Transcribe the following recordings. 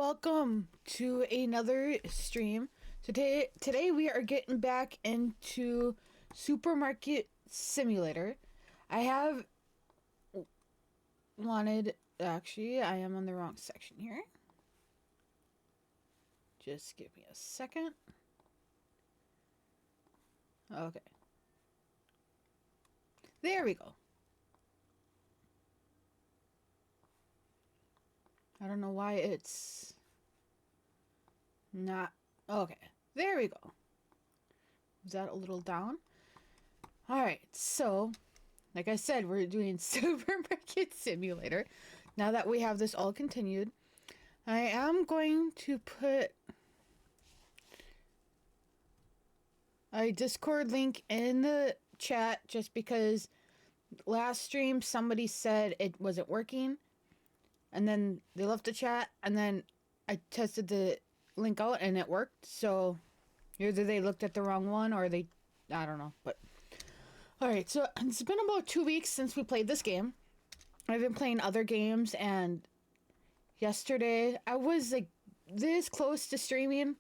welcome to another stream. Today we are getting back into Supermarket Simulator. I have wanted, actually, I am on the wrong section here. Just give me a second. Okay. There we go. I don't know why it's not. Okay, there we go. Was that a little down? Alright, so, like I said, we're doing Supermarket Simulator. Now that we have this all continued, I am going to put a Discord link in the chat just because last stream somebody said it wasn't working. And then they left the chat, and then I tested the link out, and it worked. So either they looked at the wrong one, or they, I don't know. But all right, so it's been about 2 weeks since we played this game. I've been playing other games, and yesterday I was like this close to streaming,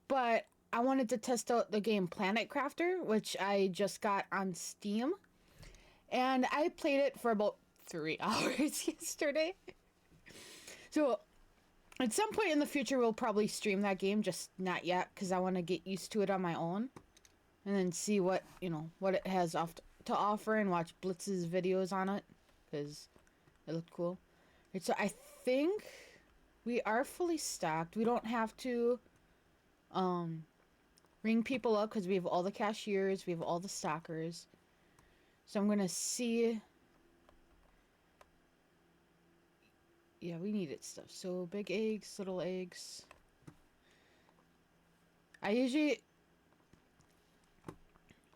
but I wanted to test out the game Planet Crafter, which I just got on Steam, and I played it for about 3 hours yesterday. So, at some point in the future, we'll probably stream that game, just not yet, because I want to get used to it on my own, and then see what, what it has to offer, and watch Blitz's videos on it, because it looked cool. Right, so I think we are fully stocked. We don't have to, ring people up, because we have all the cashiers, we have all the stockers. So I'm going to see. Yeah, we needed stuff. So big eggs, little eggs. I'm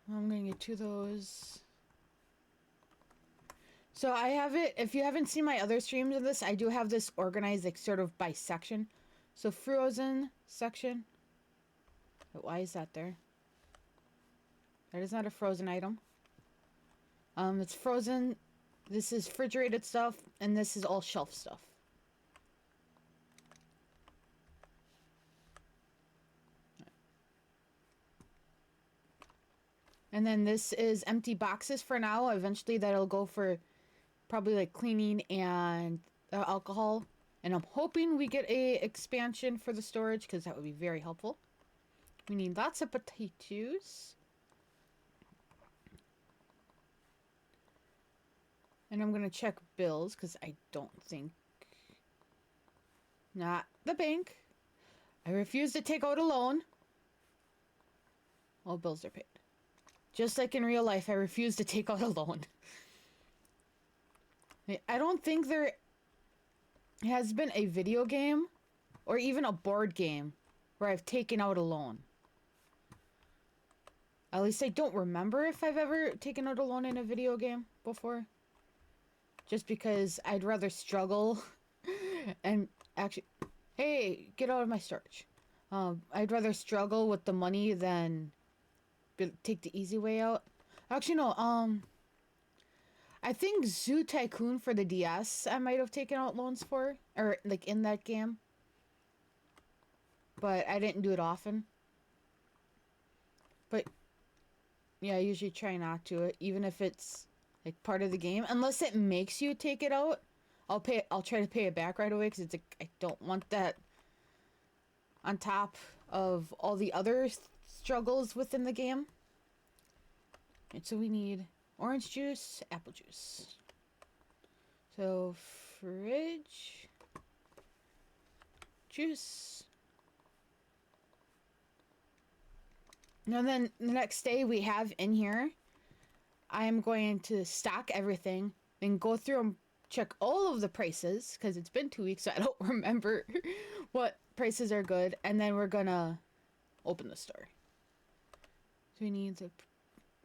gonna get 2 of those. So I have it, if you haven't seen my other streams of this, I do have this organized like sort of by section. So frozen section. But why is that there? That is not a frozen item. It's frozen. This is refrigerated stuff, and this is all shelf stuff. And then this is empty boxes for now. Eventually that'll go for probably like cleaning and alcohol. And I'm hoping we get a expansion for the storage, because that would be very helpful. We need lots of potatoes. And I'm going to check bills, because I don't think... Not the bank. I refuse to take out a loan. All bills are paid. Just like in real life, I refuse to take out a loan. I don't think there has been a video game or even a board game where I've taken out a loan. At least I don't remember if I've ever taken out a loan in a video game before. Just because I'd rather struggle and actually... Hey, get out of my storage. I'd rather struggle with the money than... take the easy way out. Actually, no, I think Zoo Tycoon for the DS I might have taken out loans for. Or, like, in that game. But I didn't do it often. But, yeah, I usually try not to. Even if it's, like, part of the game. Unless it makes you take it out. I'll try to pay it back right away, because it's like, I don't want that on top of all the other struggles within the game. And so we need orange juice, apple juice. So fridge, juice. And then the next day we have in here, I'm going to stock everything, then go through and check all of the prices, because it's been 2 weeks, so I don't remember what prices are good, and then we're gonna open the store. So we need the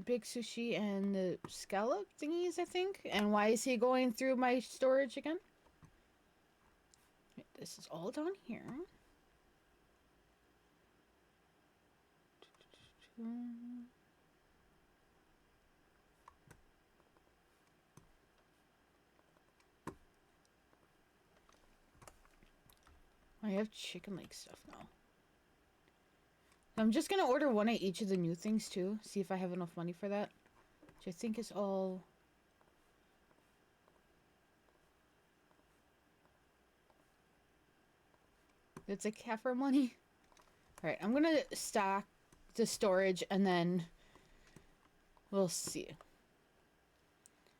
big sushi and the scallop thingies, I think. And why is he going through my storage again? This is all down here. I have chicken leg stuff now. I'm just gonna order one of each of the new things too. See if I have enough money for that. Which I think is all... It's like half our money. Alright, I'm gonna stock the storage and then we'll see.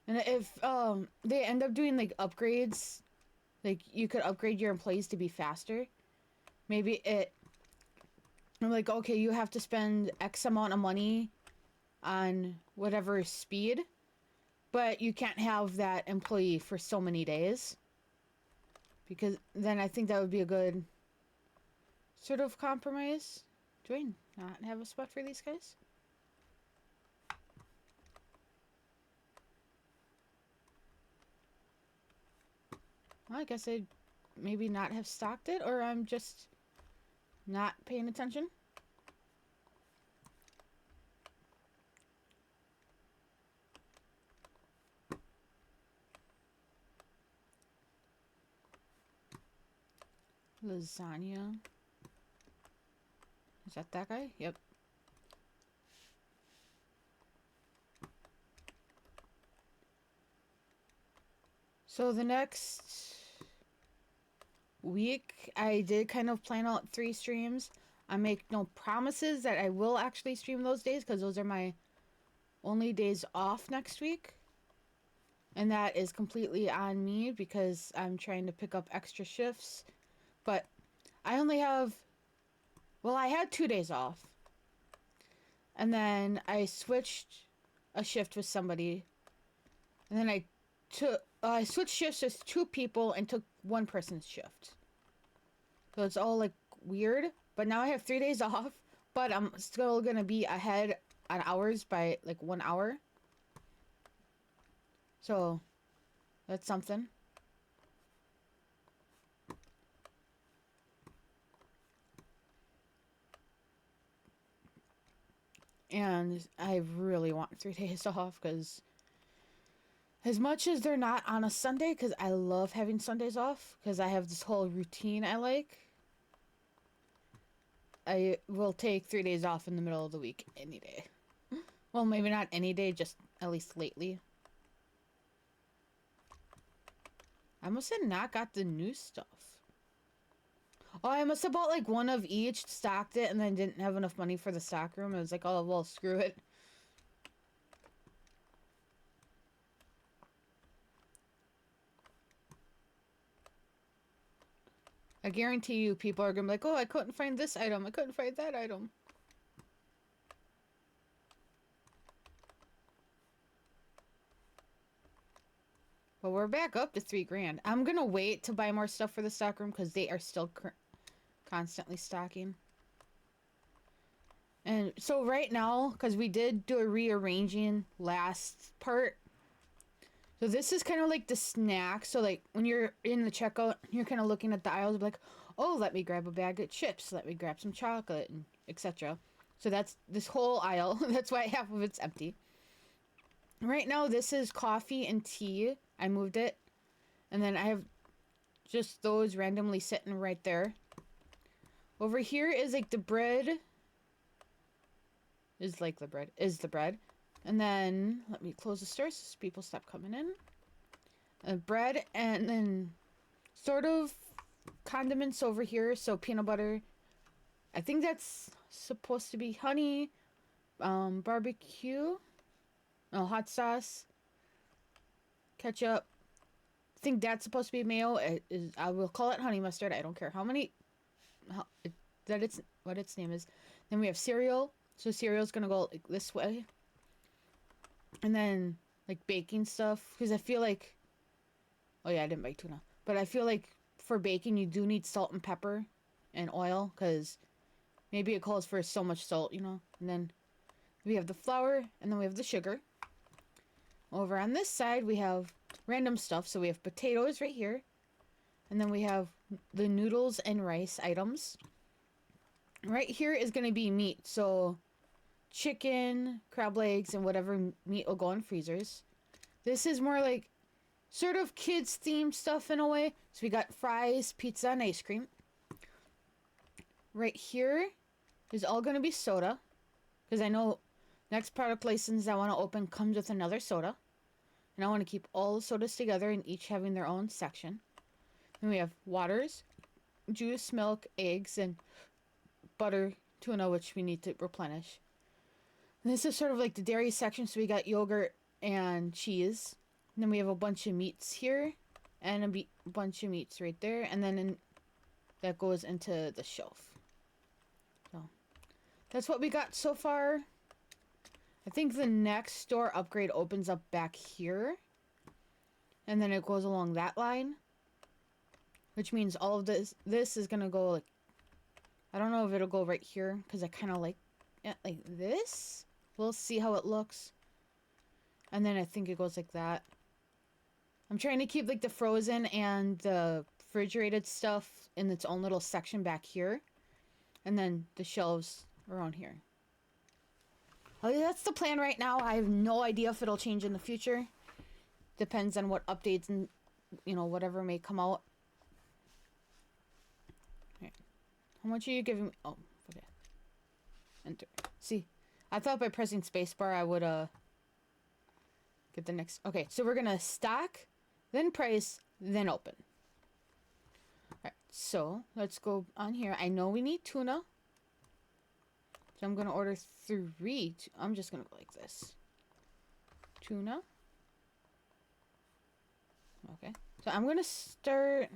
And if they end up doing like upgrades, like you could upgrade your employees to be faster. Maybe it... Like, okay, you have to spend X amount of money on whatever speed, but you can't have that employee for so many days. Because then I think that would be a good sort of compromise. Do I not have a spot for these guys? Well, I guess I'd maybe not have stocked it, or I'm just not paying attention. Lasagna. Is that guy? Yep. So the next week, I did kind of plan out 3 streams. I make no promises that I will actually stream those days because those are my only days off next week. And that is completely on me because I'm trying to pick up extra shifts. But I only have... Well, I had 2 days off. And then I switched a shift with somebody. And then I switched shifts with 2 people and took 1 person's shift. So it's all like weird. But now I have 3 days off. But I'm still going to be ahead on hours by like 1 hour. So that's something. And I really want 3 days off because as much as they're not on a Sunday, because I love having Sundays off because I have this whole routine I like, I will take 3 days off in the middle of the week any day. Well, maybe not any day, just at least lately. I must have not got the new stuff. Oh, I must have bought like 1 of each, stocked it, and then didn't have enough money for the stock room. I was like, oh, well, screw it. I guarantee you people are gonna be like, oh, I couldn't find this item. I couldn't find that item. But we're back up to 3 grand. I'm gonna wait to buy more stuff for the stock room because they are still constantly stocking. And so right now, because we did do a rearranging last part, so this is kind of like the snack. So like when you're in the checkout, you're kind of looking at the aisles like, oh, let me grab a bag of chips, let me grab some chocolate, and etc. So that's this whole aisle. That's why half of it's empty. Right now, this is coffee and tea. I moved it. And then I have just those randomly sitting right there. Over here is like the bread. Is the bread. And then, let me close the store so people stop coming in. Bread and then sort of condiments over here. So peanut butter. I think that's supposed to be honey. Barbecue. Oh, hot sauce. Ketchup. I think that's supposed to be mayo. I will call it honey mustard. I don't care what its name is. Then we have cereal. So cereal's gonna go like this way. And then like baking stuff. Because I feel like... Oh yeah, I didn't buy tuna. But I feel like for baking you do need salt and pepper and oil. Because maybe it calls for so much salt, you know. And then we have the flour. And then we have the sugar. Over on this side we have random stuff. So we have potatoes right here. And then we have the noodles and rice items. Right here is going to be meat. So chicken, crab legs, and whatever meat will go in freezers. This is more like sort of kids themed stuff in a way. So we got fries, pizza, and ice cream. right here is all going to be soda. Because I know next product license I want to open comes with another soda. And I want to keep all the sodas together and each having their own section. Then we have waters, juice, milk, eggs, and butter, tuna, which we need to replenish. And this is sort of like the dairy section, so we got yogurt and cheese. And then we have a bunch of meats here, and a bunch of meats right there, and then that goes into the shelf. So that's what we got so far. I think the next store upgrade opens up back here, and then it goes along that line, which means all of this is gonna go like, I don't know if it'll go right here because I kind of like it like this. We'll see how it looks. And then I think it goes like that. I'm trying to keep like the frozen and the refrigerated stuff in its own little section back here. And then the shelves around here. Oh, that's the plan right now. I have no idea if it'll change in the future. Depends on what updates and, you know, whatever may come out. Right. How much are you giving me? Oh, okay. Enter. See, I thought by pressing spacebar I would, get the next. Okay, so we're gonna stock, then price, then open. Alright, so let's go on here. I know we need tuna. So I'm gonna order 3. I'm just gonna go like this. Tuna. Okay. So I'm gonna start.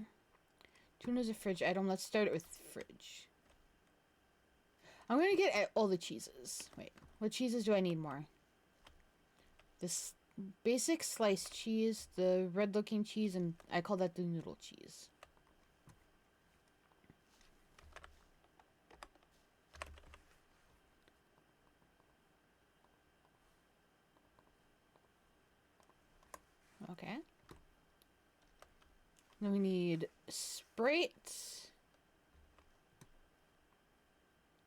Tuna's a fridge item. Let's start it with fridge. I'm gonna get all the cheeses. Wait, what cheeses do I need more? This basic sliced cheese, the red looking cheese, and I call that the noodle cheese. Okay. Then we need Sprite.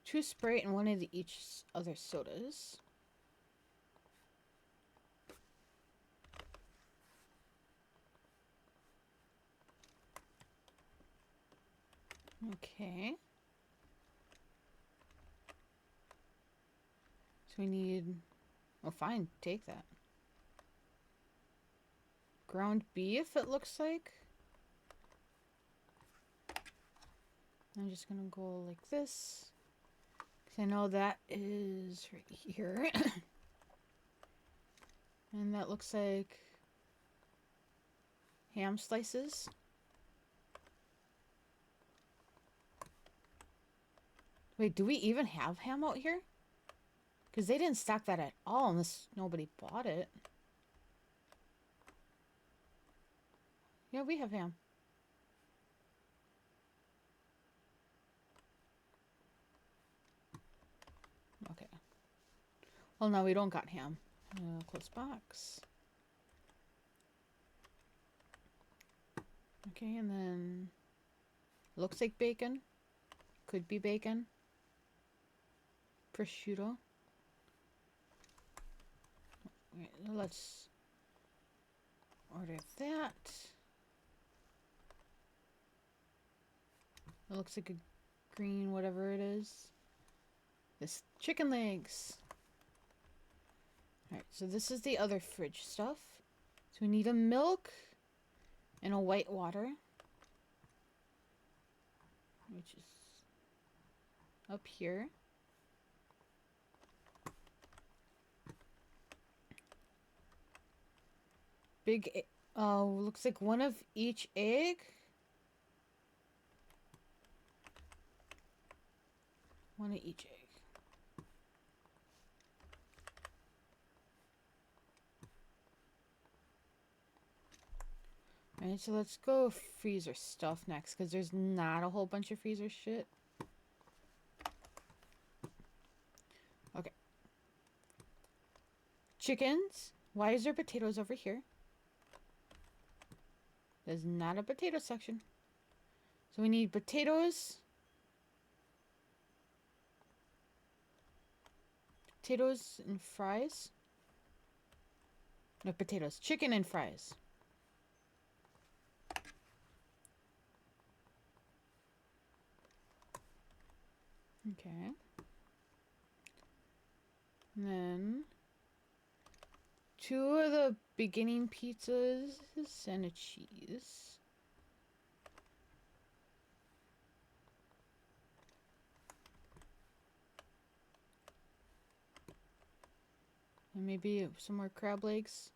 2 Sprite and 1 of each other sodas. Okay. So we need... Oh, fine. Take that. Ground beef, it looks like. I'm just gonna go like this. Because I know that is right here. And that looks like ham slices. Wait, do we even have ham out here? Because they didn't stock that at all unless nobody bought it. Yeah, we have ham. Okay. Well, no, we don't got ham. Close box. Okay, and then... Looks like bacon. Could be bacon. Prosciutto. Wait, let's order that. It looks like a green whatever it is. This chicken legs. Alright, so this is the other fridge stuff. So we need a milk and a white water. Which is up here. Big, looks like 1 of each egg. 1 of each egg. Alright, so let's go freezer stuff next, because there's not a whole bunch of freezer shit. Okay. Chickens. Why is there potatoes over here? There's not a potato section. So we need potatoes. Potatoes and fries. No, potatoes. Chicken and fries. Okay. And then 2 of the beginning pizzas and a cheese. And maybe some more crab legs.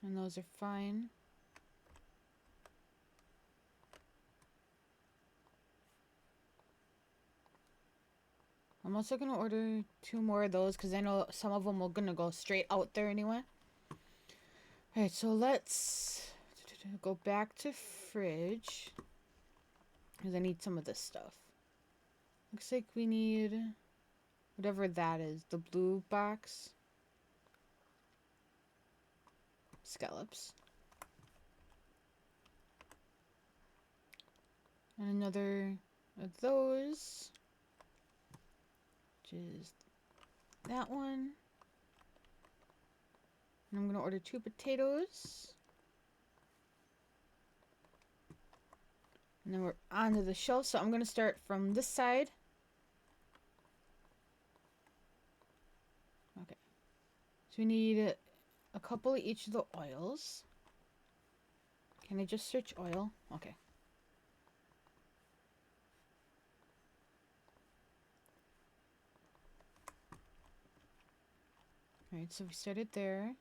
And those are fine. I'm also going to order 2 more of those because I know some of them are going to go straight out there anyway. Alright, so let's go back to fridge because I need some of this stuff. Looks like we need whatever that is, the blue box. Scallops. And another of those, which is that one. And I'm going to order 2 potatoes. And then we're onto the shelf, so I'm going to start from this side. Okay. So we need a couple of each of the oils. Can I just search oil? Okay. Alright, so we started there.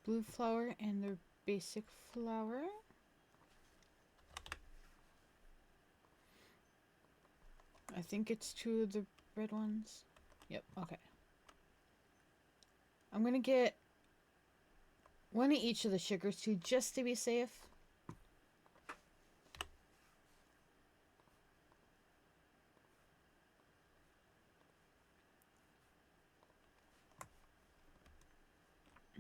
Blue flour and their basic flour. I think it's 2 of the red ones. Yep, okay. I'm gonna get 1 of each of the sugars too, just to be safe.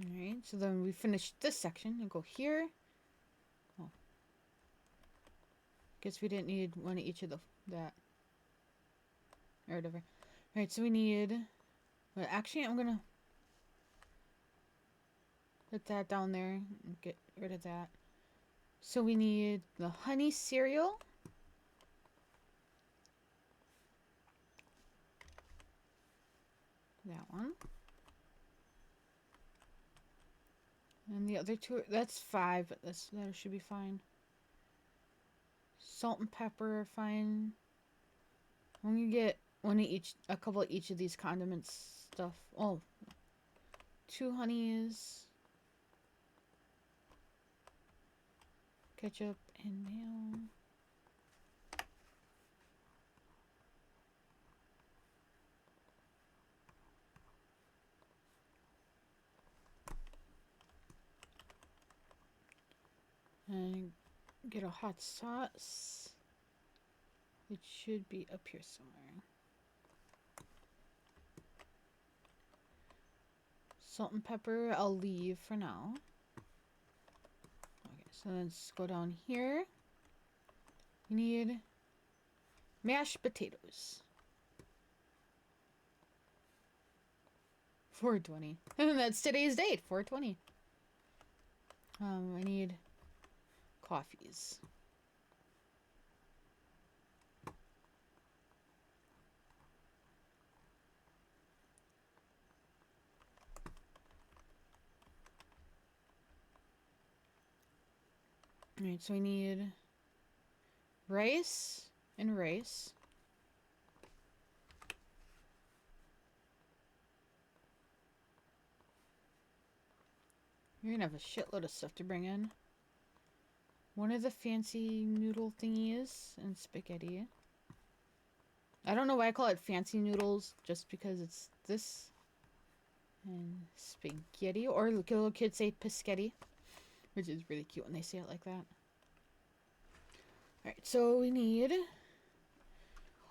Alright, so then we finished this section and go here. Oh. Guess we didn't need 1 of each of that. Or whatever. Alright, so we need... Well, actually, I'm gonna put that down there and get rid of that. So we need the honey cereal. That one. And the other 2, that's 5, but that should be fine. Salt and pepper are fine. I'm gonna get 1 of each, a couple of each of these condiments stuff. Oh, 2 honeys. Ketchup and mayo. And get a hot sauce. It should be up here somewhere. Salt and pepper, I'll leave for now. Okay, so let's go down here. We need mashed potatoes. 420. That's today's date, 420. I need coffees. Alright, so we need rice and rice. You're gonna have a shitload of stuff to bring in. 1 of the fancy noodle thingies and spaghetti. I don't know why I call it fancy noodles, just because it's this. And spaghetti, or little kids say pischetti, which is really cute when they say it like that. Alright, so we need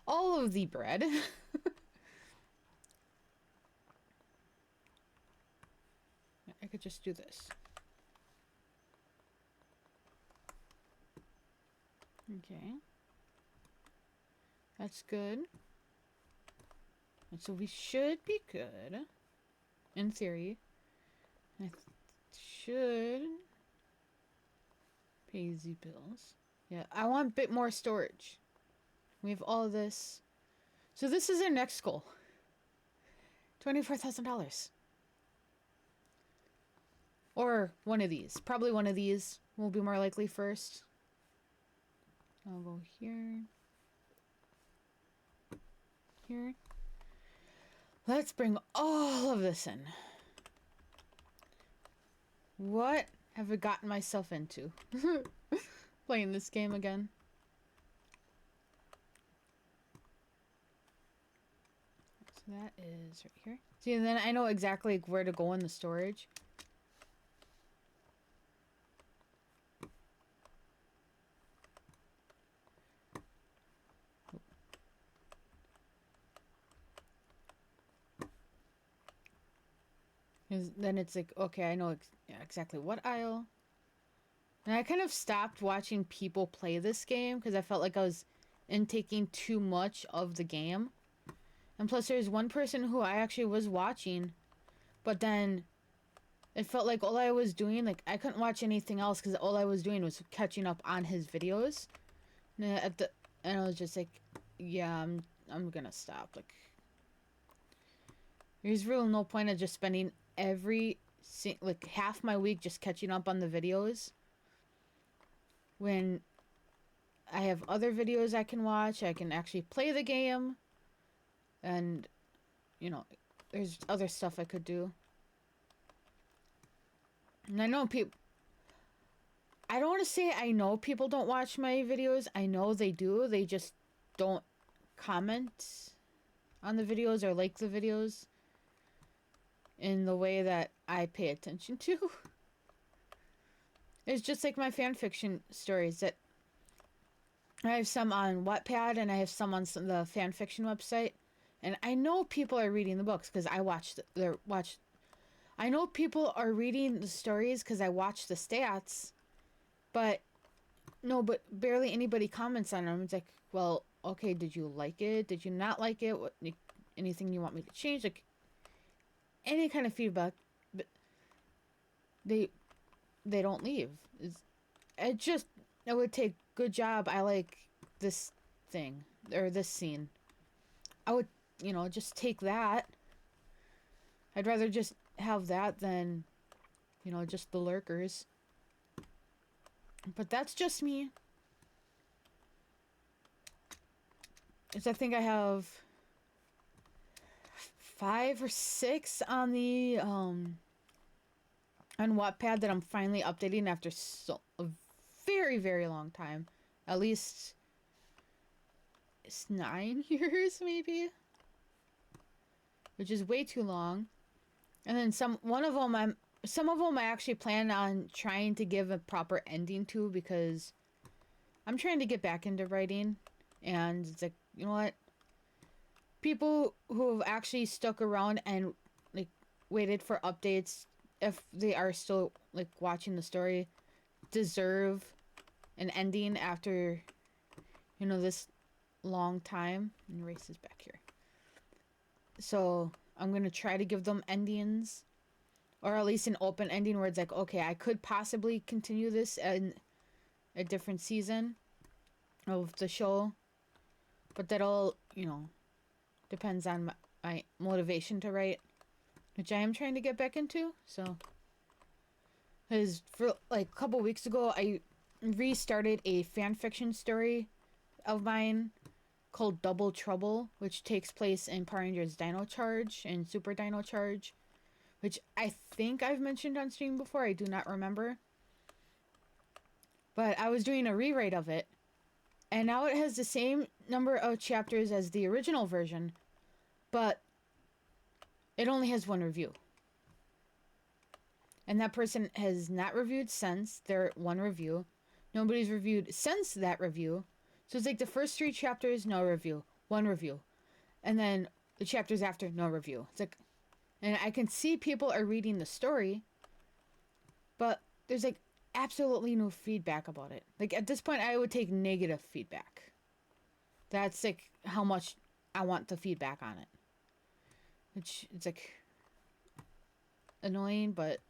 all of the bread. I could just do this. Okay. That's good. And so we should be good. In theory. I should Pays the bills. Yeah, I want a bit more storage. We have all of this. So this is our next goal. $24,000. Or one of these. Probably one of these will be more likely first. I'll go here. Here. Let's bring all of this in. What have I gotten myself into? Playing this game again. So that is right here. See, and then I know exactly where to go in the storage. Then it's like, okay, I know exactly what aisle. And I kind of stopped watching people play this game because I felt like I was intaking too much of the game. And plus there's one person who I actually was watching, but then it felt like all I was doing, like I couldn't watch anything else because all I was doing was catching up on his videos. And I was just like, yeah, I'm gonna stop. Like, there's really no point of just spending like half my week just catching up on the videos when I have other videos I can watch. I can actually play the game, and you know, there's other stuff I could do. And I know people, I don't want to say I know people don't watch my videos. I know they do. They just don't comment on the videos or like the videos in the way that I pay attention to. It's just like my fan fiction stories that I have some on Wattpad and I have some on the fan fiction website. And I know people are reading the books because I know people are reading the stories because I watch the stats, but barely anybody comments on them. It's like, well, okay, did you like it? Did you not like it? What, anything you want me to change? Like, any kind of feedback, but they don't leave. It would take good job. I like this thing or this scene. I would, just take that. I'd rather just have that than, just the lurkers. But that's just me. It's, I think I have 5 or 6 on the on Wattpad that I'm finally updating after a very, very long time. At least it's 9 years maybe, which is way too long. And then some of them I actually plan on trying to give a proper ending to because I'm trying to get back into writing, and it's like, you know what? People who have actually stuck around and like waited for updates, if they are still like watching the story, deserve an ending after, this long time. And erase this back here. So I'm gonna try to give them endings, or at least an open ending where it's like, okay, I could possibly continue this in a different season of the show, but that'll, depends on my motivation to write, which I am trying to get back into. So, because for like a couple weeks ago, I restarted a fan fiction story of mine called Double Trouble, which takes place in Power Rangers Dino Charge and Super Dino Charge, which I think I've mentioned on stream before. I do not remember. But I was doing a rewrite of it, and now it has the same number of chapters as the original version, but it only has 1 review. And that person has not reviewed since their 1 review. Nobody's reviewed since that review. So it's like the first 3 chapters, no review, 1 review. And then the chapters after, no review. It's like, and I can see people are reading the story, but there's like absolutely no feedback about it. Like at this point, I would take negative feedback. That's like how much I want the feedback on it. Which it's like annoying, but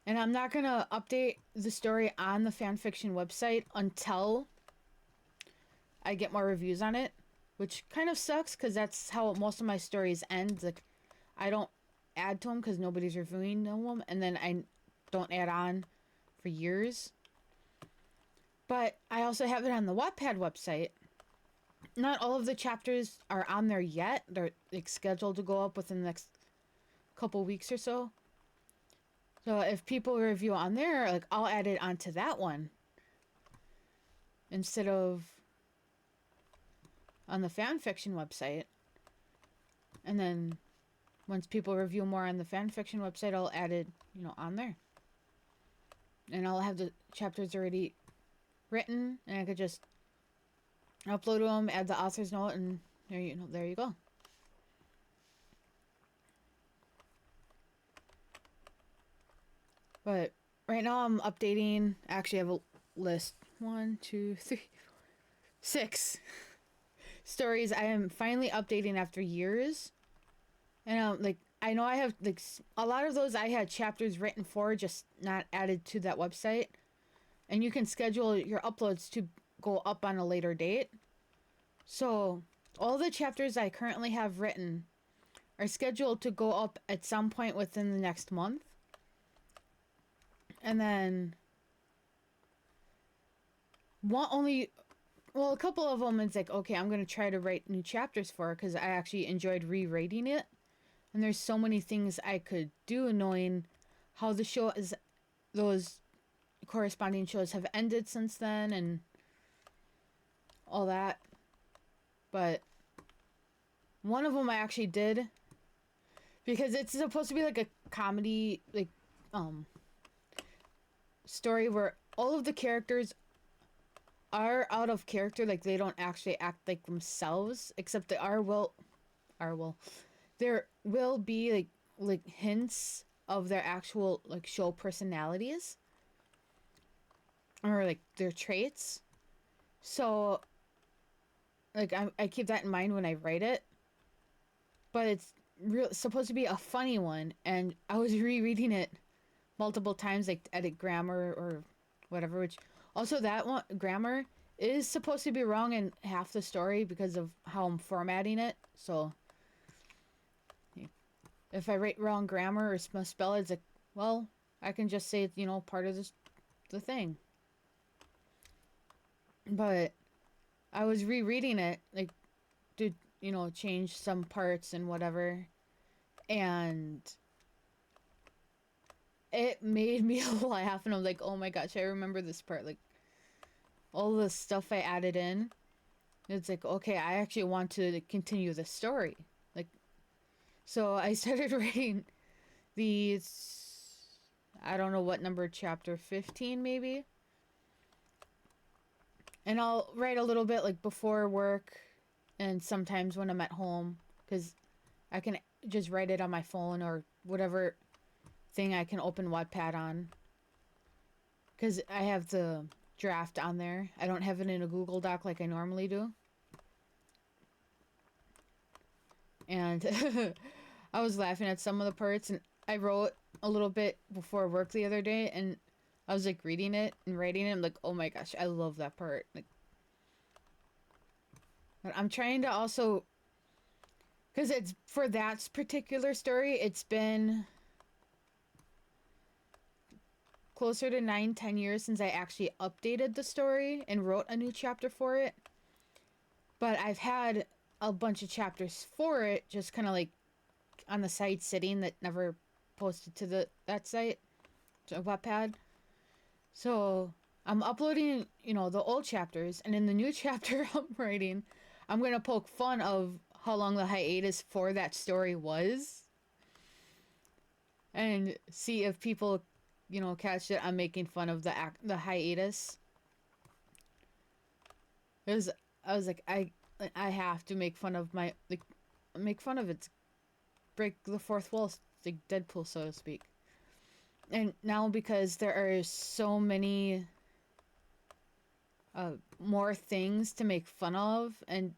And I'm not gonna update the story on the fanfiction website until I get more reviews on it, which kind of sucks because that's how most of my stories end. Like, I don't add to them because nobody's reviewing them, and then I don't add on for years. But I also have it on the Wattpad website. Not all of the chapters are on there yet. They're like scheduled to go up within the next couple weeks or so. So if people review on there, like I'll add it onto that one instead of on the fanfiction website. And then once people review more on the fanfiction website, I'll add it, on there. And I'll have the chapters already written, and I could just upload them, add the author's note, and there you go. But right now I'm updating. Actually, I have a list: 1, 2, 3, 6 stories I am finally updating after years. And like I know I have like a lot of those I had chapters written for, just not added to that website. And you can schedule your uploads to go up on a later date. So all the chapters I currently have written are scheduled to go up at some point within the next month. And then a couple of them it's like, okay, I'm going to try to write new chapters for, because I actually enjoyed rereading it. And there's so many things I could do knowing how the show is, those corresponding shows have ended since then and all that. But one of them I actually did, because it's supposed to be like a comedy, like, story where all of the characters are out of character, like they don't actually act like themselves, except there will be like hints of their actual like show personalities or like their traits. So like I keep that in mind when I write it. But it's supposed to be a funny one, and I was rereading it multiple times, like to edit grammar or whatever, which also that one grammar is supposed to be wrong in half the story because of how I'm formatting it. So if I write wrong grammar or misspell it, it's like, well, I can just say it's, part of the thing. But I was rereading it, like, to, change some parts and whatever. And it made me laugh, and I'm like, oh my gosh, I remember this part. Like, all the stuff I added in. It's like, okay, I actually want to continue the story. Like, so I started writing these, I don't know what number, chapter 15 maybe. And I'll write a little bit like before work and sometimes when I'm at home, because I can just write it on my phone or whatever thing I can open Wattpad on. Because I have the draft on there. I don't have it in a Google Doc like I normally do. And I was laughing at some of the parts, and I wrote a little bit before work the other day, and I was like reading it and writing it. I'm like, oh my gosh, I love that part. Like, but I'm trying to also, because it's for that particular story, it's been closer to 9-10 years since I actually updated the story and wrote a new chapter for it. But I've had a bunch of chapters for it just kind of like on the site sitting that never posted to that site, to Wattpad. So I'm uploading, the old chapters, and in the new chapter I'm writing, I'm going to poke fun of how long the hiatus for that story was and see if people, catch it. I'm making fun of the hiatus. I was like, I have to make fun of make fun of it, break the fourth wall, like Deadpool, so to speak. And now, because there are so many more things to make fun of and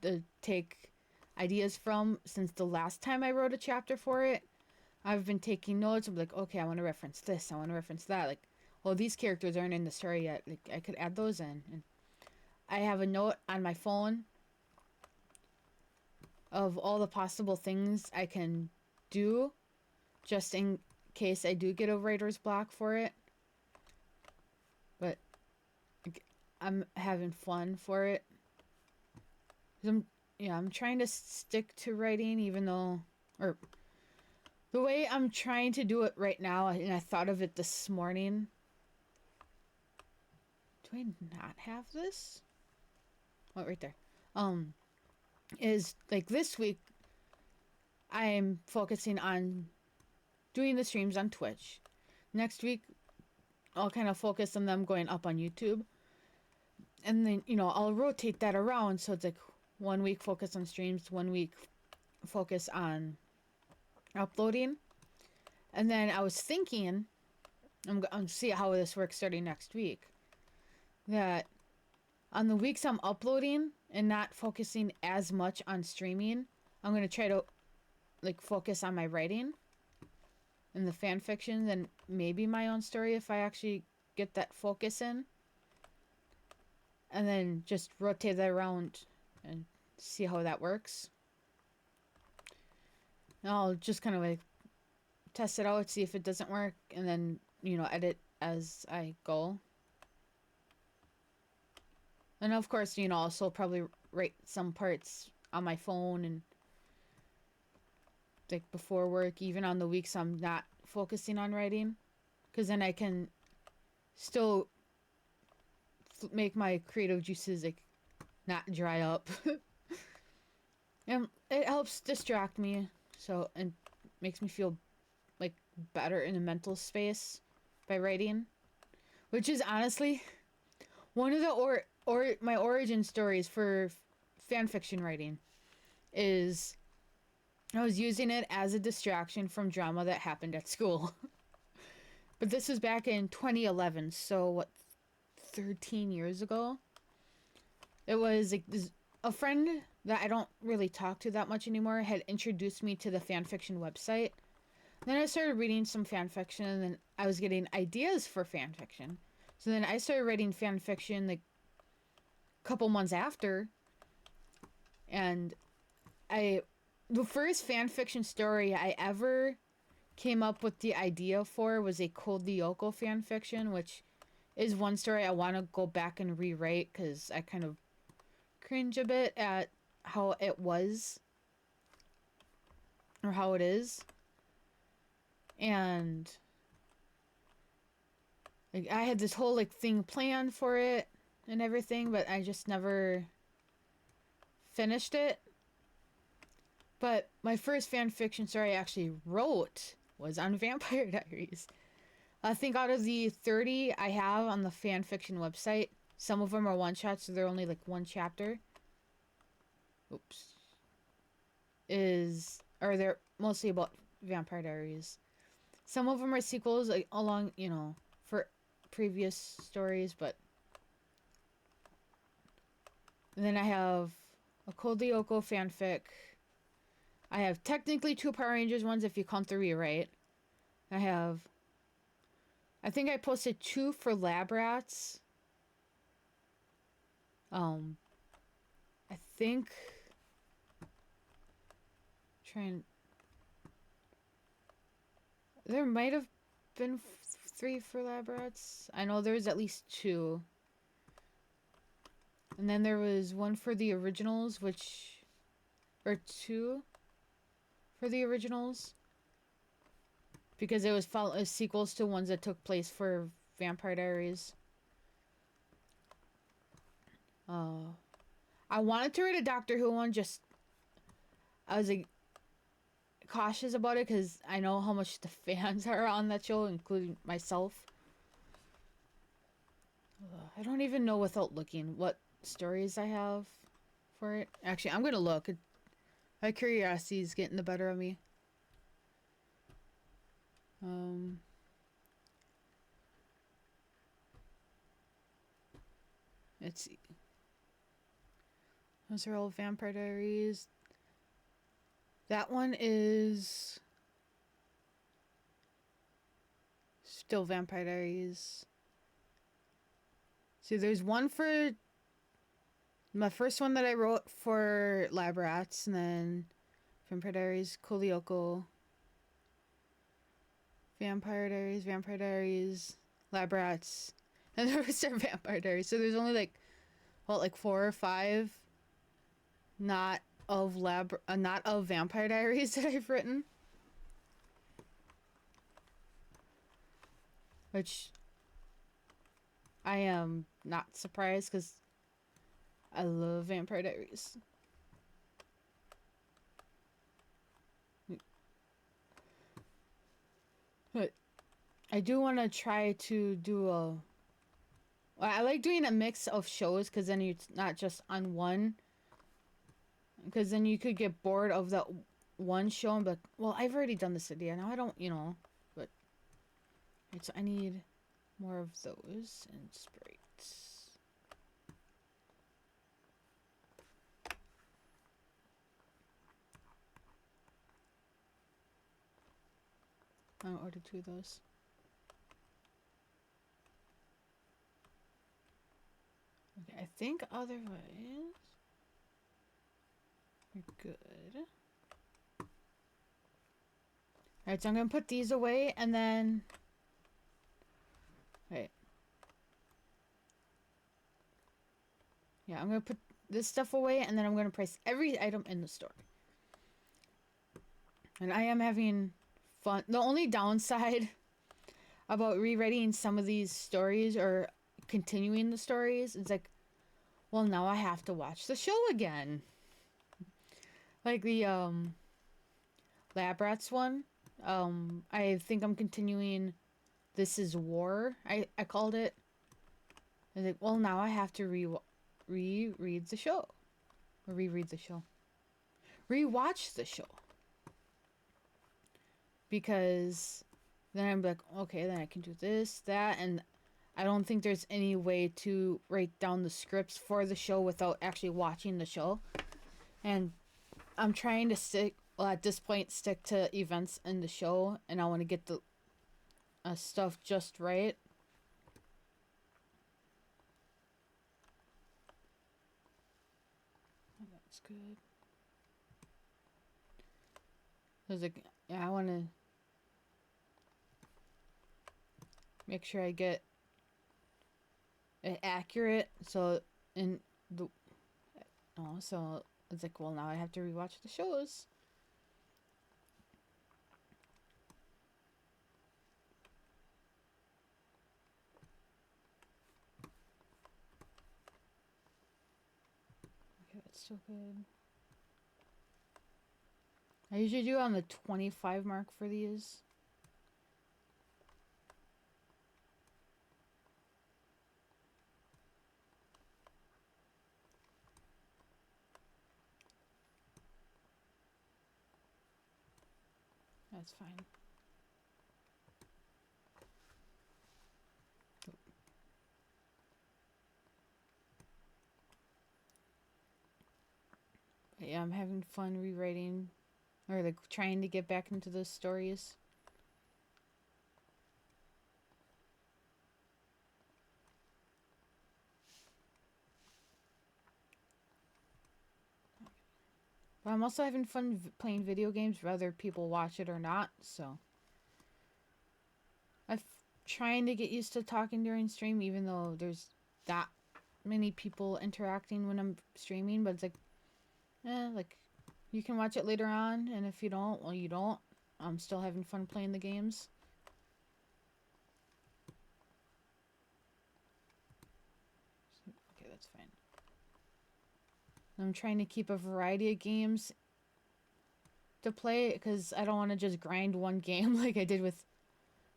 to take ideas from since the last time I wrote a chapter for it, I've been taking notes. I'm like, okay, I want to reference this. I want to reference that. Like, well, these characters aren't in the story yet. Like, I could add those in. And I have a note on my phone of all the possible things I can do just in case I do get a writer's block for it. But I'm having fun for it. I'm trying to stick to writing even though, or the way I'm trying to do it right now, and I thought of it this morning. Do I not have this? Oh, right there. Is like this week I'm focusing on doing the streams on Twitch. Next week I'll kind of focus on them going up on YouTube. And then, I'll rotate that around so it's like 1 week focus on streams, 1 week focus on uploading. And then I was thinking, I'm going to see how this works starting next week, that on the weeks I'm uploading and not focusing as much on streaming, I'm going to try to like focus on my writing and the fan fiction, then maybe my own story if I actually get that focus in. And then just rotate that around and see how that works. And I'll just kind of like test it out, see if it doesn't work, and then, edit as I go. And of course, also probably write some parts on my phone and like before work, even on the weeks I'm not focusing on writing, because then I can still make my creative juices like not dry up. And it helps distract me, so, and makes me feel like better in a mental space by writing, which is honestly one of the my origin stories for fan fiction writing. Is I was using it as a distraction from drama that happened at school. But this was back in 2011, so what, 13 years ago? It was like a friend that I don't really talk to that much anymore had introduced me to the fanfiction website. Then I started reading some fanfiction, and then I was getting ideas for fanfiction. So then I started writing fanfiction like a couple months after. And the first fanfiction story I ever came up with the idea for was a Cold Lyoko fanfiction, which is one story I want to go back and rewrite because I kind of cringe a bit at how it was or how it is. And like I had this whole like thing planned for it and everything, but I just never finished it. But my first fan fiction story I actually wrote was on Vampire Diaries. I think out of the 30 I have on the fan fiction website, some of them are one shots, so they're only like one chapter. Or they're mostly about Vampire Diaries. Some of them are sequels, like along, for previous stories, but. And then I have a Cold Lyoko fanfic. I have technically 2 Power Rangers ones if you count the rewrite. I think I posted 2 for Lab Rats. I think. There might have been 3 for Lab Rats. I know there's at least 2. And then there was 1 for the originals, or 2 for the originals. Because it was sequels to ones that took place for Vampire Diaries. I wanted to read a Doctor Who one, I was like cautious about it because I know how much the fans are on that show, including myself. I don't even know without looking what stories I have for it. Actually, I'm gonna look. My curiosity is getting the better of me. Let's see. Those are all Vampire Diaries. That one is Still Vampire Diaries. See, there's one for my first one that I wrote for Lab Rats, and then Vampire Diaries, Kolioko, Vampire Diaries, Lab Rats, and the rest are Vampire Diaries. So there's only like, what, like 4 or 5 not of Vampire Diaries that I've written. Which I am not surprised because I love Vampire Diaries. But I do want to try to do a... I like doing a mix of shows because then it's not just on one. Because then you could get bored of that one show and be like, well, I've already done this idea. Now I don't, you know. But so I need more of those and sprites. I'll order 2 of those. Okay, I think otherwise we're good. Alright, so I'm gonna put these away and then... Wait. Yeah, I'm gonna put this stuff away and then I'm gonna price every item in the store. And I am having fun. The only downside about rewriting some of these stories or continuing the stories is like, well, now I have to watch the show again. Like the Lab Rats one. I think I'm continuing This Is War. I called it. I was like, well, now I have to reread the show. Or reread the show. Rewatch the show. Because then I'm like, okay, then I can do this, that, and I don't think there's any way to write down the scripts for the show without actually watching the show. And I'm trying to stick, well, at this point, stick to events in the show, and I want to get the stuff just right. Oh, that's good. There's like, yeah, I want to make sure I get it accurate. So in the so it's like, well, now I have to rewatch the shows. Okay, that's still good. I usually do on the 25 mark for these. That's fine. But yeah, I'm having fun rewriting or like trying to get back into those stories. But I'm also having fun playing video games whether people watch it or not, so I'm trying to get used to talking during stream even though there's that many people interacting when I'm streaming, but it's like like you can watch it later on, and if you don't, well, you don't. I'm still having fun playing the games. Okay, that's fine. I'm trying to keep a variety of games to play because I don't want to just grind one game like I did with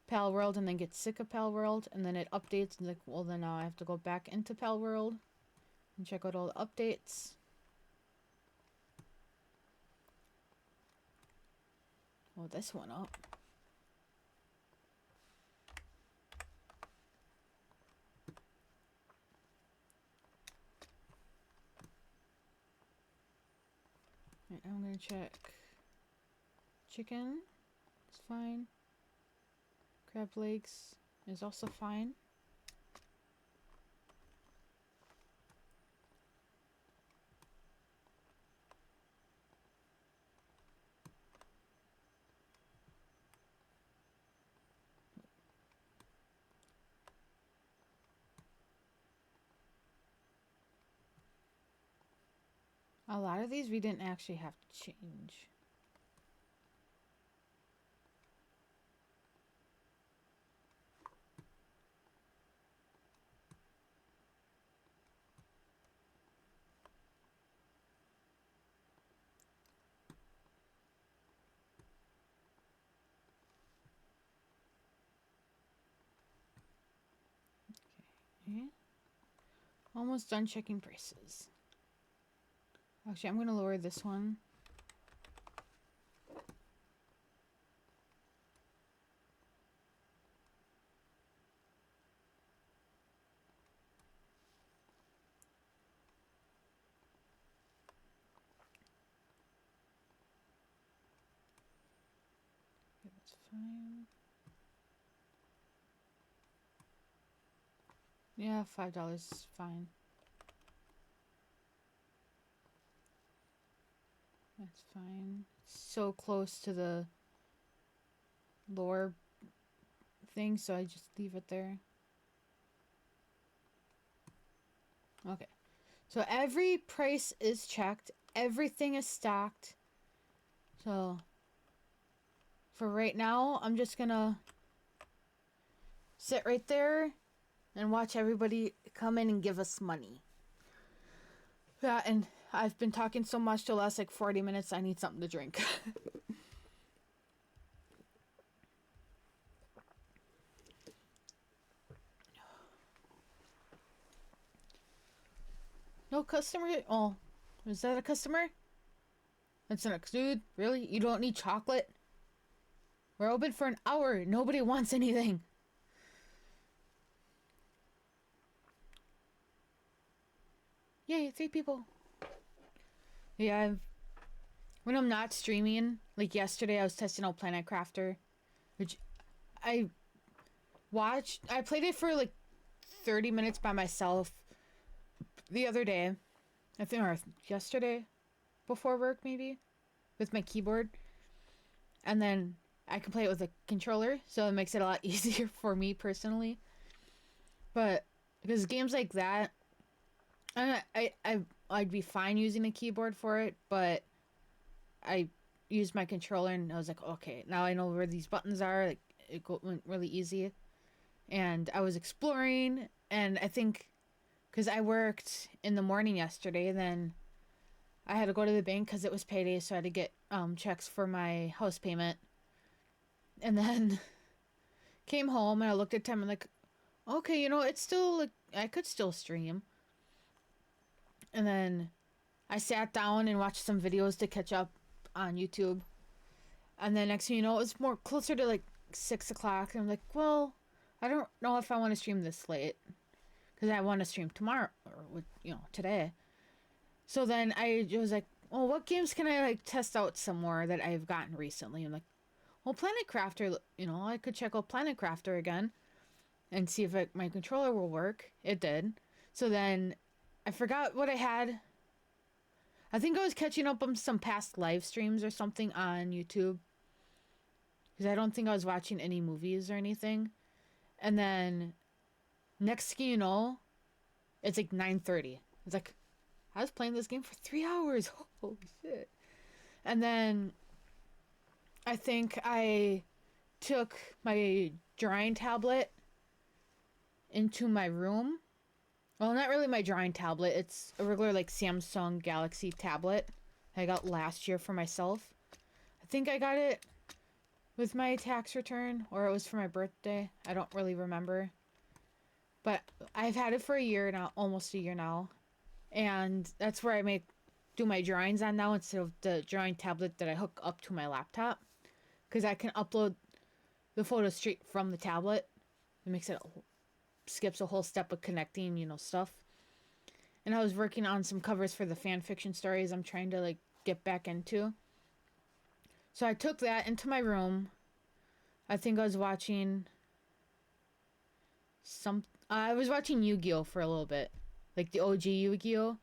Pal World and then get sick of Pal World and then it updates and like, well, then now I have to go back into Pal World and check out all the updates. Oh, this one up. Right, I'm gonna check chicken. It's fine. Crab legs is also fine. A lot of these we didn't actually have to change. Okay. Almost done checking prices. Actually, I'm going to lower this one. Okay, that's fine. Yeah, $5 is fine. That's fine. So close to the lower thing, so I just leave it there. Okay. So every price is checked. Everything is stocked. So for right now, I'm just gonna sit right there and watch everybody come in and give us money. Yeah, and I've been talking so much the last like 40 minutes, I need something to drink. No customer? Oh, is that a customer? That's an dude. Really? You don't need chocolate? We're open for an hour. Nobody wants anything. Yay, 3 people. Yeah, when I'm not streaming, like yesterday I was testing out Planet Crafter, which I I played it for like 30 minutes by myself the other day. I think, or yesterday before work maybe, with my keyboard. And then I can play it with a controller, so it makes it a lot easier for me personally. But because games like that, I'd be fine using a keyboard for it, but I used my controller and I was like, okay, now I know where these buttons are. Like went really easy, and I was exploring, and I think because I worked in the morning yesterday, then I had to go to the bank because it was payday, so I had to get checks for my house payment, and then came home and I looked at time and like, okay, it's still like I could still stream, and then I sat down and watched some videos to catch up on YouTube. And then next thing you know, it was more closer to like 6 o'clock. And I'm like, well, I don't know if I want to stream this late because I want to stream tomorrow or today. So then I was like, well, what games can I like test out some more that I've gotten recently? I'm like, well, Planet Crafter. I could check out Planet Crafter again and see if my controller will work. It did. So then I forgot what I had. I think I was catching up on some past live streams or something on YouTube because I don't think I was watching any movies or anything. And then next thing you know, it's like 9:30. It's like I was playing this game for 3 hours. Holy shit! And then I think I took my drawing tablet into my room. Well, not really my drawing tablet. It's a regular like Samsung Galaxy tablet I got last year for myself. I think I got it with my tax return, or it was for my birthday. I don't really remember. But I've had it for a year now, almost a year now. And that's where I do my drawings on now instead of the drawing tablet that I hook up to my laptop. Because I can upload the photos straight from the tablet. It makes it skips a whole step of connecting, stuff. And I was working on some covers for the fan fiction stories I'm trying to like get back into. So I took that into my room. I think I was watching I was watching Yu-Gi-Oh for a little bit, like the OG Yu-Gi-Oh,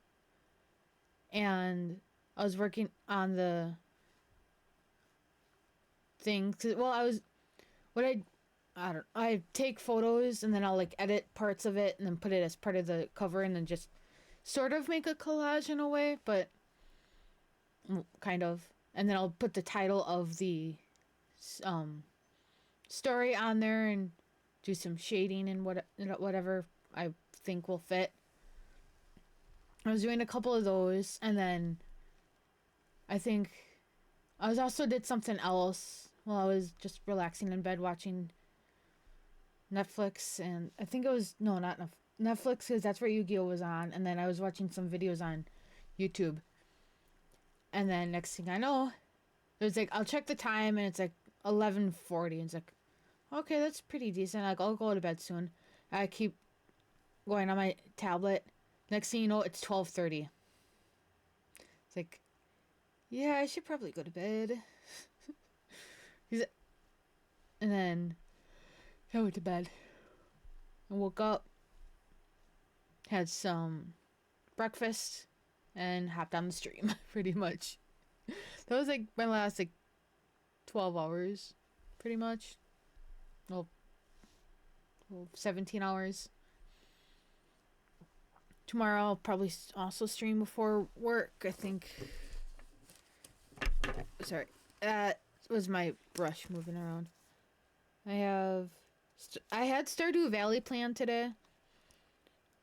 and I was working on the thing. Well, I was what I don't I take photos and then I'll like edit parts of it and then put it as part of the cover and then just sort of make a collage in a way, but kind of. And then I'll put the title of the um story on there and do some shading and whatever I think will fit. I was doing a couple of those, and then I think I was also did something else while I was just relaxing in bed watching Netflix, and I think it was no, not Netflix, because that's where Yu-Gi-Oh was on, and then I was watching some videos on YouTube, and then next thing I know, it was like I'll check the time, and it's like 11:40, and it's like, okay, that's pretty decent. Like I'll go to bed soon. I keep going on my tablet. Next thing you know, it's 12:30. It's like, yeah, I should probably go to bed. And then I went to bed. I woke up, had some breakfast, and hopped on the stream, pretty much. That was like my last like 12 hours, pretty much. Well, 17 hours. Tomorrow I'll probably also stream before work, I think. Sorry. That was my brush moving around. I had Stardew Valley planned today,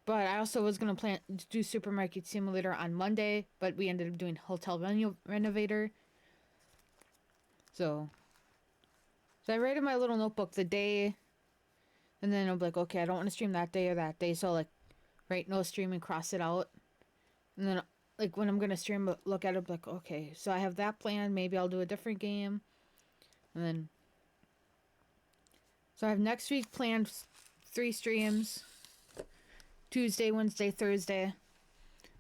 but I also was gonna plan to do Supermarket Simulator on Monday, but we ended up doing Hotel Renovator. So I write in my little notebook the day, and then I'm like, okay, I don't want to stream that day or that day, so I'll like write no stream and cross it out, and then like when I'm gonna stream, look at it like, okay, so I have that planned. Maybe I'll do a different game, and then so I have next week planned 3 streams: Tuesday, Wednesday, Thursday.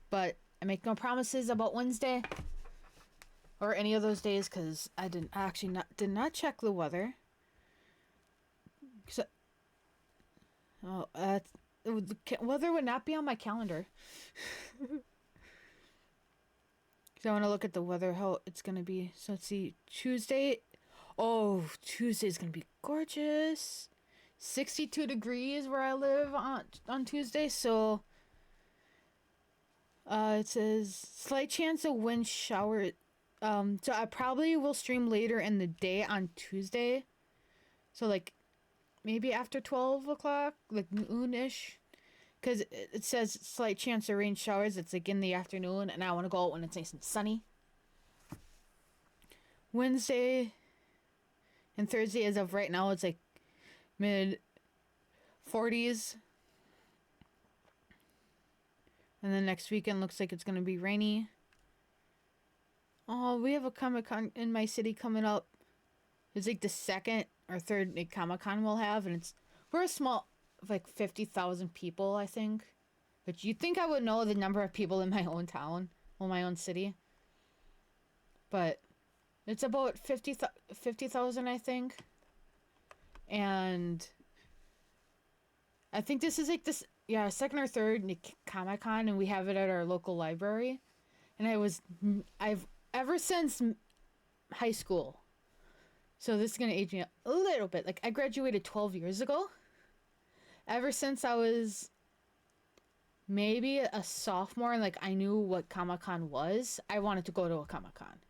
But I make no promises about Wednesday or any of those days because I did not check the weather. So, the weather would not be on my calendar. So I want to look at the weather, how it's gonna be. So let's see, Tuesday. Oh, Tuesday's gonna be gorgeous. 62 degrees where I live on Tuesday. So it says slight chance of wind shower. So I probably will stream later in the day on Tuesday. So like maybe after 12 o'clock, like noon-ish. Because it says slight chance of rain showers. It's like in the afternoon, and I want to go out when it's nice and sunny. Wednesday and Thursday, as of right now, it's like mid 40s. And then next weekend looks like it's going to be rainy. Oh, we have a Comic-Con in my city coming up. It's like the second or third like, Comic-Con we'll have, and we're a small, like 50,000 people, I think. But you'd think I would know the number of people in my own town, well, my own city. But it's about 50,000, I think. And I think this is like this, yeah, second or third Comic-Con, and we have it at our local library. And I've ever since high school. So this is going to age me a little bit. Like, I graduated 12 years ago. Ever since I was maybe a sophomore and, like, I knew what Comic-Con was, I wanted to go to a Comic-Con.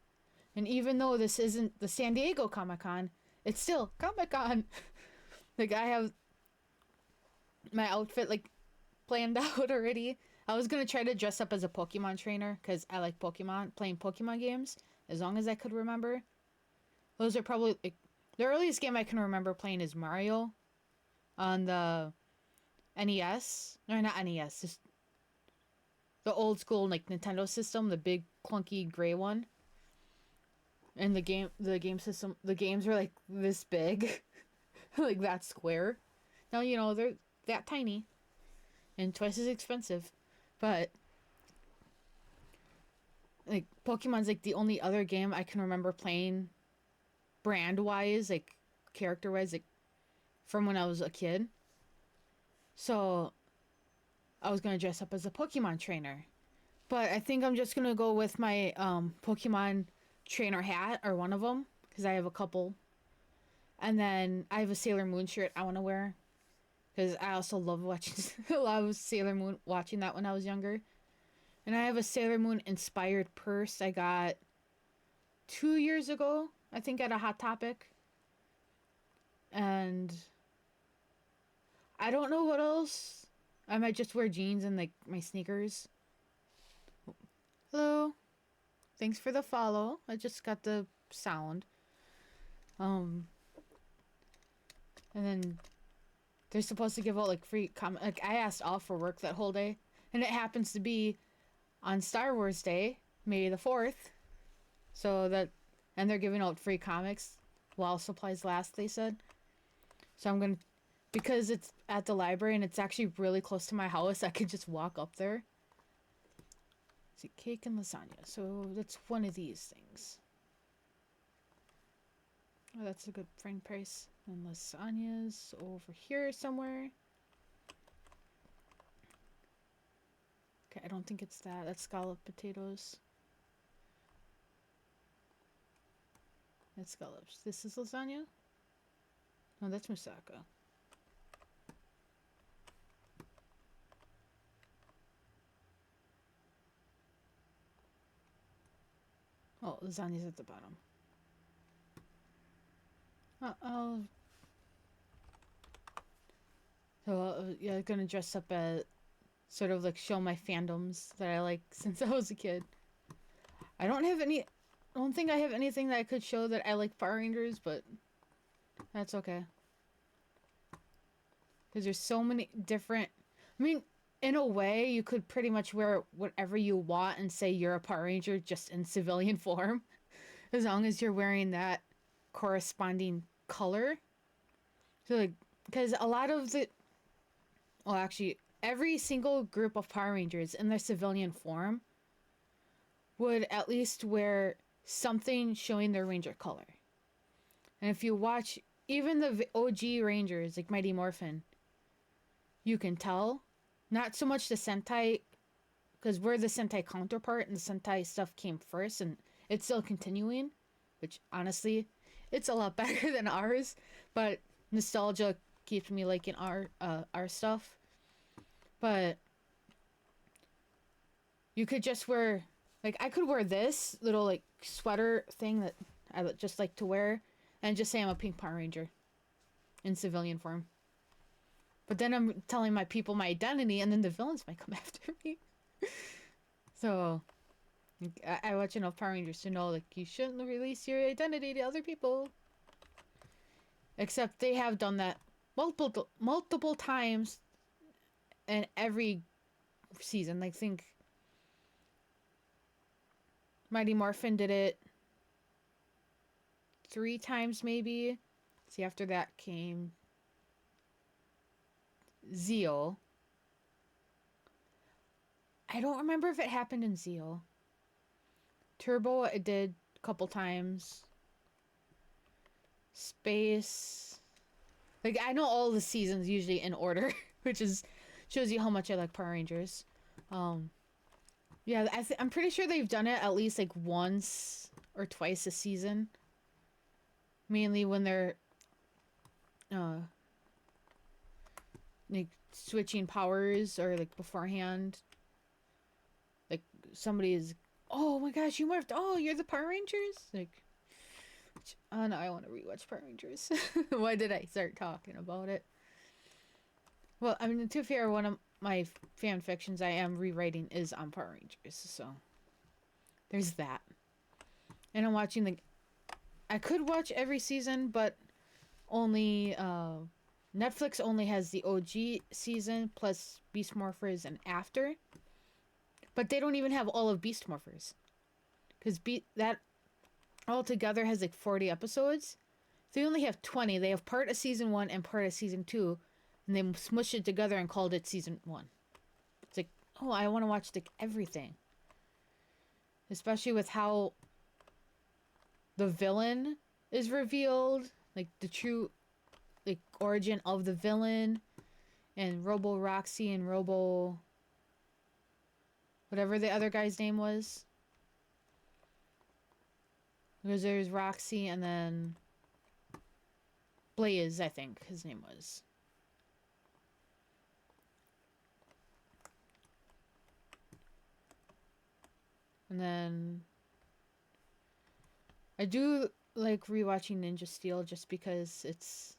And even though this isn't the San Diego Comic-Con, it's still Comic-Con. Like, I have my outfit, like, planned out already. I was going to try to dress up as a Pokemon trainer because I like playing Pokemon games, as long as I could remember. Those are probably, like, the earliest game I can remember playing is Mario on the NES. Or not NES, just the old school, like, Nintendo system, the big, clunky, gray one. And the game system, the games were, like, this big. Like, that square. Now, you know, they're that tiny. And twice as expensive. But like, Pokemon's, like, the only other game I can remember playing brand-wise, like, character-wise, like, from when I was a kid. So I was gonna dress up as a Pokemon trainer. But I think I'm just gonna go with my Pokemon trainer hat, or one of them, because I have a couple. And then I have a Sailor Moon shirt I want to wear, because I also love watching a lot of Sailor Moon, watching that when I was younger. And I have a Sailor Moon inspired purse I got 2 years ago, I think, at a Hot Topic. And I don't know what else. I might just wear jeans and like my sneakers. Hello. Thanks for the follow. I just got the sound. Um and then they're supposed to give out like free like I asked off for work that whole day, and it happens to be on Star Wars Day, May the 4th. So that, and they're giving out free comics while supplies last, they said. So I'm going to, because it's at the library and it's actually really close to my house, I could just walk up there. See, cake and lasagna. So that's one of these things. Oh, that's a good frame price. And lasagna's over here somewhere. Okay, I don't think it's that. That's scalloped potatoes. That's scallops. This is lasagna? No, that's moussaka. Oh, lasagna's at the bottom. I'll... So, yeah, I'm gonna dress up as... Sort of, like, show my fandoms that I like since I was a kid. I don't have any... I don't think I have anything that I could show that I like Power Rangers, but... That's okay. Because there's so many different... I mean, in a way, you could pretty much wear whatever you want and say you're a Power Ranger just in civilian form. As long as you're wearing that corresponding color. So, like, because a lot of the... Well, actually, every single group of Power Rangers in their civilian form would at least wear something showing their Ranger color. And if you watch even the OG Rangers, like Mighty Morphin, you can tell. Not so much the Sentai, because we're the Sentai counterpart, and the Sentai stuff came first, and it's still continuing, which honestly, it's a lot better than ours, but nostalgia keeps me liking our stuff. But you could just wear, like, I could wear this little like sweater thing that I just like to wear, and just say I'm a Pink Power Ranger in civilian form. But then I'm telling my people my identity, and then the villains might come after me. So I watch enough Power Rangers to know, like, you shouldn't release your identity to other people. Except they have done that multiple times in every season. I think Mighty Morphin did it 3 times, maybe. See, after that came Zeo. I don't remember if it happened in Zeo. Turbo, it did a couple times. Space. Like, I know all the seasons usually in order, which is shows you how much I like Power Rangers. Yeah, I'm pretty sure they've done it at least like once or twice a season. Mainly when they're like switching powers, or like beforehand. Like somebody is, oh my gosh, you morphed. Oh, you're the Power Rangers? Like, oh no, I want to rewatch Power Rangers. Why did I start talking about it? Well, I mean, to be fair, one of my fan fictions I am rewriting is on Power Rangers, so there's that. And I'm watching the... I could watch every season, but only... Netflix only has the OG season plus Beast Morphers and After. But they don't even have all of Beast Morphers. Because that altogether has like 40 episodes. They only have 20. They have part of season 1 and part of season 2. And they smushed it together and called it season 1. It's like, oh, I want to watch like everything. Especially with how the villain is revealed. Like the true like origin of the villain. and Robo Roxy and Robo whatever the other guy's name was. Because there's Roxy and then Blaze, I think his name was. And then I do like rewatching Ninja Steel just because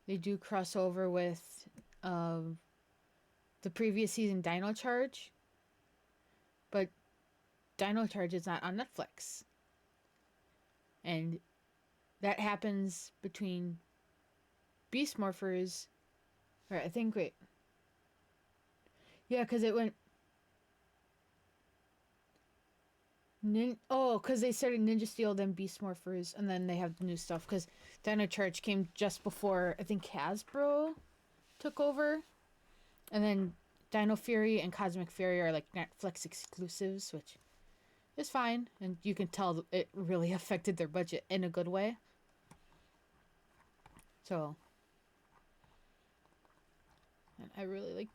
they do cross over with the previous season Dino Charge, but Dino Charge is not on Netflix, and that happens between Beast Morphers, or I think yeah, because it went because they started Ninja Steel, then Beast Morphers, and then they have the new stuff. Because Dino Charge came just before I think Hasbro took over, and then Dino Fury and Cosmic Fury are like Netflix exclusives, which is fine, and you can tell it really affected their budget in a good way. So, and I really like.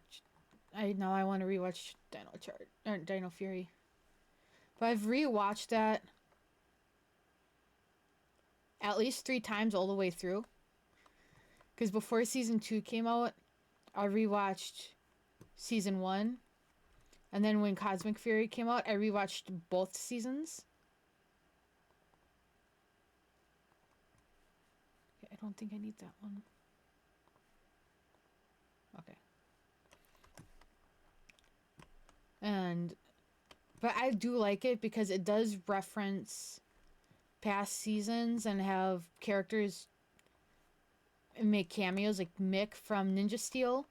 I want to rewatch Dino Charge or Dino Fury. But I've rewatched that at least 3 times all the way through. Because before season 2 came out, I rewatched season 1. And then when Cosmic Fury came out, I rewatched both seasons. Okay, I don't think I need that one. Okay. But I do like it because it does reference past seasons and have characters make cameos, like Mick from Ninja Steel.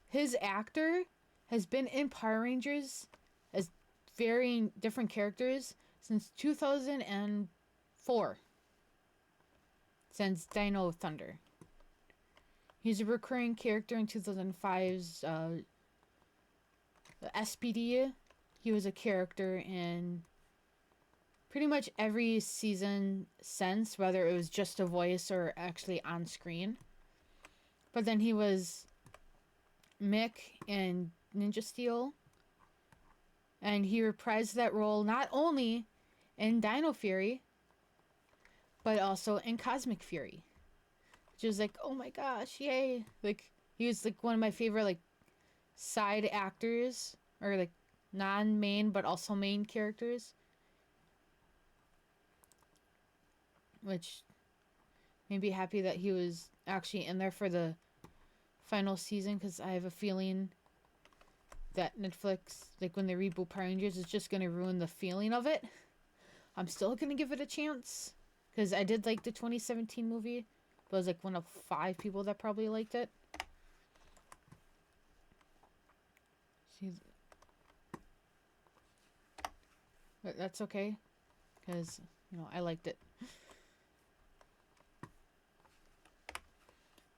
His actor has been in Power Rangers as varying different characters since 2004. Since Dino Thunder. He's a recurring character in 2005's SPD. He was a character in pretty much every season since, whether it was just a voice or actually on screen. But then he was Mick in Ninja Steel. And he reprised that role not only in Dino Fury, but also in Cosmic Fury. Which is like, oh my gosh, yay. Like, he was like one of my favorite like side actors, or like non-main but also main characters. Which made me happy that he was actually in there for the final season, because I have a feeling that Netflix, like when they reboot Power Rangers, is just going to ruin the feeling of it. I'm still going to give it a chance, because I did like the 2017 movie, but I was like one of 5 people that probably liked it. But that's okay, because, you know, I liked it.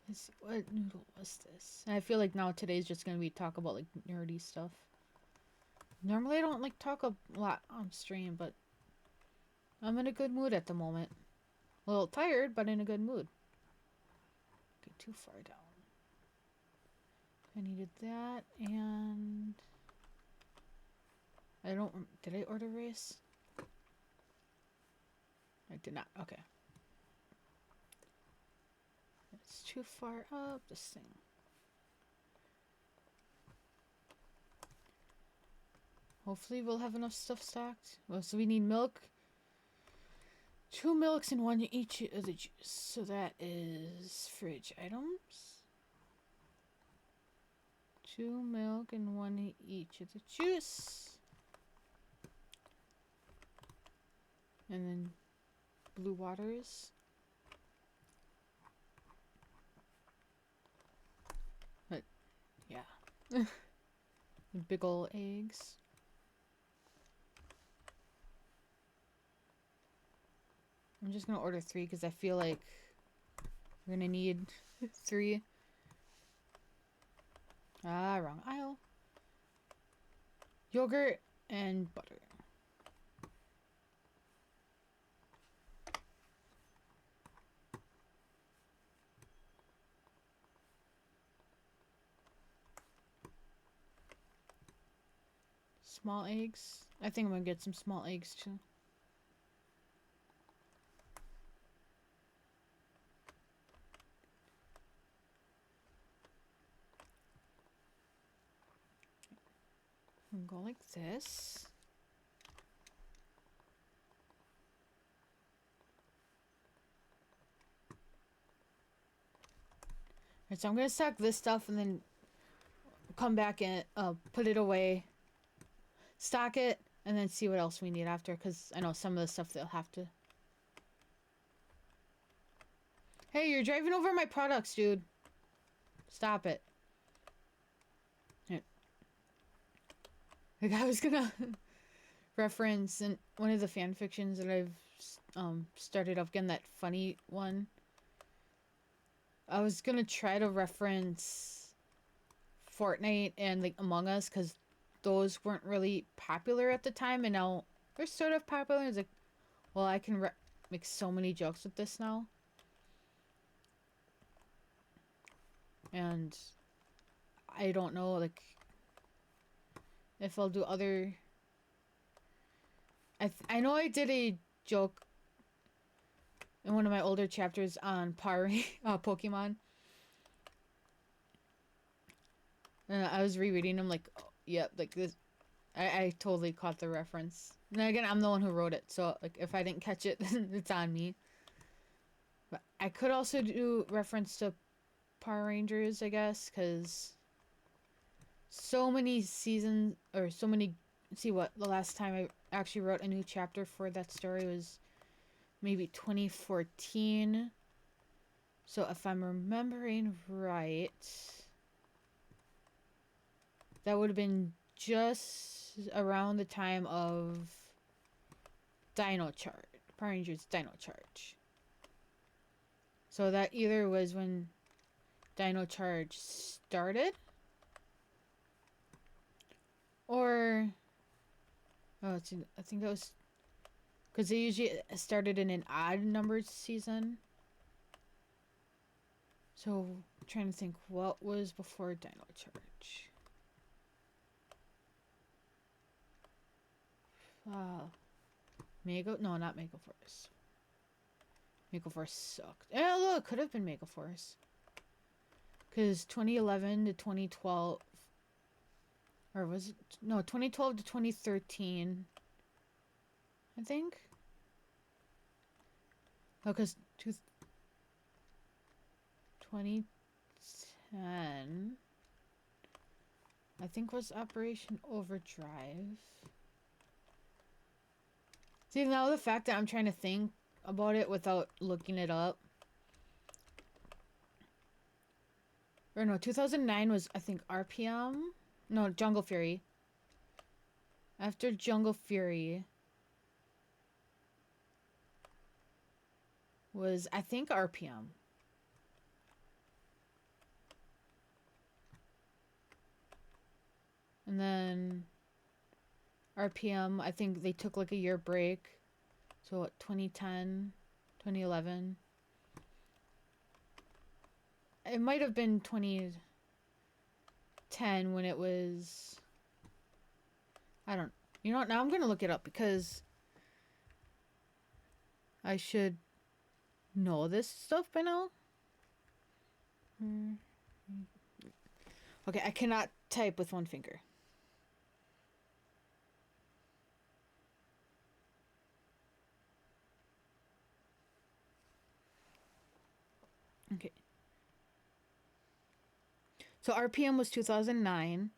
Let's see, what noodle was this? And I feel like now today's just going to be talk about like nerdy stuff. Normally I don't like talk a lot on stream, but I'm in a good mood at the moment. A little tired, but in a good mood. Okay, too far down. I needed that, and I don't... Did I order rice? I did not. Okay. It's too far up, this thing. Hopefully we'll have enough stuff stocked. Well, so we need milk. 2 milks and 1 each of the juice. So that is fridge items. 2 milk and 1 each of the juice. And then blue waters. But, yeah. Big ol' eggs. I'm just gonna order 3 because I feel like we're gonna need 3. Ah, wrong aisle. Yogurt and butter. small eggs. I think I'm gonna get some small eggs too. I'm gonna go like this. Alright, so I'm gonna stack this stuff and then come back and put it away, stock it, and then see what else we need after, because I know some of the stuff they'll have to. Hey, you're driving over my products, dude. Stop it. Right. Like, I was gonna reference in one of the fan fictions that I've started up again, that funny one. I was gonna try to reference Fortnite and like Among Us, because those weren't really popular at the time, and now they're sort of popular. It's like, well, I can make so many jokes with this now. And I don't know, like, if I'll do other... I know I did a joke in one of my older chapters on Pokemon. And I was rereading them, like, oh, yep, like this. I totally caught the reference. And then again, I'm the one who wrote it, so like if I didn't catch it, it's on me. But I could also do reference to Power Rangers, I guess, because so many seasons, or so many... See what, the last time I actually wrote a new chapter for that story was maybe 2014. So if I'm remembering right, that would have been just around the time of Dino Charge. Power Rangers Dino Charge. So that either was when Dino Charge started, or... Oh, I think that was... Because they usually started in an odd numbered season. So, I'm trying to think what was before Dino Charge. Mega... No, not Mega Force. Mega Force sucked. Yeah, look, it could have been Mega Force. Because 2011 to 2012... Or was it... No, 2012 to 2013. I think. Oh, because 2010... I think was Operation Overdrive. See, now the fact that I'm trying to think about it without looking it up. Or no, 2009 was, I think, RPM? No, Jungle Fury. After Jungle Fury was, I think, RPM. And then RPM, I think they took like a year break. So what, 2010, 2011? It might have been 2010 when it was... I don't... You know what, now I'm gonna look it up because I should know this stuff by now. Okay, I cannot type with one finger. Okay. So RPM was 2009.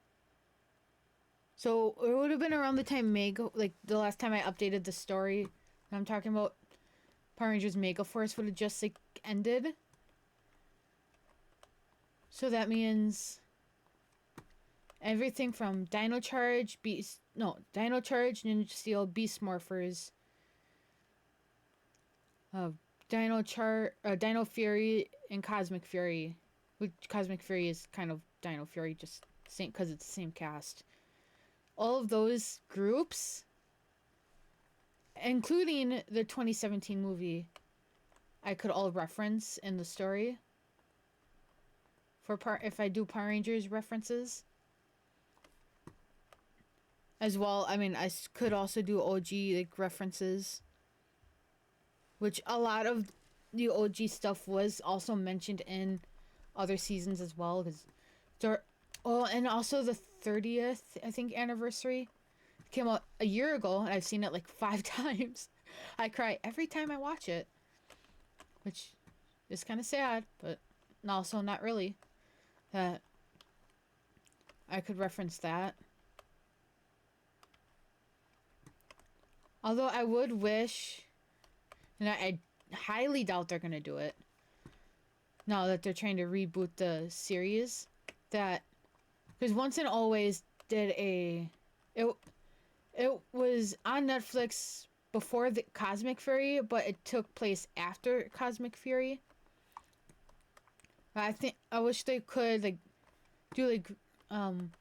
So it would have been around the time Mega, like the last time I updated the story. I'm talking about Power Rangers Mega Force would have just like ended. So that means everything from Dino Charge, Dino Charge, Ninja Steel, Beast Morphers, Dino Fury, and Cosmic Fury. Which Cosmic Fury is kind of Dino Fury, just same because it's the same cast. All of those groups, including the 2017 movie, I could all reference in the story. If I do Power Rangers references. as well. I mean, could also do OG like references, which a lot of the OG stuff was also mentioned in other seasons as well. Because, oh, and also the 30th I think anniversary came out a year ago, and I've seen it like 5 times. I cry every time I watch it, which is kind of sad, but also not really. That I could reference that. Although I would wish, and I highly doubt they're gonna do it. Now that they're trying to reboot the series, that because Once and Always did it it was on Netflix before the Cosmic Fury, but it took place after Cosmic Fury. I wish they could like do like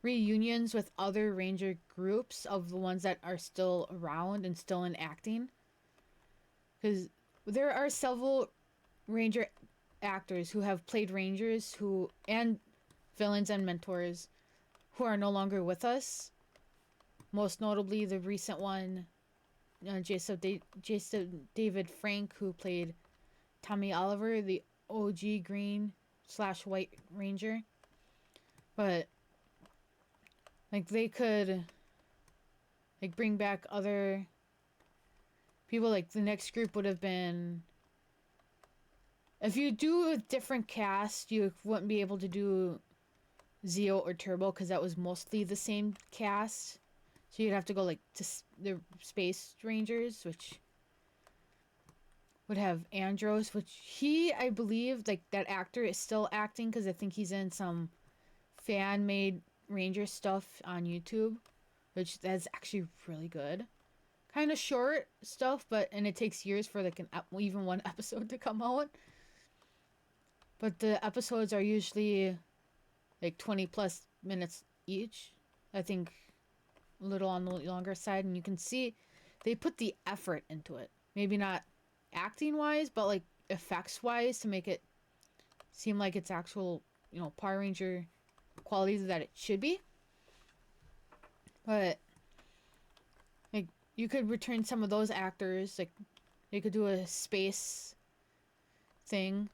reunions with other ranger groups of the ones that are still around and still in acting, because there are several ranger actors who have played rangers who and villains and mentors who are no longer with us. Most notably, the recent one, Jason David Frank, who played Tommy Oliver, the OG Green/White Ranger. But like they could like bring back other people. Like the next group would have been, if you do a different cast, you wouldn't be able to do Zeo or Turbo because that was mostly the same cast. So you'd have to go like to the Space Rangers, which would have Andros, which I believe, like that actor is still acting because I think he's in some fan-made Ranger stuff on YouTube, which that's actually really good. Kind of short stuff, and it takes years for like even one episode to come out. But the episodes are usually like 20 plus minutes each. I think a little on the longer side, and you can see they put the effort into it. Maybe not acting wise, but like effects wise to make it seem like it's actual, Power Ranger qualities that it should be. But like you could return some of those actors, like they could do a space thing.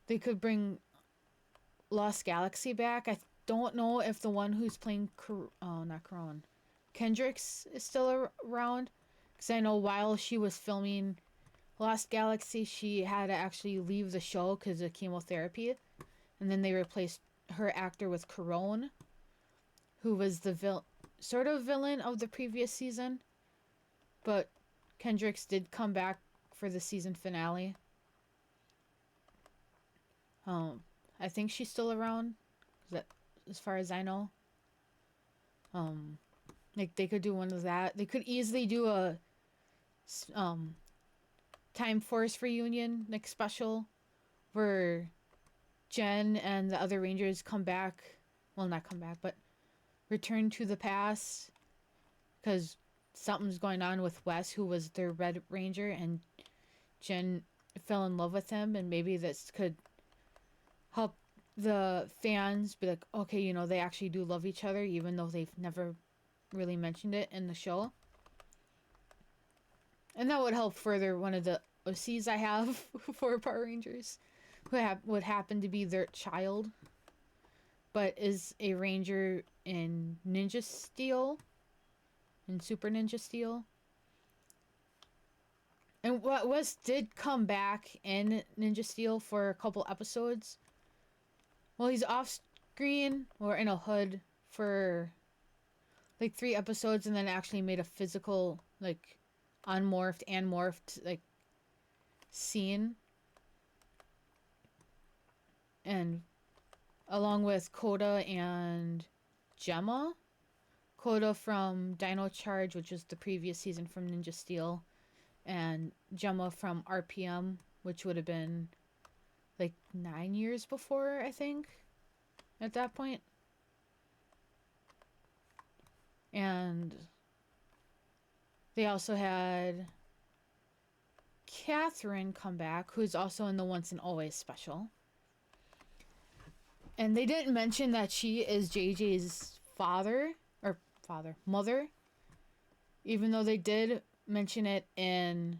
They could bring Lost Galaxy back. I don't know if the one who's playing not Coron, Kendricks is still around, because I know while she was filming Lost Galaxy, she had to actually leave the show because of chemotherapy, and then they replaced her actor with Coron, who was the sort of villain of the previous season, but Kendricks did come back for the season finale. I think she's still around, as far as I know. Like they could do one of that. They could easily do a Time Force reunion like special, where Jen and the other Rangers come back. Well, not come back, but return to the past, because something's going on with Wes, who was their Red Ranger, and Jen fell in love with him, and maybe this could help the fans be like, okay, they actually do love each other, even though they've never really mentioned it in the show. And that would help further one of the OCs I have for Power Rangers, who would happen to be their child, but is a Ranger in Ninja Steel, in Super Ninja Steel. And Wes did come back in Ninja Steel for a couple episodes. Well, he's off screen or in a hood for like 3 episodes, and then actually made a physical like unmorphed and morphed like scene, and along with Coda and Gemma. Coda from Dino Charge, which was the previous season from Ninja Steel, and Gemma from RPM, which would have been like 9 years before, I think, at that point. And they also had Catherine come back, who's also in the Once and Always special. And they didn't mention that she is JJ's father, or mother, even though they did mention it in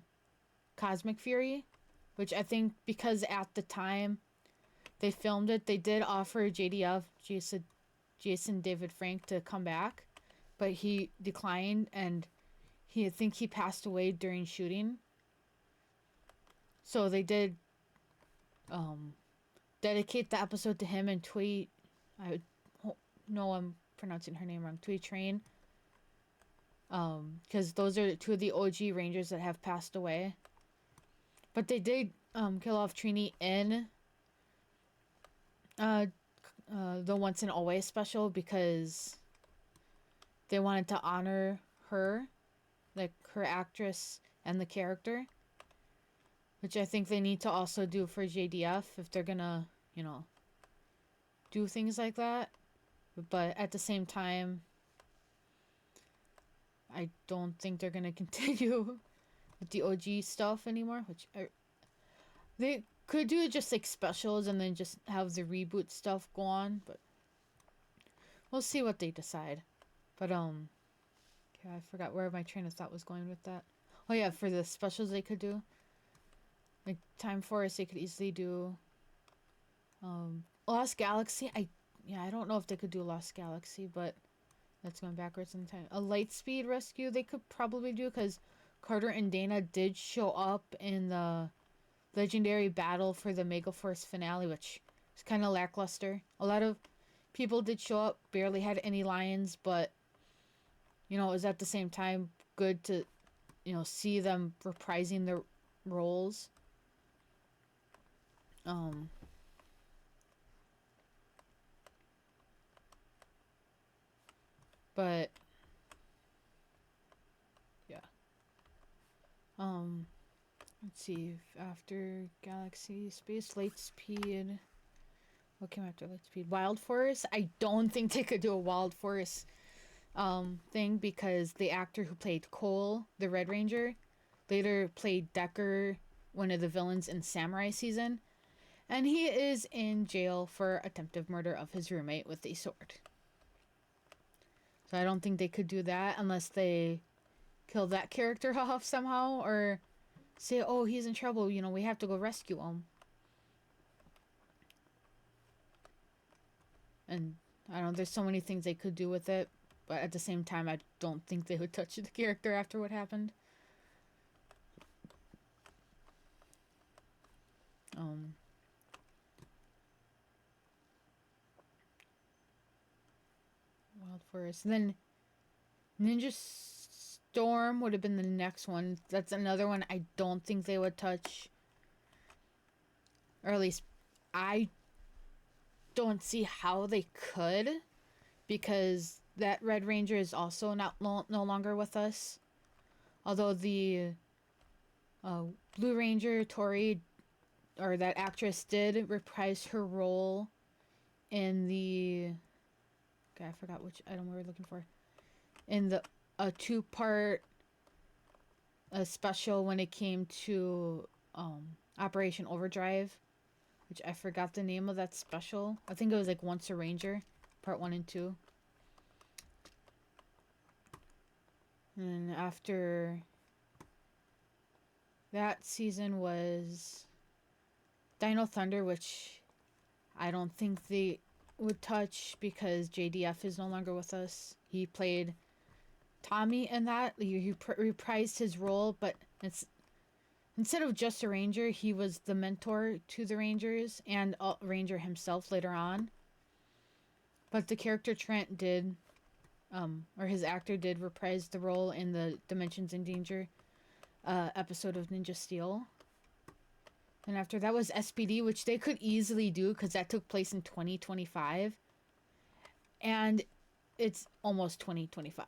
Cosmic Fury, which I think because at the time they filmed it, they did offer JDF, Jason David Frank, to come back, but he declined, and I think he passed away during shooting. So they did dedicate the episode to him and Tui. I know I'm pronouncing her name wrong. Tui Train. Because those are two of the OG Rangers that have passed away. But they did kill off Trini in the Once and Always special because they wanted to honor her, like her actress and the character, which I think they need to also do for JDF if they're gonna, you know, do things like that. But at the same time, I don't think they're gonna continue with the OG stuff anymore, they could do just like specials and then just have the reboot stuff go on, but we'll see what they decide. But yeah, I forgot where my train of thought was going with that. Oh yeah, for the specials they could do, like Time Force, they could easily do. Lost Galaxy, I don't know if they could do Lost Galaxy, but that's going backwards in time. A Lightspeed Rescue they could probably do because Carter and Dana did show up in the legendary battle for the Megaforce finale, which is kind of lackluster. A lot of people did show up, barely had any lines, but you know, it was at the same time good to, you know, see them reprising their roles. But yeah. Let's see. After Galaxy, Space, Lightspeed. What came after Lightspeed? Wild Forest. I don't think they could do a Wild Forest thing because the actor who played Cole, the Red Ranger, later played Decker, one of the villains in Samurai Season, and he is in jail for attempted murder of his roommate with a sword. So I don't think they could do that unless they kill that character off somehow or say, oh, he's in trouble, you know, we have to go rescue him. And I don't know, there's so many things they could do with it, but at the same time, I don't think they would touch the character after what happened. Wild Forest. And then Ninja Storm would have been the next one. That's another one I don't think they would touch. Or at least I don't see how they could, because that Red Ranger is also no longer with us. Although the Blue Ranger, Tori, or that actress did reprise her role in the... Okay, I forgot which item we were looking for. In the two-part special when it came to Operation Overdrive, which I forgot the name of that special. I think it was like Once a Ranger, part 1 and 2. And after that season was Dino Thunder, which I don't think they would touch because JDF is no longer with us. He played Tommy in that. He reprised his role, but it's instead of just a ranger, he was the mentor to the rangers and a ranger himself later on. But the character Trent did, or his actor did reprise the role in the Dimensions in Danger episode of Ninja Steel. And after that was SPD, which they could easily do because that took place in 2025. And it's almost 2025.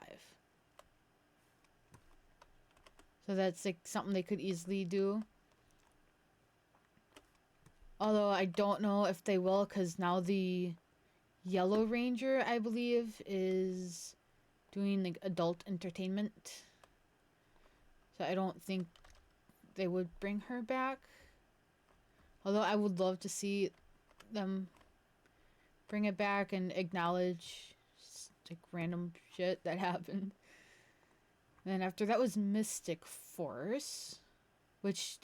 So that's like something they could easily do. Although I don't know if they will, because now the Yellow Ranger, I believe, is doing like adult entertainment. So I don't think they would bring her back. Although I would love to see them bring it back and acknowledge like random shit that happened. Then after that was Mystic Force, which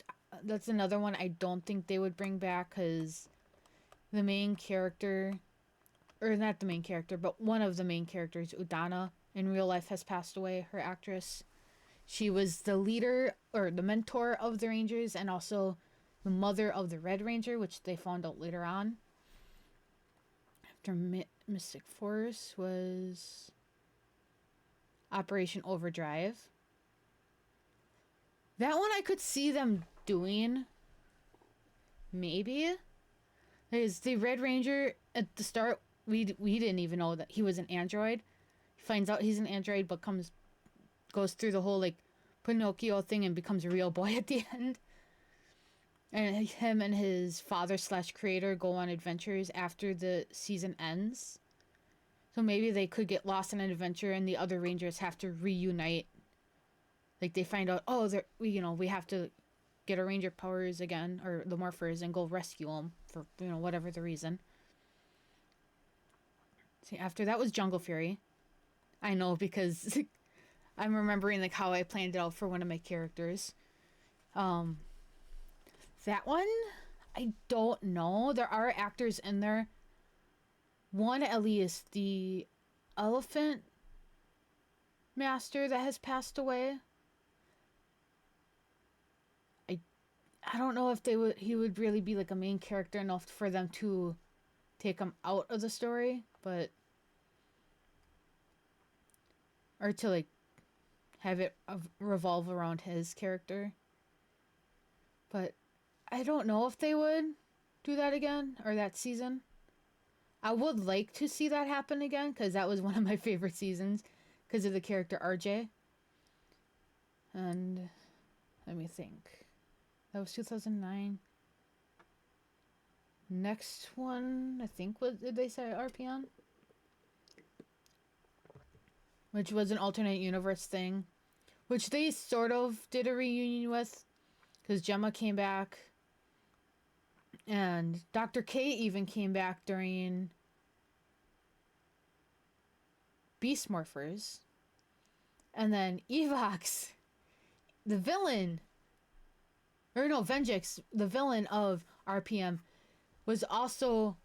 that's another one I don't think they would bring back because the main character, or not the main character, but one of the main characters, Udana, in real life has passed away. Her actress. She was the leader or the mentor of the Rangers and also the mother of the Red Ranger, which they found out later on. After Mystic Force was Operation Overdrive. That one I could see them doing. Maybe. Because the Red Ranger at the start, we didn't even know that he was an android. He finds out he's an android, but goes through the whole like Pinocchio thing and becomes a real boy at the end. And him and his father / creator go on adventures after the season ends. So maybe they could get lost in an adventure and the other Rangers have to reunite. Like they find out, oh, we have to get our Ranger powers again, or the Morphers, and go rescue them for, whatever the reason. See, after that was Jungle Fury. I know because I'm remembering like how I planned it out for one of my characters. That one, I don't know. There are actors in there. One at least, the Elephant Master that has passed away. I don't know if he would really be like a main character enough for them to take him out of the story, but or to like have it revolve around his character. But I don't know if they would do that again or that season. I would like to see that happen again because that was one of my favorite seasons because of the character RJ. And let me think. That was 2009. Next one, I think, did they say RPM? Which was an alternate universe thing. Which they sort of did a reunion with. Because Gemma came back. And Dr. K even came back during Beast Morphers. And then Evox, the villain, or no, Venjix, the villain of RPM, was also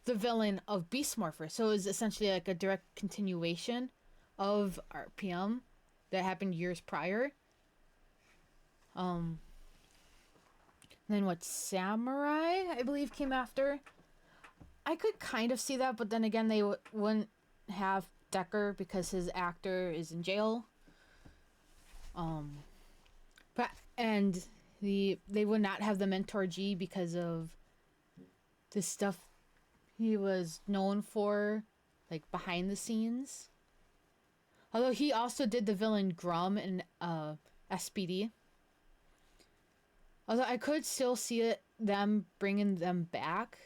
the villain of Beast Morphers. So it was essentially like a direct continuation of RPM that happened years prior. Then what, Samurai, I believe, came after. I could kind of see that, but then again, they wouldn't have Decker because his actor is in jail. They would not have the Mentor G because of the stuff he was known for, like behind the scenes. Although he also did the villain Grum in SPD. Although I could still see them bringing them back,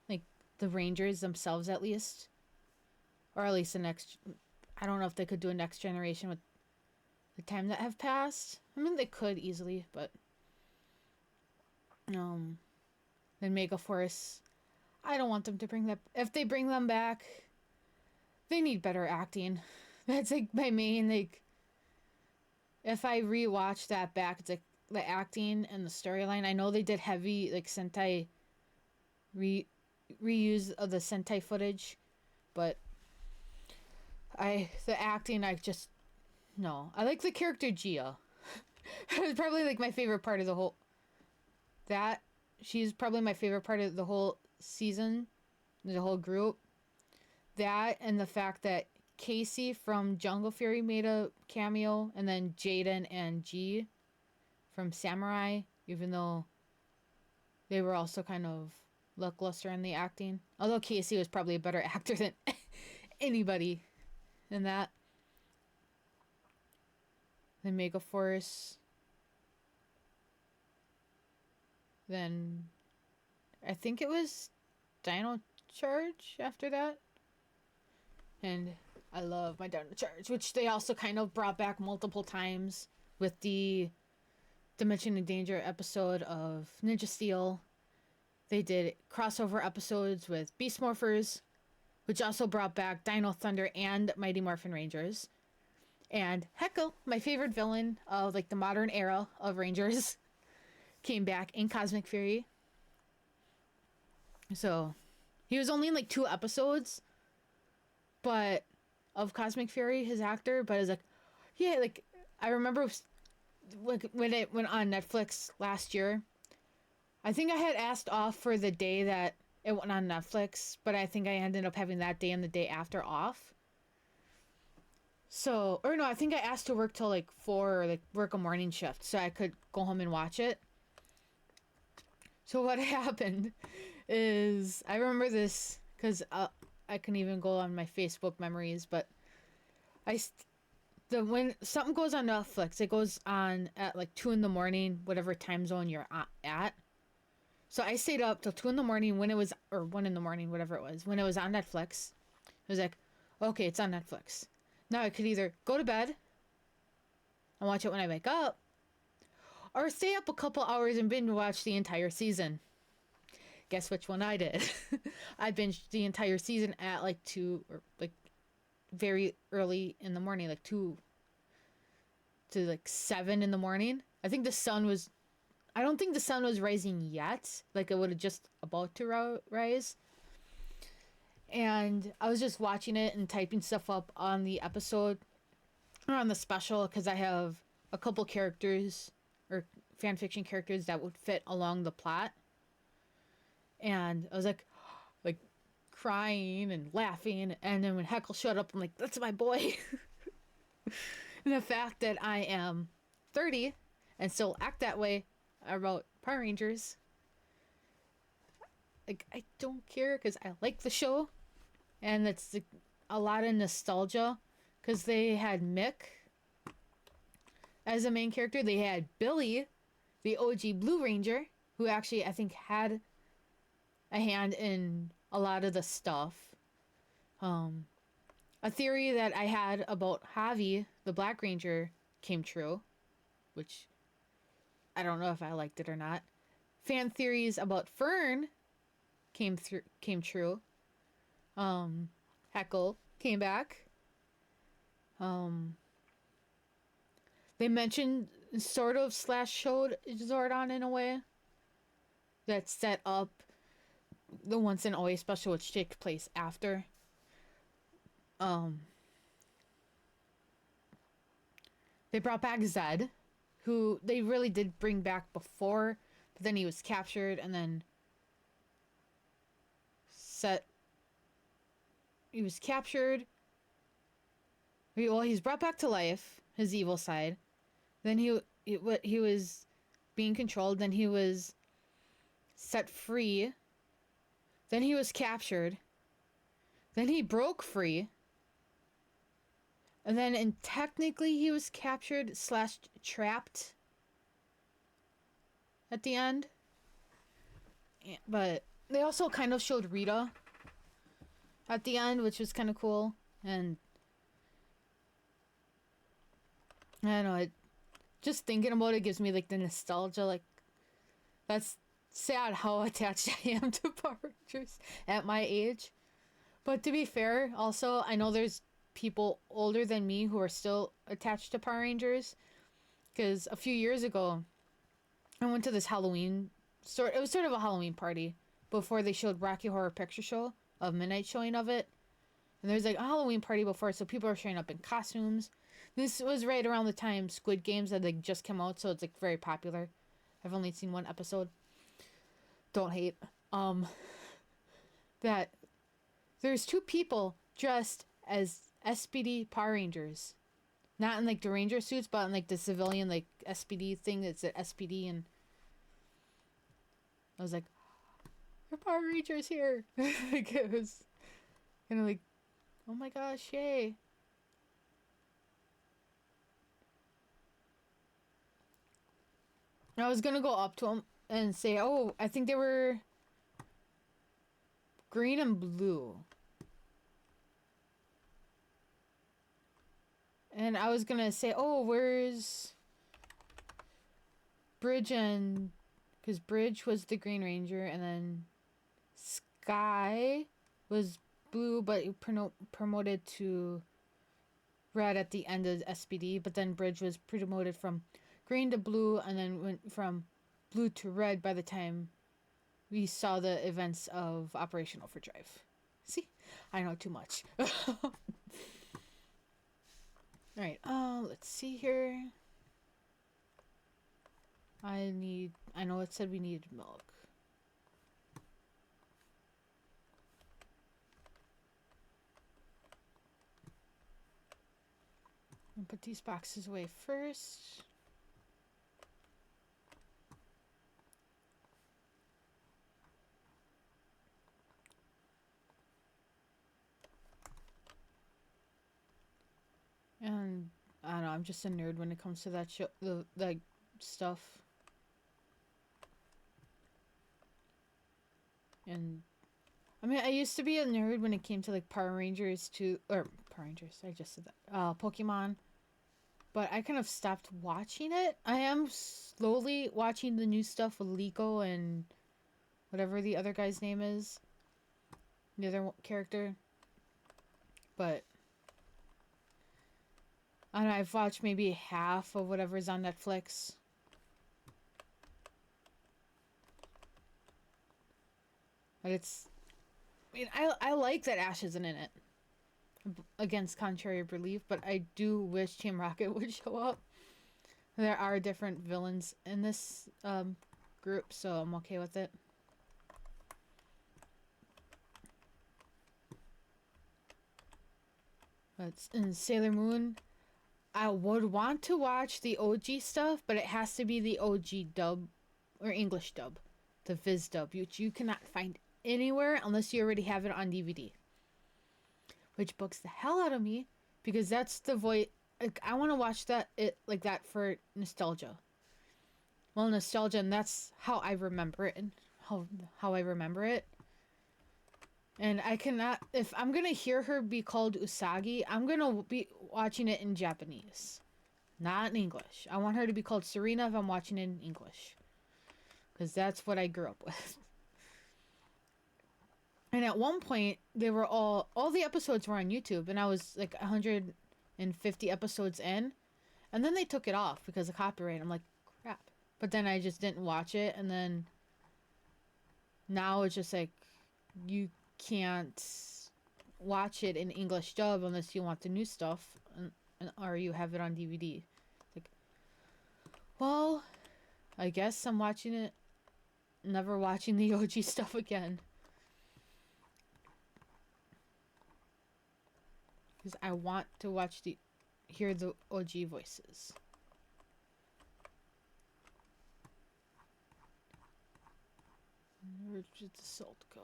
like the Rangers themselves at least. Or at least the next, I don't know if they could do a next generation with the time that have passed. I mean, they could easily, but then Megaforce, I don't want them to bring that. If they bring them back, they need better acting. That's like my main, like, if I rewatch that back, it's like the acting and the storyline. I know they did heavy like Sentai reuse of the Sentai footage, but the acting, I just no. I like the character Gia. It's probably like my favorite part of the whole. She's probably my favorite part of the whole season, the whole group. That and the fact that Casey from Jungle Fury made a cameo, and then Jaden and G from Samurai, even though they were also kind of lackluster in the acting. Although Casey was probably a better actor than anybody in that. Then Megaforce. Then I think it was Dino Charge after that. And I love my Dino Charge, which they also kind of brought back multiple times with the Dimension in Danger episode of Ninja Steel. They did crossover episodes with Beast Morphers, which also brought back Dino Thunder and Mighty Morphin Rangers. And Heckle, my favorite villain of like the modern era of Rangers, came back in Cosmic Fury. So he was only in like 2 episodes, but of Cosmic Fury, his actor. But it's like, yeah, like I remember when it went on Netflix last year. I think I had asked off for the day that it went on Netflix, but I think I ended up having that day and the day after off. So, or no, I think I asked to work till like 4 or like work a morning shift so I could go home and watch it. So what happened is I remember this because I can even go on my Facebook memories, but when something goes on Netflix, it goes on at like 2 in the morning, whatever time zone you're at. So I stayed up till 2 in the morning when it was, or 1 in the morning, whatever it was, when it was on Netflix. It was like, okay, it's on Netflix. Now I could either go to bed and watch it when I wake up, or stay up a couple hours and binge watch the entire season. Guess which one I did? I binged the entire season at like 2, or like very early in the morning, like 2 to like 7 in the morning. I think the sun was, I don't think the sun was rising yet. Like it would have just about to rise. And I was just watching it and typing stuff up on the episode or on the special because I have a couple characters or fanfiction characters that would fit along the plot. And I was like crying and laughing. And then when Heckle showed up, I'm like, that's my boy. And the fact that I am 30 and still act that way about Power Rangers, like, I don't care because I like the show. And it's a lot of nostalgia because they had Mick as a main character. They had Billy, the OG Blue Ranger, who actually I think had a hand in a lot of the stuff. A theory that I had about Javi, the Black Ranger, came true, which I don't know if I liked it or not. Fan theories about Fern came true. Heckle came back. They mentioned sort of / showed Zordon in a way that set up the Once and Always special, which takes place after. They brought back Zed, who they really did bring back before, but then he was captured and then he was captured. Well, he's brought back to life, his evil side. Then he was being controlled. Then he was set free. Then he was captured. Then he broke free. And then, technically, he was captured / trapped at the end. But they also kind of showed Rita at the end, which was kind of cool. And I don't know, just thinking about it gives me like the nostalgia. Like, that's sad how attached I am to Power Rangers at my age. But to be fair, also, I know there's people older than me who are still attached to Power Rangers. Because a few years ago, I went to this Halloween store. It was sort of a Halloween party before they showed Rocky Horror Picture Show, a midnight showing of it. And there's like a Halloween party before, so people are showing up in costumes. This was right around the time Squid Games had like just come out, so it's like very popular. I've only seen 1 episode. Don't hate. That there's 2 people dressed as SPD Power Rangers. Not in like the ranger suits, but in like the civilian like SPD thing that's at SPD, and I was like, your Power Rangers here. Like, it was kind of like, oh my gosh, yay. I was gonna go up to him and say, oh, I think they were green and blue. And I was gonna say, oh, where's Bridge? And because Bridge was the Green Ranger, and then Sky was blue, but he promoted to red at the end of SPD. But then Bridge was promoted from green to blue, and then went from blue to red by the time we saw the events of Operation Overdrive. See, I know too much. All right. Let's see here. I know it said we needed milk. I'll put these boxes away first. And I don't know, I'm just a nerd when it comes to that like stuff. And I mean, I used to be a nerd when it came to like Power Rangers too, or Power Rangers. I just said that. Pokemon, but I kind of stopped watching it. I am slowly watching the new stuff with Liko and whatever the other guy's name is, the other character. But I don't know, I've watched maybe half of whatever's on Netflix. But it's, I mean, I like that Ash isn't in it. Against contrary belief, but I do wish Team Rocket would show up. There are different villains in this group, so I'm okay with it. But in Sailor Moon, I would want to watch the OG stuff, but it has to be the OG dub or English dub, the Viz dub, which you cannot find anywhere unless you already have it on DVD. Which bugs the hell out of me because that's the voice. Like, I want to watch like that for nostalgia. Well, nostalgia, and that's how I remember it and how I remember it. And I cannot, if I'm gonna hear her be called Usagi, I'm gonna be watching it in Japanese, not in English. I want her to be called Serena if I'm watching it in English, because that's what I grew up with. And at one point, they were all the episodes were on YouTube, and I was like 150 episodes in, and then they took it off because of copyright. I'm like, crap. But then I just didn't watch it, and then now it's just like you can't watch it in English dub unless you want the new stuff, or you have it on DVD. Like, well, I guess I'm watching it, never watching the OG stuff again. Because I want to hear the OG voices. Where did the salt go?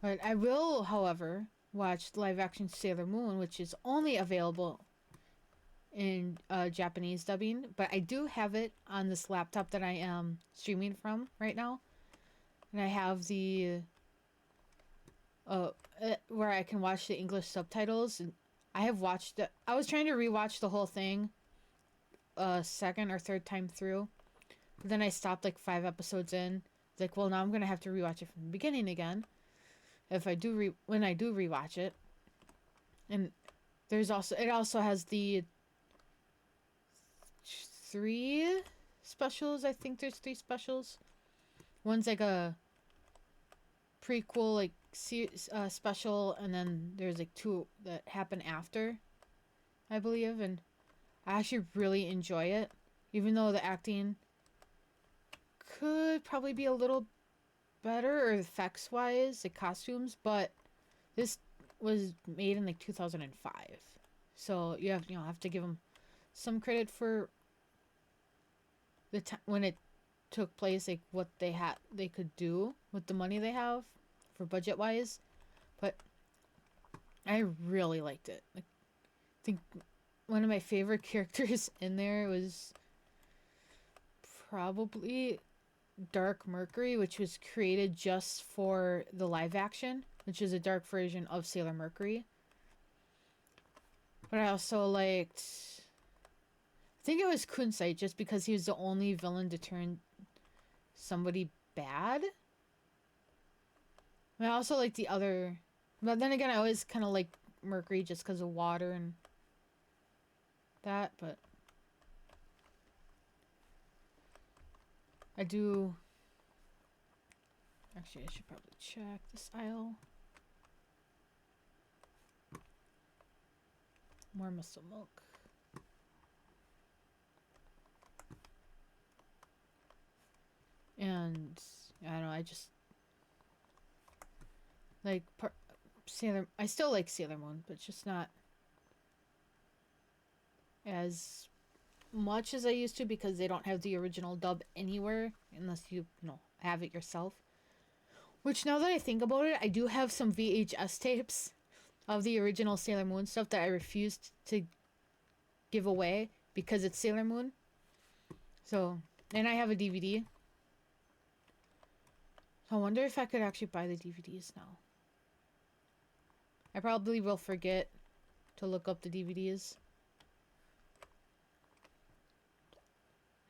But I will, however, watch live action Sailor Moon, which is only available in Japanese dubbing. But I do have it on this laptop that I am streaming from right now. And I have the where I can watch the English subtitles. And I have watched it. I was trying to rewatch the whole thing second or third time through. But then I stopped like 5 episodes in. It's like, well, now I'm going to have to rewatch it from the beginning again. If I do when I do rewatch it. And it also has the 3 specials. I think there's 3 specials. One's like a prequel like special, and then there's like 2 that happen after, I believe, and I actually really enjoy it, even though the acting could probably be a little better or effects wise, like costumes, but this was made in like 2005, so you have to give them some credit for the time when it took place, like what they could do with the money they have for budget wise. But I really liked it. Like, I think one of my favorite characters in there was probably Dark Mercury, which was created just for the live action, which is a dark version of Sailor Mercury. But I also liked, I think it was Kunzite, just because he was the only villain to turn somebody bad. I also like the other, but then again, I always kind of like Mercury just because of water and that. But I do. Actually, I should probably check this aisle. More muscle milk. And I don't know. I just like Sailor. I still like Sailor Moon, but it's just not as much as I used to because they don't have the original dub anywhere unless you have it yourself. Which now that I think about it, I do have some VHS tapes of the original Sailor Moon stuff that I refused to give away because it's Sailor Moon. So, and I have a DVD. So I wonder if I could actually buy the DVDs now. I probably will forget to look up the DVDs.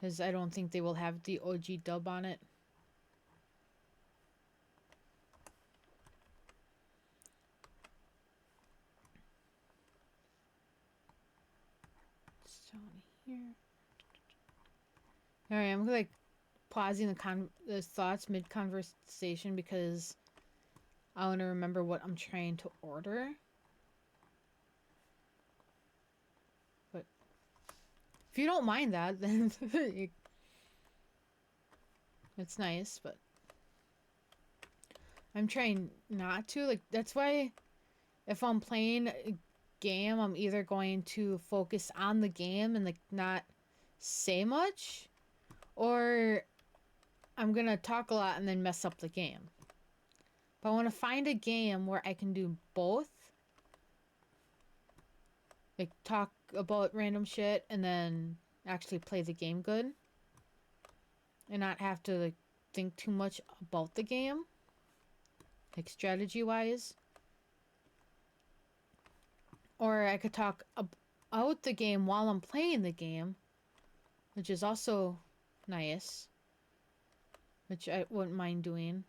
Because I don't think they will have the OG dub on it. It's down here. Alright, I'm like pausing the thoughts mid-conversation because I want to remember what I'm trying to order. But if you don't mind that, then it's nice, but I'm trying not to. Like, that's why if I'm playing a game, I'm either going to focus on the game and, like, not say much, or I'm gonna talk a lot and then mess up the game. But I want to find a game where I can do both. Like, talk about random shit and then actually play the game good. And not have to, like, think too much about the game. Like, strategy-wise. Or I could talk about the game while I'm playing the game. Which is also nice. Which I wouldn't mind doing.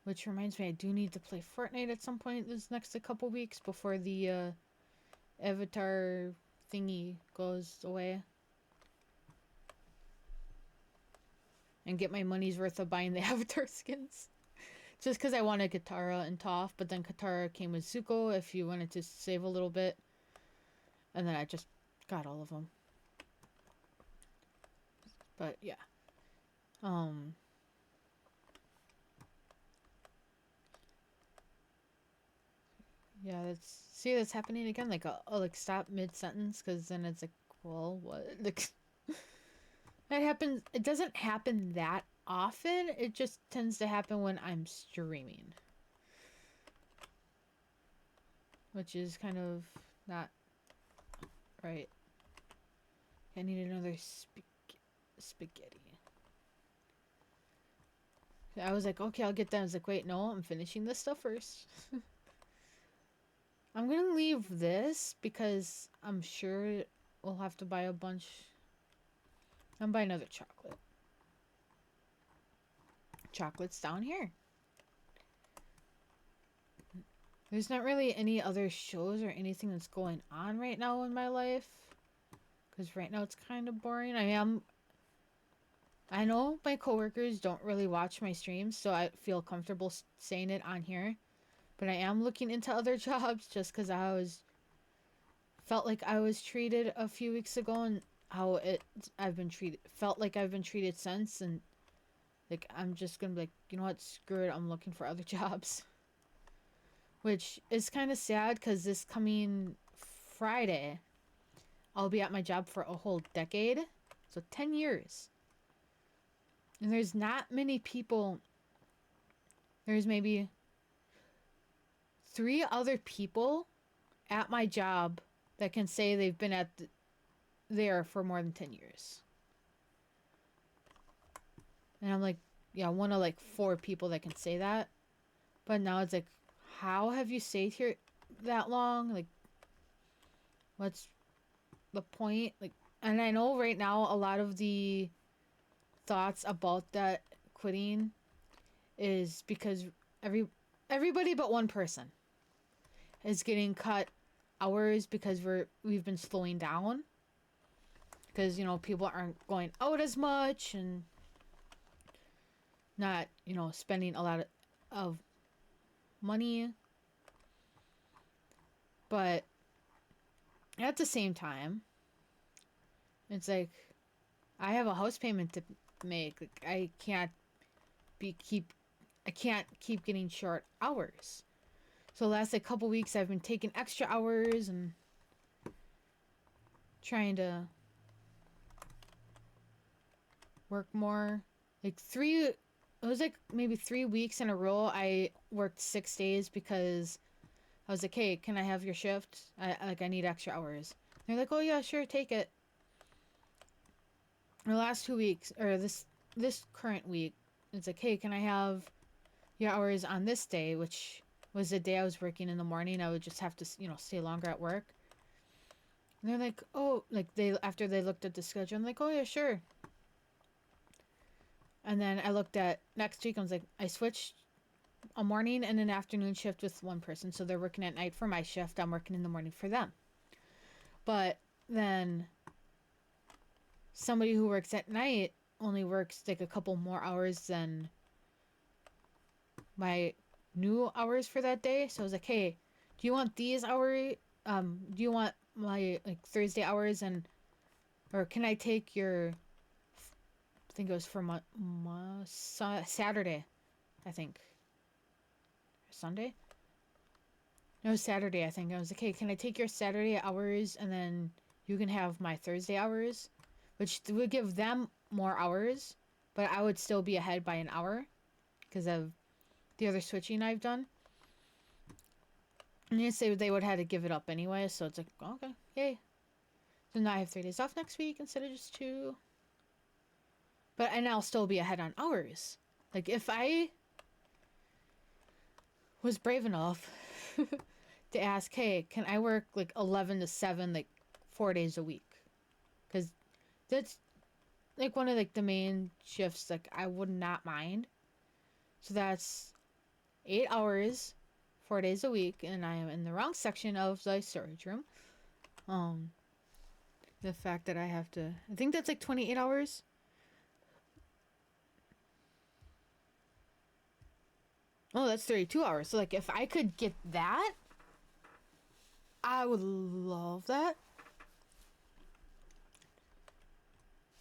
Which reminds me, I do need to play Fortnite at some point this next couple weeks before the Avatar thingy goes away. And get my money's worth of buying the Avatar skins. Just because I wanted Katara and Toph, but then Katara came with Zuko if you wanted to save a little bit. And then I just got all of them. But yeah. Yeah, that's happening again. Like, I'll like stop mid-sentence because then it's like, well, what? Like, that happens. It doesn't happen that often. It just tends to happen when I'm streaming. Which is kind of not right. I need another spaghetti. I was like, okay, I'll get that. I was like, wait, no, I'm finishing this stuff first. I'm gonna leave this because I'm sure we'll have to buy a bunch. I'm buy another chocolate. Chocolate's down here. There's not really any other shows or anything that's going on right now in my life. Because right now it's kind of boring. I know my coworkers don't really watch my streams, so I feel comfortable saying it on here. But I am looking into other jobs just because felt like I was treated a few weeks ago and how felt like I've been treated since, and like I'm just gonna be like, you know what, screw it, I'm looking for other jobs. Which is kind of sad because this coming Friday, I'll be at my job for a whole decade. So 10 years. And there's not many people. There's maybe 3 other people at my job that can say they've been there for more than 10 years. And I'm like, yeah, one of like 4 people that can say that. But now it's like, how have you stayed here that long? Like, what's the point? Like, and I know right now a lot of the thoughts about that quitting is because everybody but one person is getting cut hours because we've been slowing down because people aren't going out as much and not spending a lot of money, but at the same time it's like I have a house payment to make. Like, I can't keep getting short hours. So the last like couple weeks I've been taking extra hours and trying to work more. Like it was like maybe 3 weeks in a row I worked 6 days because I was like, hey, can I have your shift? I need extra hours. And they're like, oh yeah, sure, take it. The last 2 weeks, or this current week, it's like, hey, can I have your hours on this day, which was the day I was working in the morning. I would just have to stay longer at work. And they're like, oh, like after they looked at the schedule, I'm like, oh yeah, sure. And then I looked at next week. I was like, I switched a morning and an afternoon shift with one person, so they're working at night for my shift. I'm working in the morning for them. But then somebody who works at night only works like a couple more hours than my new hours for that day. So I was like, hey, do you want these hours? Do you want my like Thursday hours or can I take your? I think it was for Saturday, I think. Sunday? No, it was Saturday, I think. I was like, hey, can I take your Saturday hours and then you can have my Thursday hours? Which would give them more hours, but I would still be ahead by an hour because of the other switching I've done. And they say they would have to give it up anyway, so it's like, okay, yay. So now I have 3 days off next week instead of just 2. And I'll still be ahead on hours. Like, if I was brave enough to ask, hey, can I work like 11 to 7, like 4 days a week? Because that's like one of like the main shifts like I would not mind. So that's 8 hours, 4 days a week, and I am in the wrong section of the storage room. The fact that I think that's like 28 hours. Oh, that's 32 hours. So like if I could get that, I would love that.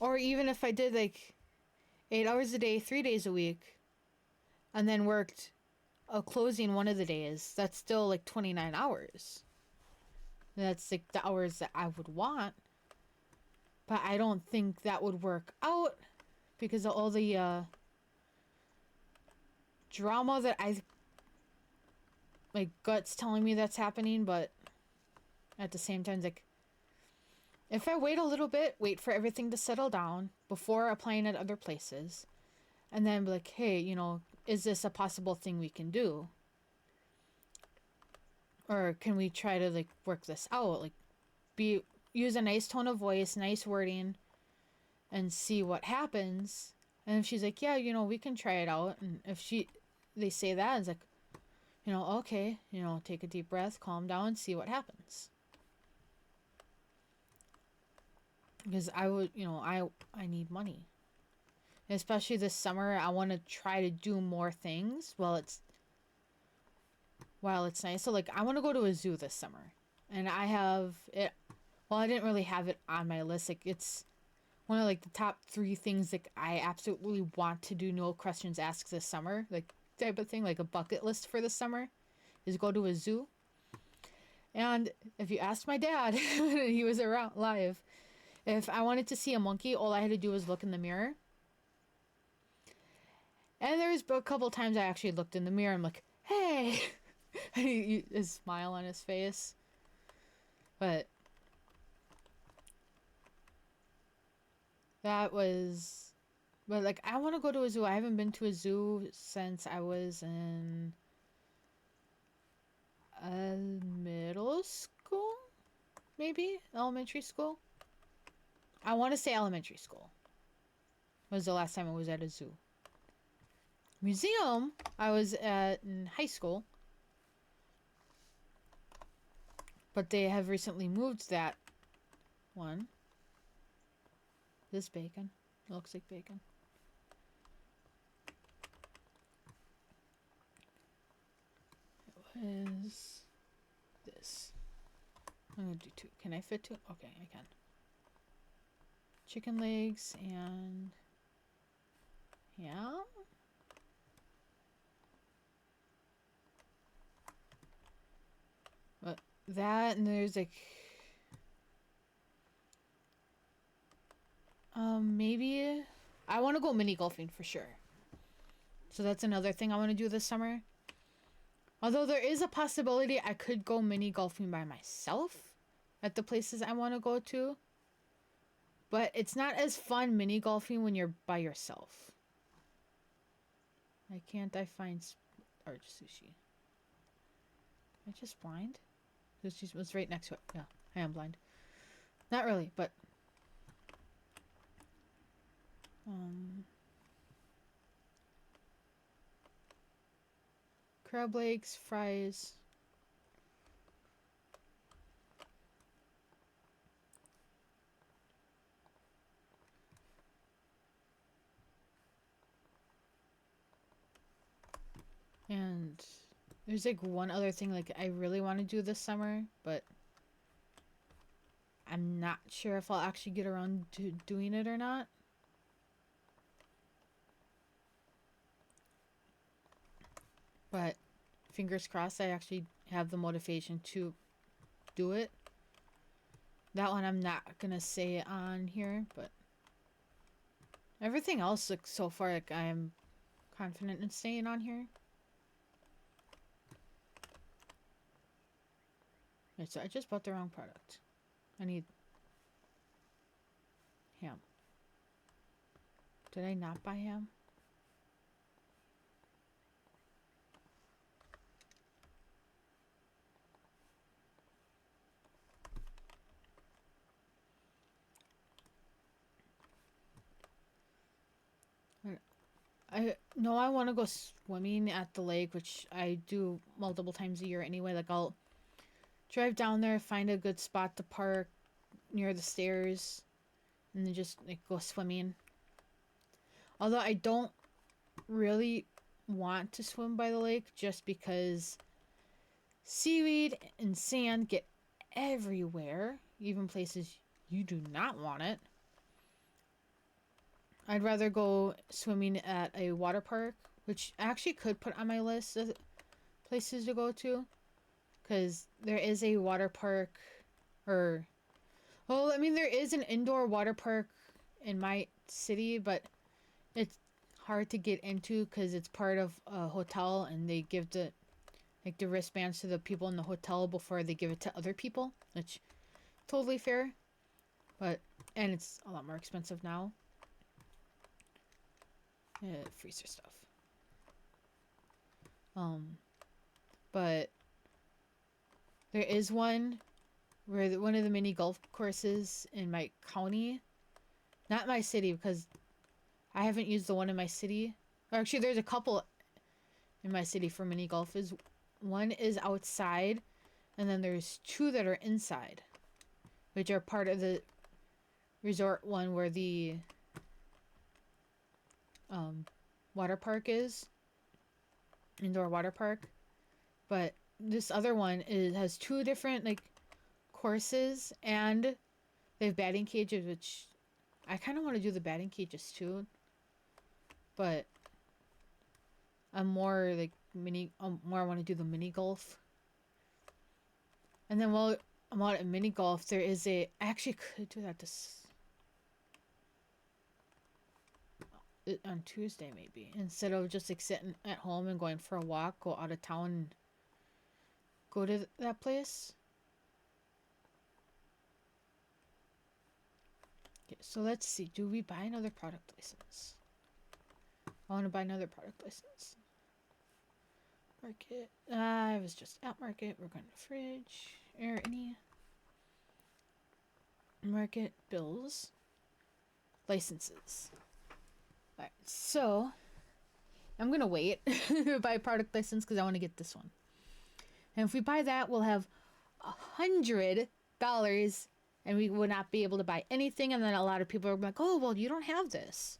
Or even if I did like 8 hours a day, 3 days a week, and then worked a closing one of the days, that's still like 29 hours. That's like the hours that I would want. But I don't think that would work out because of all the drama that my gut's telling me that's happening. But at the same time, like, if I wait a little bit, wait for everything to settle down before applying at other places, and then be like, hey, is this a possible thing we can do? Or can we try to like work this out? Like, use a nice tone of voice, nice wording, and see what happens. And if she's like, yeah, we can try it out. And if they say that, it's like, okay, take a deep breath, calm down, see what happens. Because I would, I need money. Especially this summer, I want to try to do more things while it's nice. So like, I want to go to a zoo this summer. And I have it, well, I didn't really have it on my list. Like, it's one of like the top 3 things that I absolutely want to do, no questions asked, this summer. Like, type of thing, like a bucket list for this summer is go to a zoo. And if you asked my dad, he was around live, if I wanted to see a monkey, all I had to do was look in the mirror. And there was a couple times I actually looked in the mirror. I'm like, hey, his smile on his face. But like, I want to go to a zoo. I haven't been to a zoo since I was in middle school, maybe elementary school. I want to say elementary school was the last time I was at a zoo. Museum, I was at in high school. But they have recently moved that one. This bacon. It looks like bacon. What is this? I'm gonna do 2. Can I fit 2? Okay, I can. Chicken legs and ham. But that, and there's like maybe I want to go mini golfing for sure. So that's another thing I want to do this summer. Although there is a possibility I could go mini golfing by myself at the places I want to go to. But it's not as fun mini golfing when you're by yourself. Why can't I find arch sushi? Am I just blind? Sushi was right next to it. Yeah, I am blind. Not really, but crab legs, fries. And there's like one other thing like I really want to do this summer, but I'm not sure if I'll actually get around to doing it or not. But fingers crossed I actually have the motivation to do it. That one I'm not gonna say on here, but everything else looks so far like I am confident in staying on here. Okay, so I just bought the wrong product. I need ham. Did I not buy ham? I know I want to go swimming at the lake, which I do multiple times a year anyway. Like I'll drive down there, find a good spot to park near the stairs, and then just like go swimming. Although I don't really want to swim by the lake just because seaweed and sand get everywhere, even places you do not want it. I'd rather go swimming at a water park, which I actually could put on my list of places to go to. Because there is a water park, or... Well, I mean, there is an indoor water park in my city, but it's hard to get into because it's part of a hotel, and they give the wristbands to the people in the hotel before they give it to other people, which totally fair. But, and it's a lot more expensive now. Freezer stuff. But there is one where one of the mini golf courses in my county, not my city, because I haven't used the one in my city. Or actually, there's a couple in my city for mini golf. One is outside, and then there's 2 that are inside, which are part of the resort one where the water park is, indoor water park. But this other one has 2 different like courses, and they have batting cages, which I kind of want to do the batting cages too, but I'm more like more I want to do the mini golf. And then while I'm out at mini golf, there is I actually could do that on Tuesday maybe, instead of just like sitting at home and going for a walk, go out of town and go to that place. Okay, so let's see, do we buy another product license? I want to buy another product license. Market, I was just at market. We're going to fridge, any market, bills, licenses. Alright, so I'm gonna wait to buy a product license because I want to get this one. And if we buy that, we'll have $100 and we would not be able to buy anything. And then a lot of people are like, oh, well, you don't have this.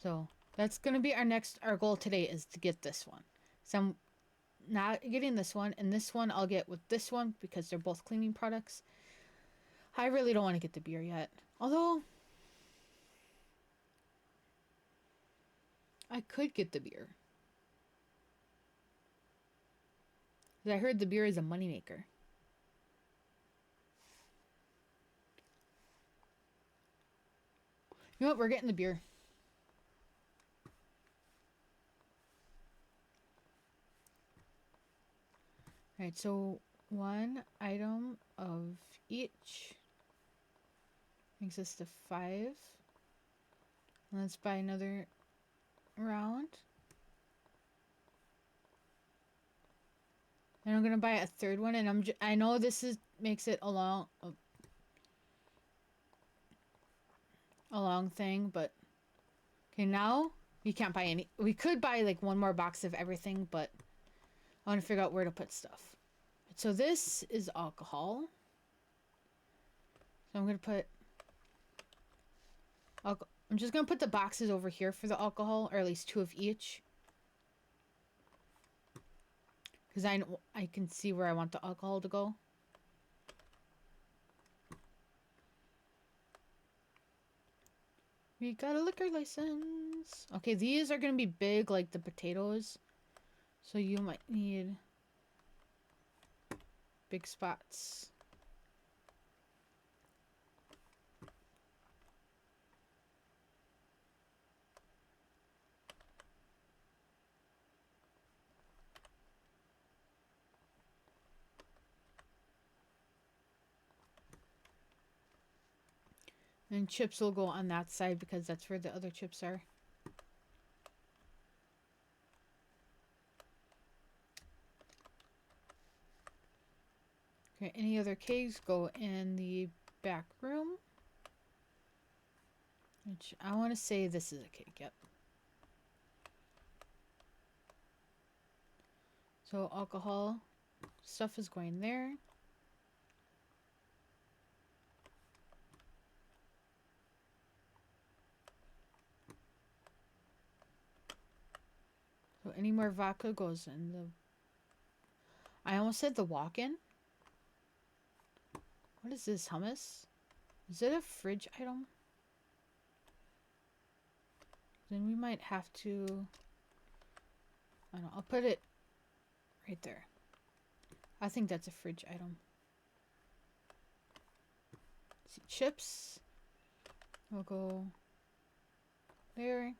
So that's going to be our goal today is to get this one. So I'm not getting this one. And this one I'll get with this one because they're both cleaning products. I really don't want to get the beer yet. Although I could get the beer. I heard the beer is a moneymaker. You know what? We're getting the beer. Alright, so one item of each makes us to 5. Let's buy another round. And I'm gonna buy a third one, and I know this makes it a long thing, but okay, now you can't buy any. We could buy like one more box of everything, but I want to figure out where to put stuff. So this is alcohol. So I'm gonna put I'm just gonna put the boxes over here for the alcohol, or at least 2 of each. Because I can see where I want the alcohol to go. We got a liquor license. Okay, these are going to be big like the potatoes. So you might need big spots. And chips will go on that side because that's where the other chips are. Okay, any other kegs go in the back room. Which I want to say this is a keg, yep. So alcohol stuff is going there. So any more vodka goes in the... I almost said the walk-in. What is this, hummus? Is it a fridge item? Then we might have to... I don't know, I'll put it right there. I think that's a fridge item. See, chips. We'll go there.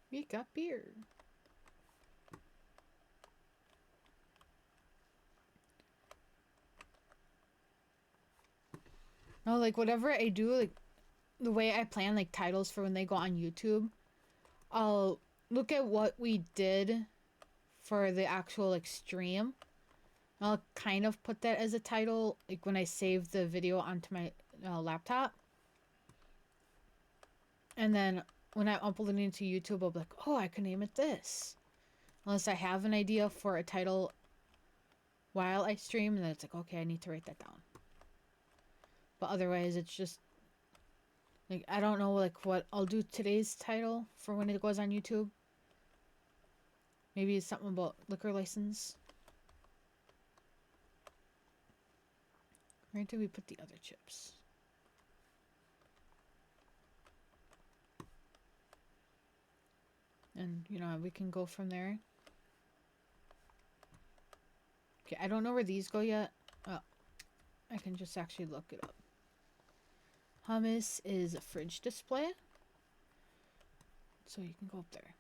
We got beer. No, like whatever I do, like the way I plan like titles for when they go on YouTube, I'll look at what we did for the actual like stream. I'll kind of put that as a title like when I save the video onto my laptop. And then when I upload it into YouTube, I'll be like, oh, I could name it this. Unless I have an idea for a title while I stream, and then it's like, okay, I need to write that down. But otherwise, it's just like, I don't know like what I'll do today's title for when it goes on YouTube. Maybe it's something about liquor license. Where did we put the other chips? And, you know, we can go from there. Okay, I don't know where these go yet. Oh, I can just actually look it up. Hummus is a fridge display. So you can go up there.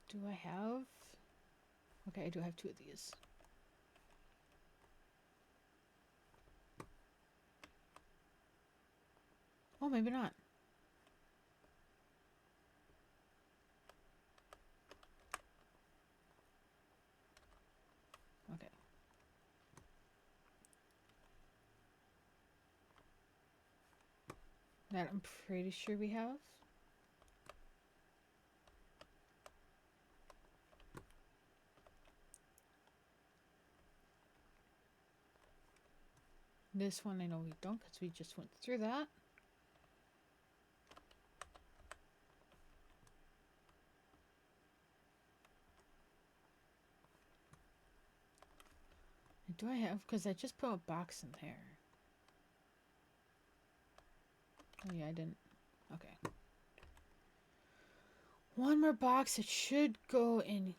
Do I have? Okay, I do have 2 of these. Oh, maybe not. That I'm pretty sure we have. This one I know we don't because we just went through that. Do I have? Because I just put a box in there. Oh yeah, I didn't. Okay. One more box. It should go in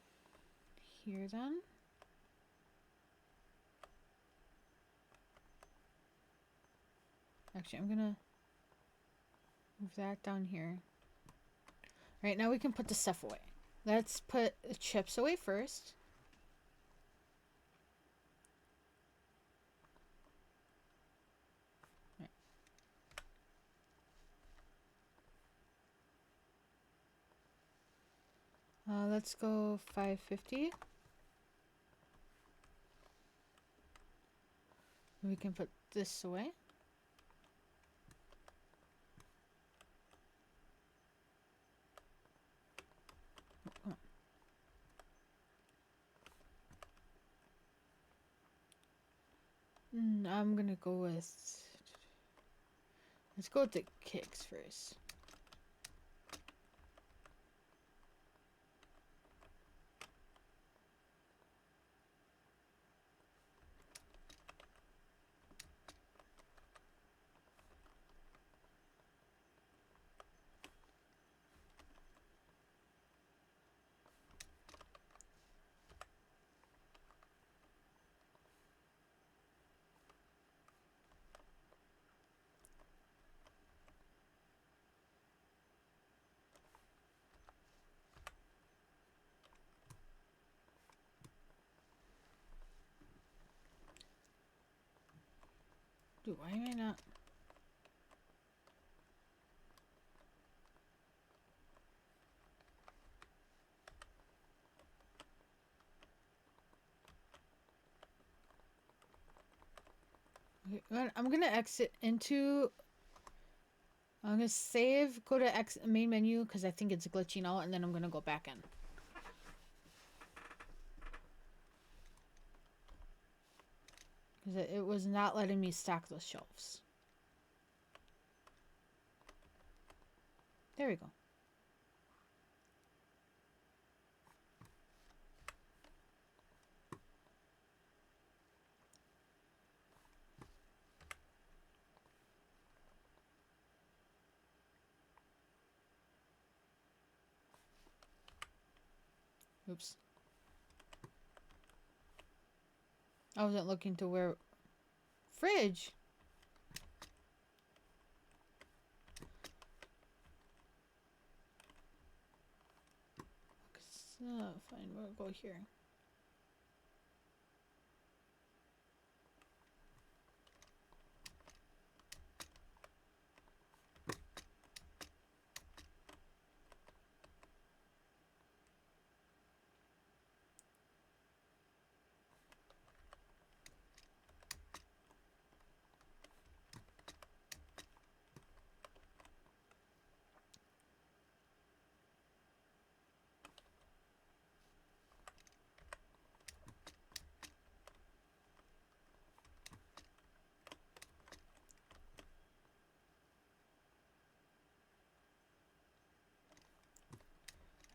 here then. Actually, I'm gonna move that down here. Right, now we can put the stuff away. Let's put the chips away first. Let's go 550. We can put this away. Oh. I'm gonna go with... Let's go with the kicks first. Dude, why am I not... Okay, I'm gonna exit into... I'm gonna save, go to main menu because I think it's glitching out, and then I'm gonna go back in. Because it was not letting me stack those shelves. There we go. Oops. I wasn't looking to where... Fridge! Fine, we'll go here.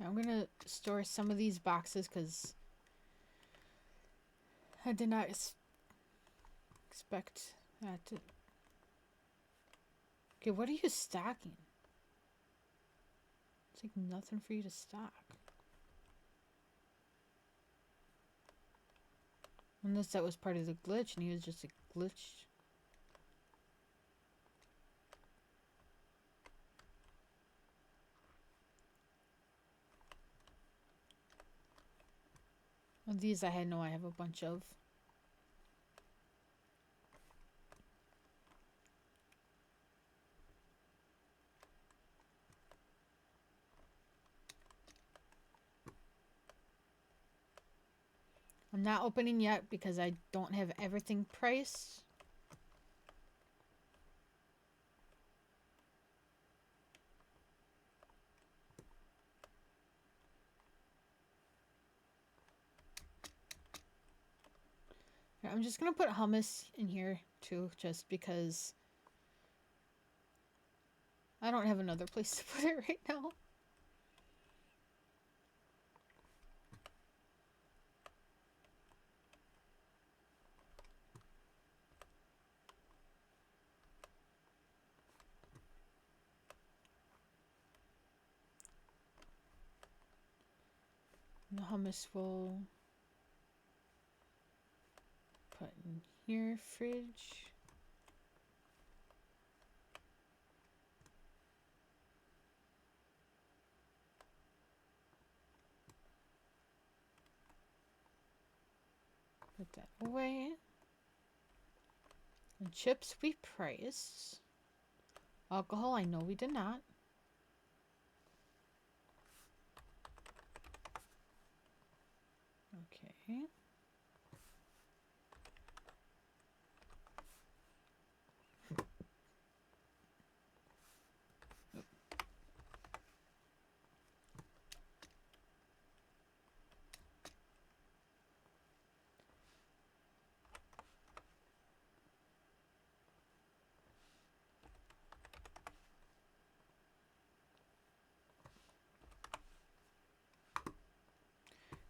I'm gonna store some of these boxes because I did not expect that to... Okay, what are you stacking? It's like nothing for you to stock. Unless that was part of the glitch and he was just a glitch. Well, these I know I have a bunch of. I'm not opening yet because I don't have everything priced. I'm just gonna put hummus in here too, just because I don't have another place to put it right now. The hummus will put in here, fridge. Put that away. And chips we priced. Alcohol, I know we did not. Okay.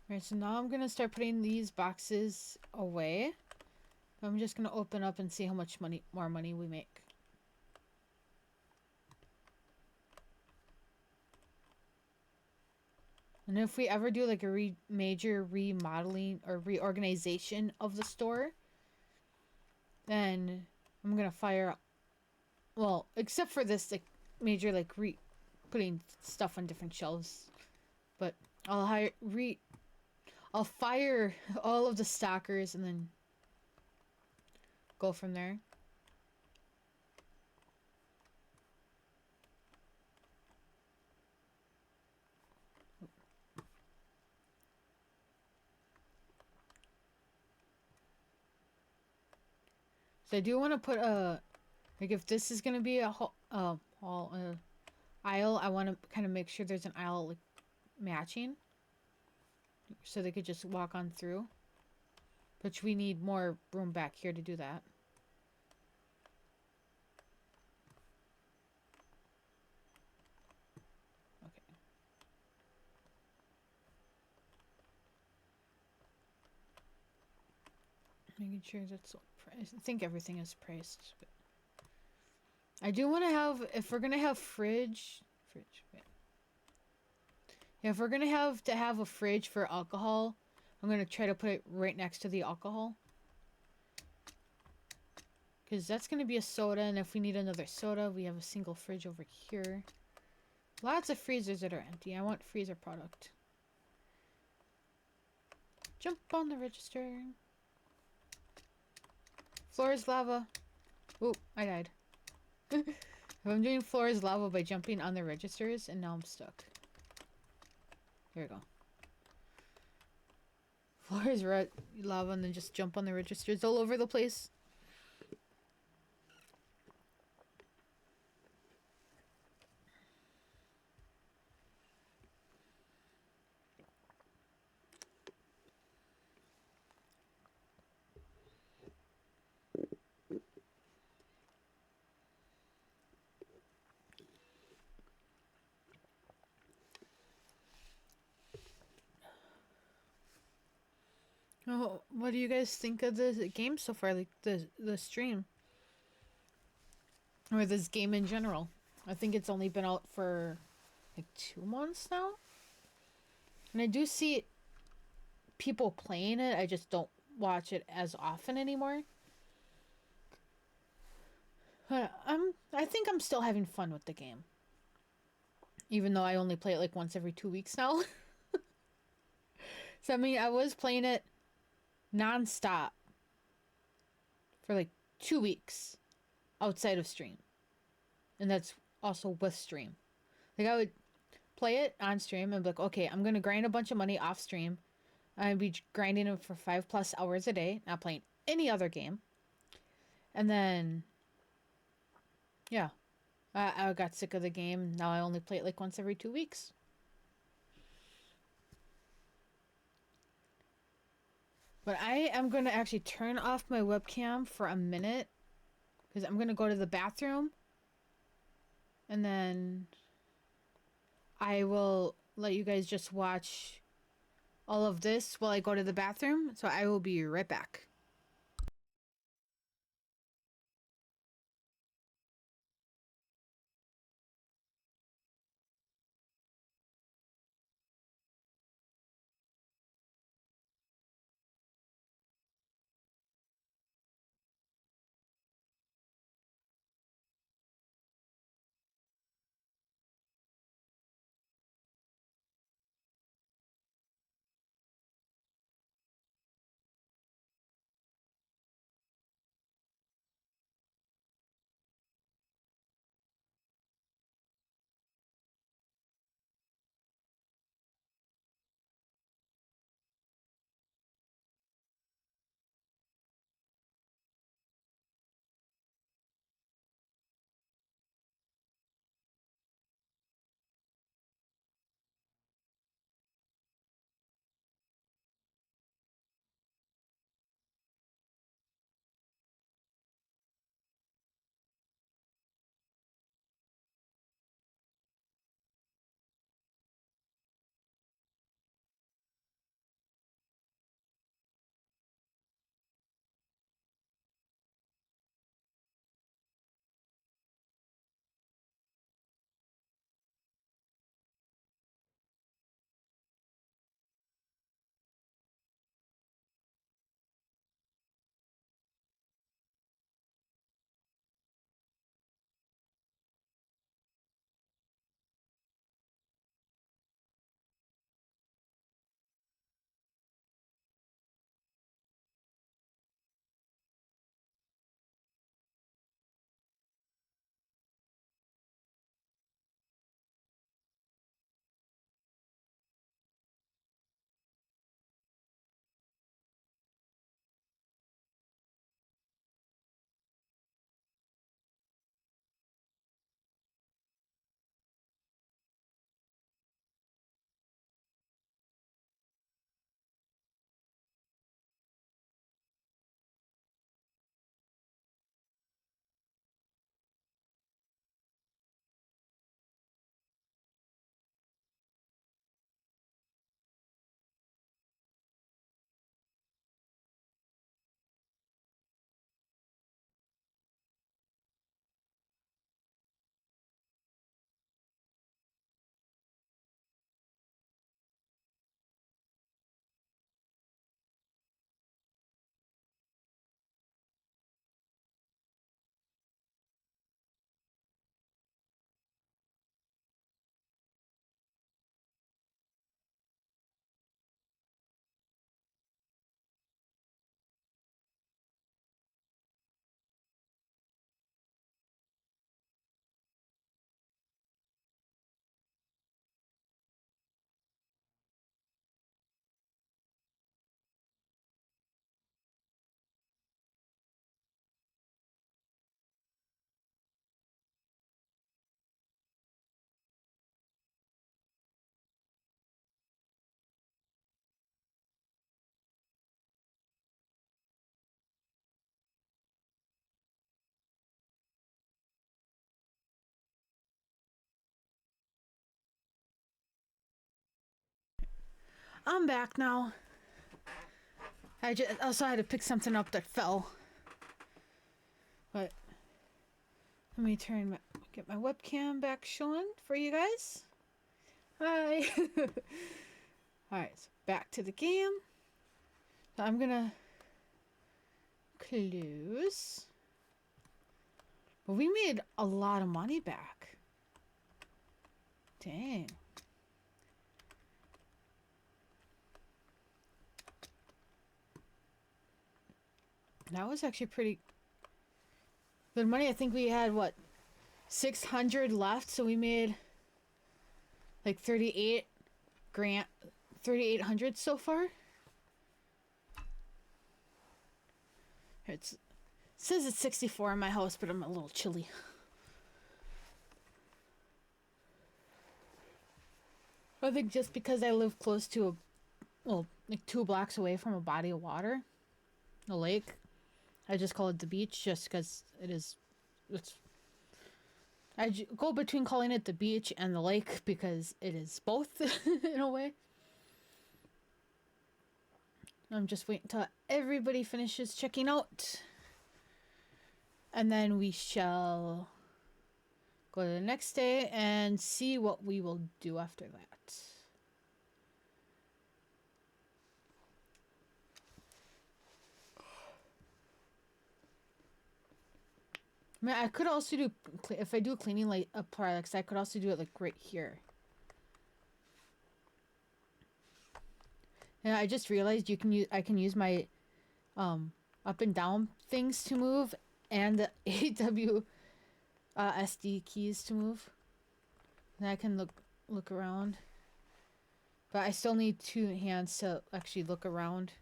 Alright, so now I'm gonna start putting these boxes away. I'm just gonna open up and see how much more money we make. And if we ever do like a major remodeling or reorganization of the store, then I'm gonna fire. Well, except for this like major like putting stuff on different shelves, but I'll I'll fire all of the stockers and then go from there. So I do want to put a, like if this is gonna be a aisle, I want to kind of make sure there's an aisle like matching, so they could just walk on through. Which we need more room back here to do that. Okay. Making sure that's all priced. I think everything is priced. But I do want to have, if we're gonna have fridge. Wait. Yeah, if we're gonna have a fridge for alcohol, I'm gonna try to put it right next to the alcohol. Because that's gonna be a soda, and if we need another soda, we have a single fridge over here. Lots of freezers that are empty. I want freezer product. Jump on the register. Floor is lava. Ooh, I died. I'm doing floor is lava by jumping on the registers, and now I'm stuck. There we go. Floor is lava, and then just jump on the registers all over the place. Oh, what do you guys think of the game so far? Like the stream, or this game in general? I think it's only been out for like 2 months now, and I do see people playing it. I just don't watch it as often anymore. But I think I'm still having fun with the game, even though I only play it like once every 2 weeks now. So I mean, I was playing it non-stop for like 2 weeks outside of stream, and that's also with stream. Like I would play it on stream and be like, okay, I'm gonna grind a bunch of money off stream. I'd be grinding it for 5+ hours a day, not playing any other game. And then yeah, I got sick of the game. Now I only play it like once every 2 weeks. But I am going to actually turn off my webcam for a minute because I'm going to go to the bathroom and then I will let you guys just watch all of this while I go to the bathroom. So I will be right back. I'm back now. I just also had to pick something up that fell. But let me get my webcam back showing for you guys. Hi. Alright, so back to the game. So I'm gonna close. But we made a lot of money back. Dang. That was actually pretty good money. I think we had, what, 600 left, so we made like 3,800 so far. It says it's 64 in my house, but I'm a little chilly. I think just because I live close to like 2 blocks away from a body of water, a lake. I just call it the beach just because it is. It's. Go between calling it the beach and the lake because it is both in a way. I'm just waiting until everybody finishes checking out. And then we shall go to the next day and see what we will do after that. I mean, I could also do, if I do cleaning like products, I could also do it like right here. And I just realized I can use my up and down things to move and the AW SD keys to move. And I can look around. But I still need 2 hands to actually look around.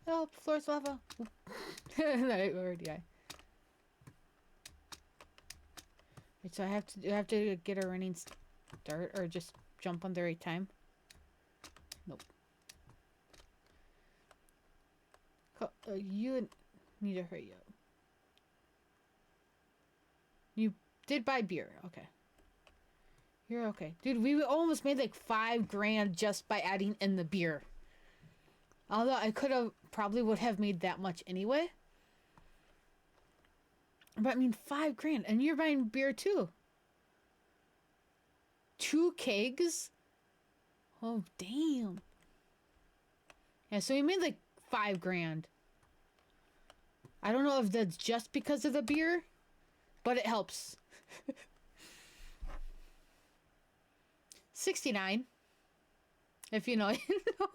Help, floor's lava. I already died. Wait, so I have to get a running start or just jump on the right time? Nope. You need to hurry up. You did buy beer. Okay. You're okay. Dude, we almost made like $5 grand just by adding in the beer. Although I probably would have made that much anyway. But I mean, $5 grand. And you're buying beer too. 2 kegs? Oh, damn. Yeah, so we made like $5 grand. I don't know if that's just because of the beer, but it helps. 69. If you know, you know.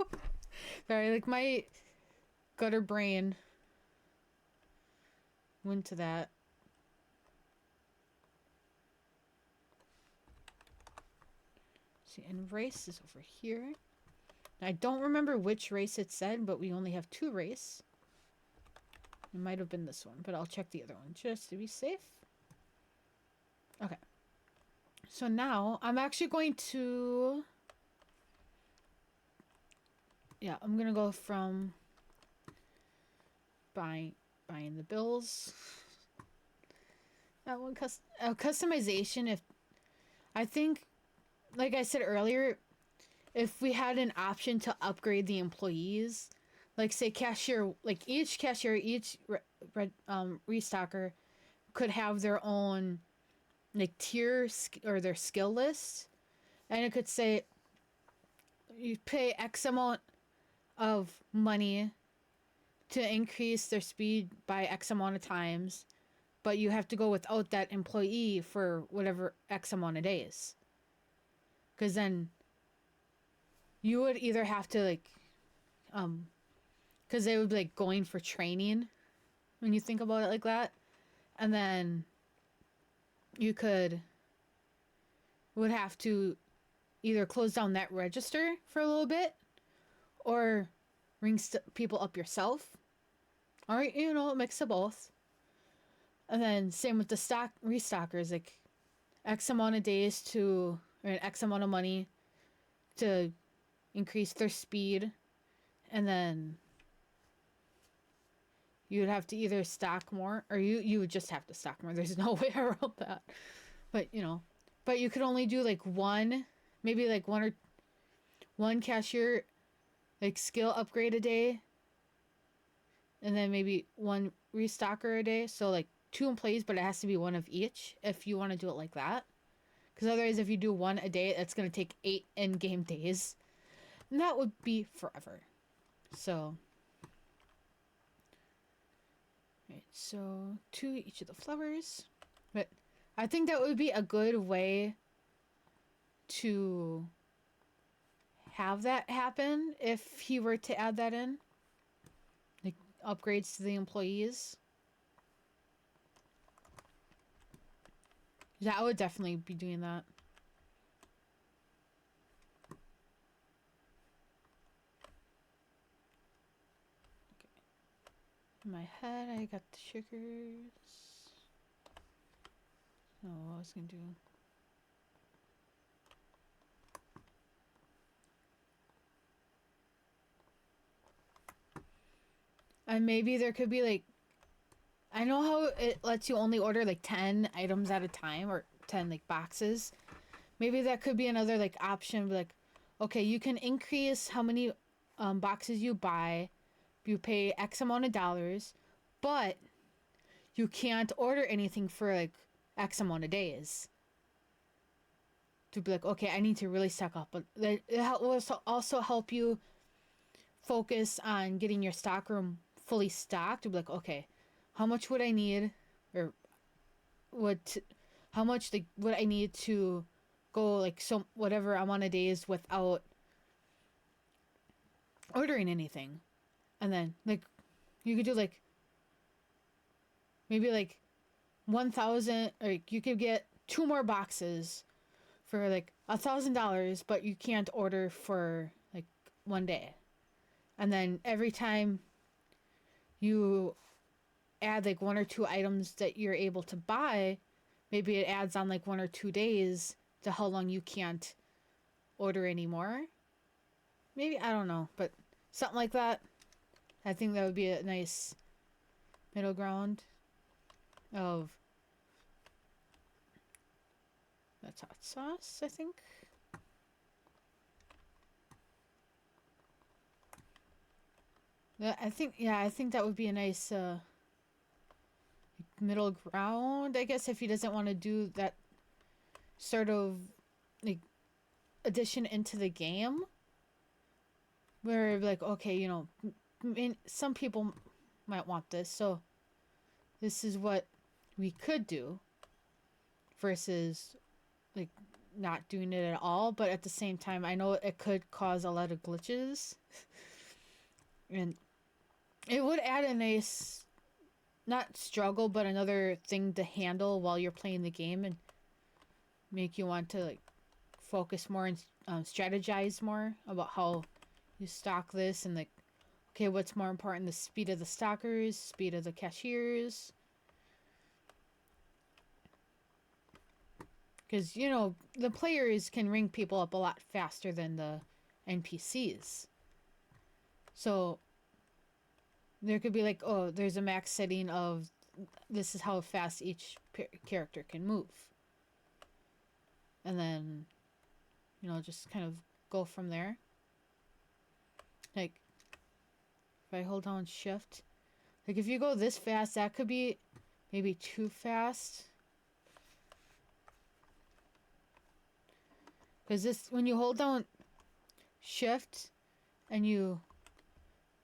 Sorry, like my gutter brain went to that. See, and race is over here. I don't remember which race it said, but we only have 2 race. It might have been this one, but I'll check the other one just to be safe. Okay. So now I'm actually going to... Yeah, I'm going to go from buying the bills. That one customization. If I think, like I said earlier, if we had an option to upgrade the employees, like say cashier, like each cashier, each restocker could have their own like tier or their skill list, and it could say you pay X amount of money to increase their speed by X amount of times, but you have to go without that employee for whatever X amount of days. Because then you would either have to like, because they would be like going for training when you think about it like that. And then you would have to either close down that register for a little bit or ring people up yourself. Or, you know, a mix of both. And then same with the restockers, like X amount of days or X amount of money to increase their speed. And then you would have to either stock more, or you would just have to stock more. There's no way around that. But, you know, but you could only do like maybe like one cashier, like skill upgrade a day. And then maybe 1 restocker a day. So like 2 employees, but it has to be 1 of each if you want to do it like that. Because otherwise, if you do 1 a day, that's going to take 8 in-game days. And that would be forever. So, right, so 2 each of the flowers. But I think that would be a good way to have that happen if he were to add that in. Like upgrades to the employees. Yeah, I would definitely be doing that. In my head, I got the sugars. Oh, what I was gonna do. And maybe there could be like, I know how it lets you only order like 10 items at a time or 10 like boxes. Maybe that could be another like option. Like, okay, you can increase how many boxes you buy. You pay X amount of dollars, but you can't order anything for like X amount of days. To be like, okay, I need to really stock up. But it will also help you focus on getting your stock room fully stocked. To be like, okay, how much would I need, or what, how much like would I need to go like so whatever amount of days without ordering anything, and then like you could do like maybe like 1,000, or you could get two more boxes for like $1,000, but you can't order for like one day. And then every time you add like one or two items that you're able to buy, maybe it adds on like 1 or 2 days to how long you can't order anymore. Maybe, I don't know, but something like that. I think that would be a nice middle ground of that's hot sauce, I think. I think that would be a nice middle ground, I guess, if he doesn't want to do that sort of like addition into the game where like, okay, you know, some people might want this, so this is what we could do versus like not doing it at all. But at the same time, I know it could cause a lot of glitches, and it would add a nice, not struggle, but another thing to handle while you're playing the game and make you want to like focus more and strategize more about how you stock this, and like, okay, what's more important, the speed of the stockers, speed of the cashiers, because you know the players can ring people up a lot faster than the NPCs. So there could be like, oh, there's a max setting of this is how fast each character can move, and then you know just kind of go from there. Like if I hold down shift, like if you go this fast, that could be maybe too fast. Because this, when you hold down shift and you,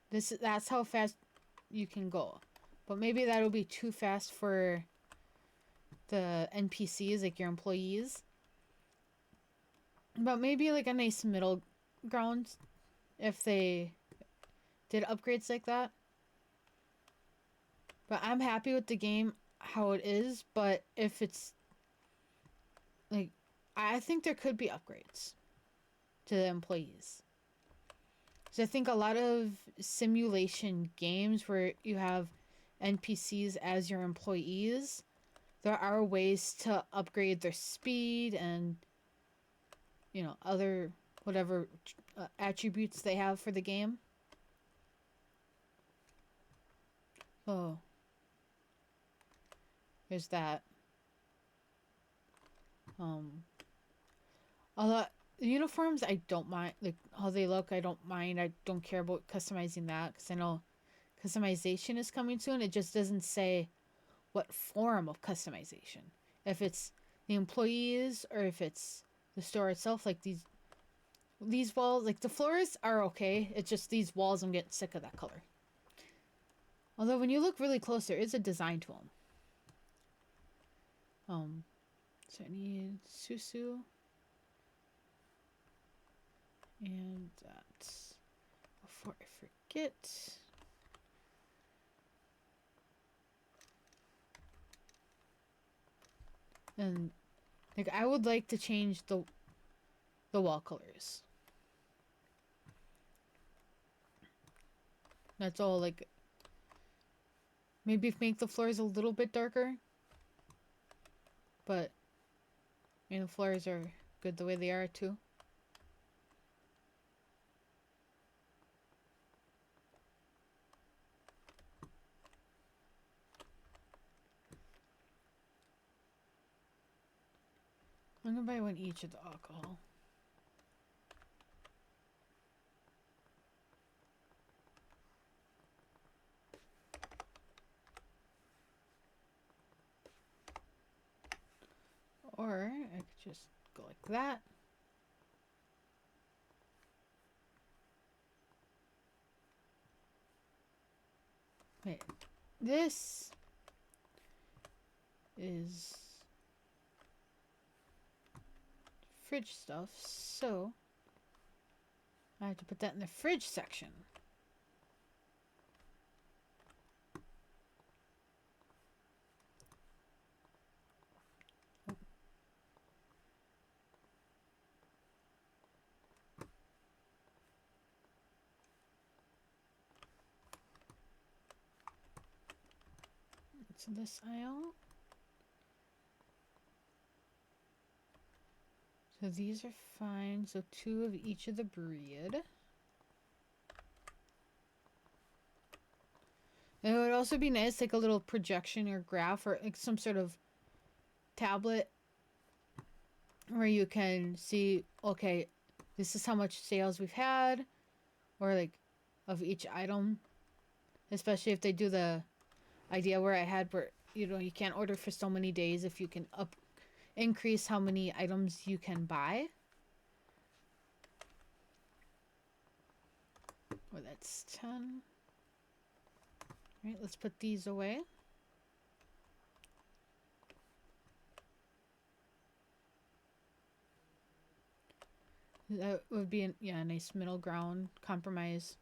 that's how fast you can go. But maybe that'll be too fast for the NPCs, like your employees. But maybe like a nice middle ground if they did upgrades like that. But I'm happy with the game how it is, but if it's like, I think there could be upgrades to the employees. So I think a lot of simulation games where you have NPCs as your employees, there are ways to upgrade their speed and, you know, other whatever attributes they have for the game. Oh, there's that. A lot uniforms I don't mind, like how they look. I don't mind. I don't care about customizing that because I know customization is coming soon. It just doesn't say what form of customization. If it's the employees or if it's the store itself. Like these walls, like the floors are okay. It's just these walls, I'm getting sick of that color. Although when you look really close, there is a design to them. So I need Susu. And that, before I forget, and like I would like to change the wall colors. That's all. Like Maybe make the floors a little bit darker. But I mean, the floors are good the way they are too. I'm gonna buy one each of the alcohol. Or I could just go like that. Wait, this is fridge stuff, so I have to put that in the fridge section. So this aisle. So these are fine. So 2 of each of the breed. And it would also be nice, like a little projection or graph or like some sort of tablet where you can see, okay, this is how much sales we've had, or like of each item. Especially if they do the idea where I had where you can't order for so many days if you can increase how many items you can buy. Oh, that's 10. All right, let's put these away. That would be a nice middle ground compromise.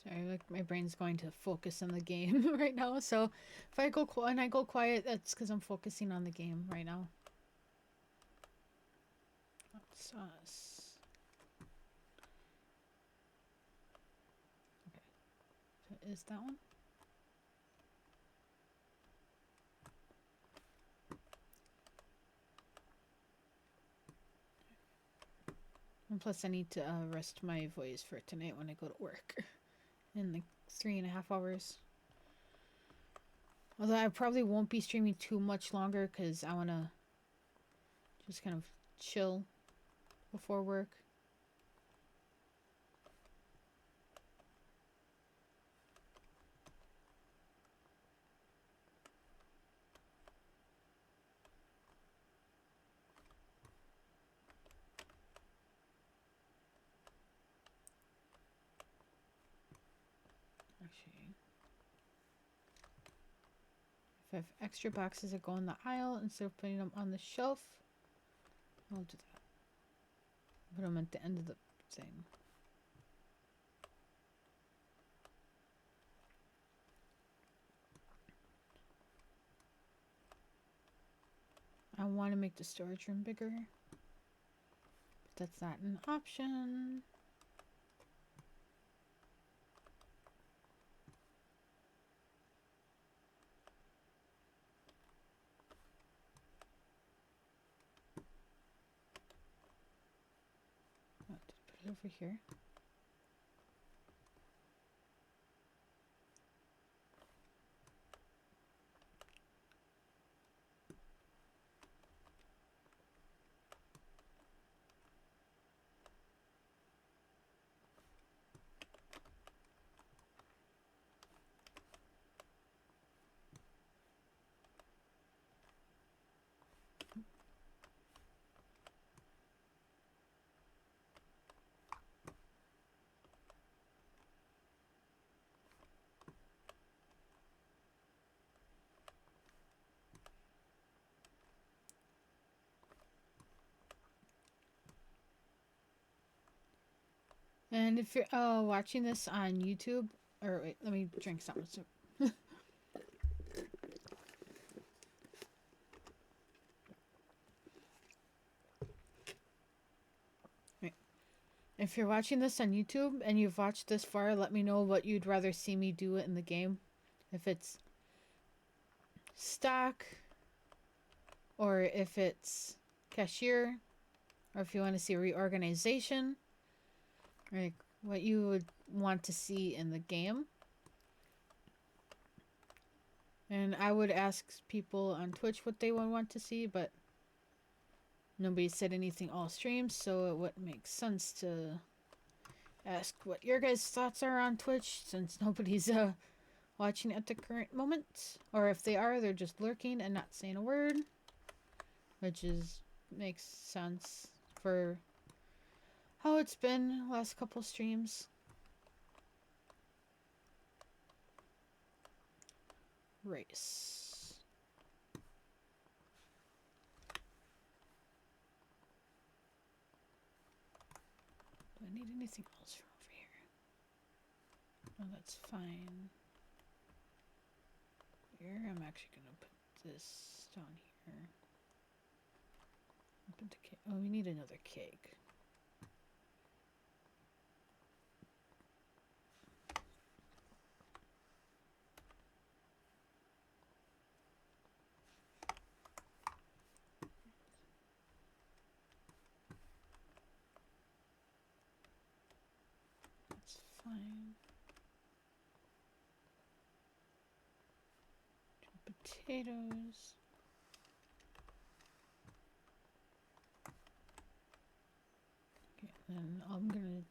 Sorry, like my brain's going to focus on the game right now. So if I go quiet, that's because I'm focusing on the game right now. Hot sauce. Okay, so is that one? And plus, I need to rest my voice for tonight when I go to work in like 3.5 hours. Although I probably won't be streaming too much longer because I want to just kind of chill before work. Actually, if I have extra boxes that go in the aisle instead of putting them on the shelf, I'll do that. Put them at the end of the thing. I want to make the storage room bigger, but that's not an option. I'll just put it over here. And if you're watching this on YouTube, or wait, let me drink something. So wait. If you're watching this on YouTube and you've watched this far, let me know what you'd rather see me do in the game. If it's stock, or if it's cashier, or if you want to see reorganization, like what you would want to see in the game. And I would ask people on Twitch what they would want to see, but nobody said anything all streams, so it would make sense to ask what your guys' thoughts are on Twitch, since nobody's watching at the current moment. Or if they are, they're just lurking and not saying a word, which makes sense for how it's been last couple streams. Race. Do I need anything else from over here? Oh, that's fine. Here, I'm actually gonna put this down here. Put the cake. Oh, we need another cake. That's fine. Two potatoes. Okay, then I'm gonna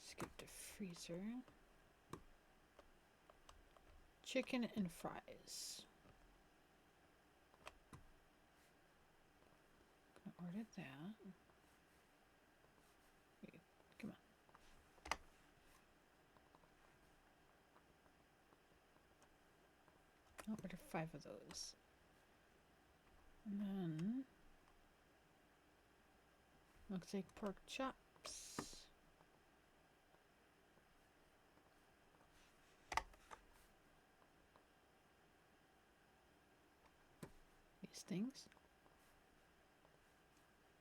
skip the freezer. Chicken and fries. Gonna order that. Wait, come on. I'll order 5 of those. And then looks like pork chops. These things.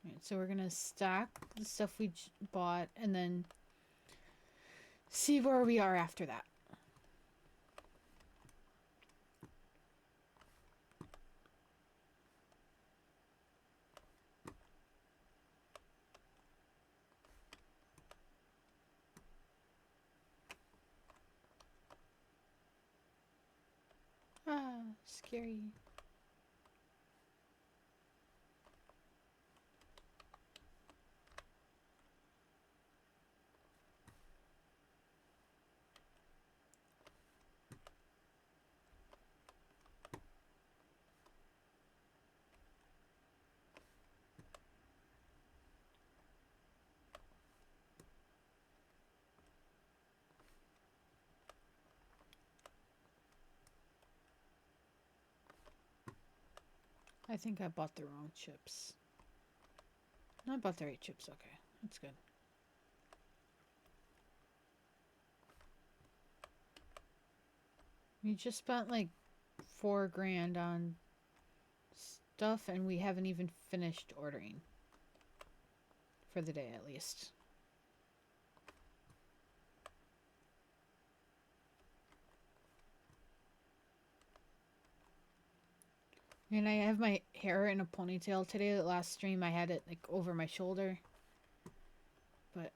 Alright, so we're gonna stack the stuff we bought and then see where we are after that. Ah, scary. I think I bought the wrong chips. No, I bought the right chips. Okay, that's good. We just spent like $4,000 on stuff and we haven't even finished ordering. For the day, at least. And I have my hair in a ponytail today. The last stream I had it like over my shoulder. But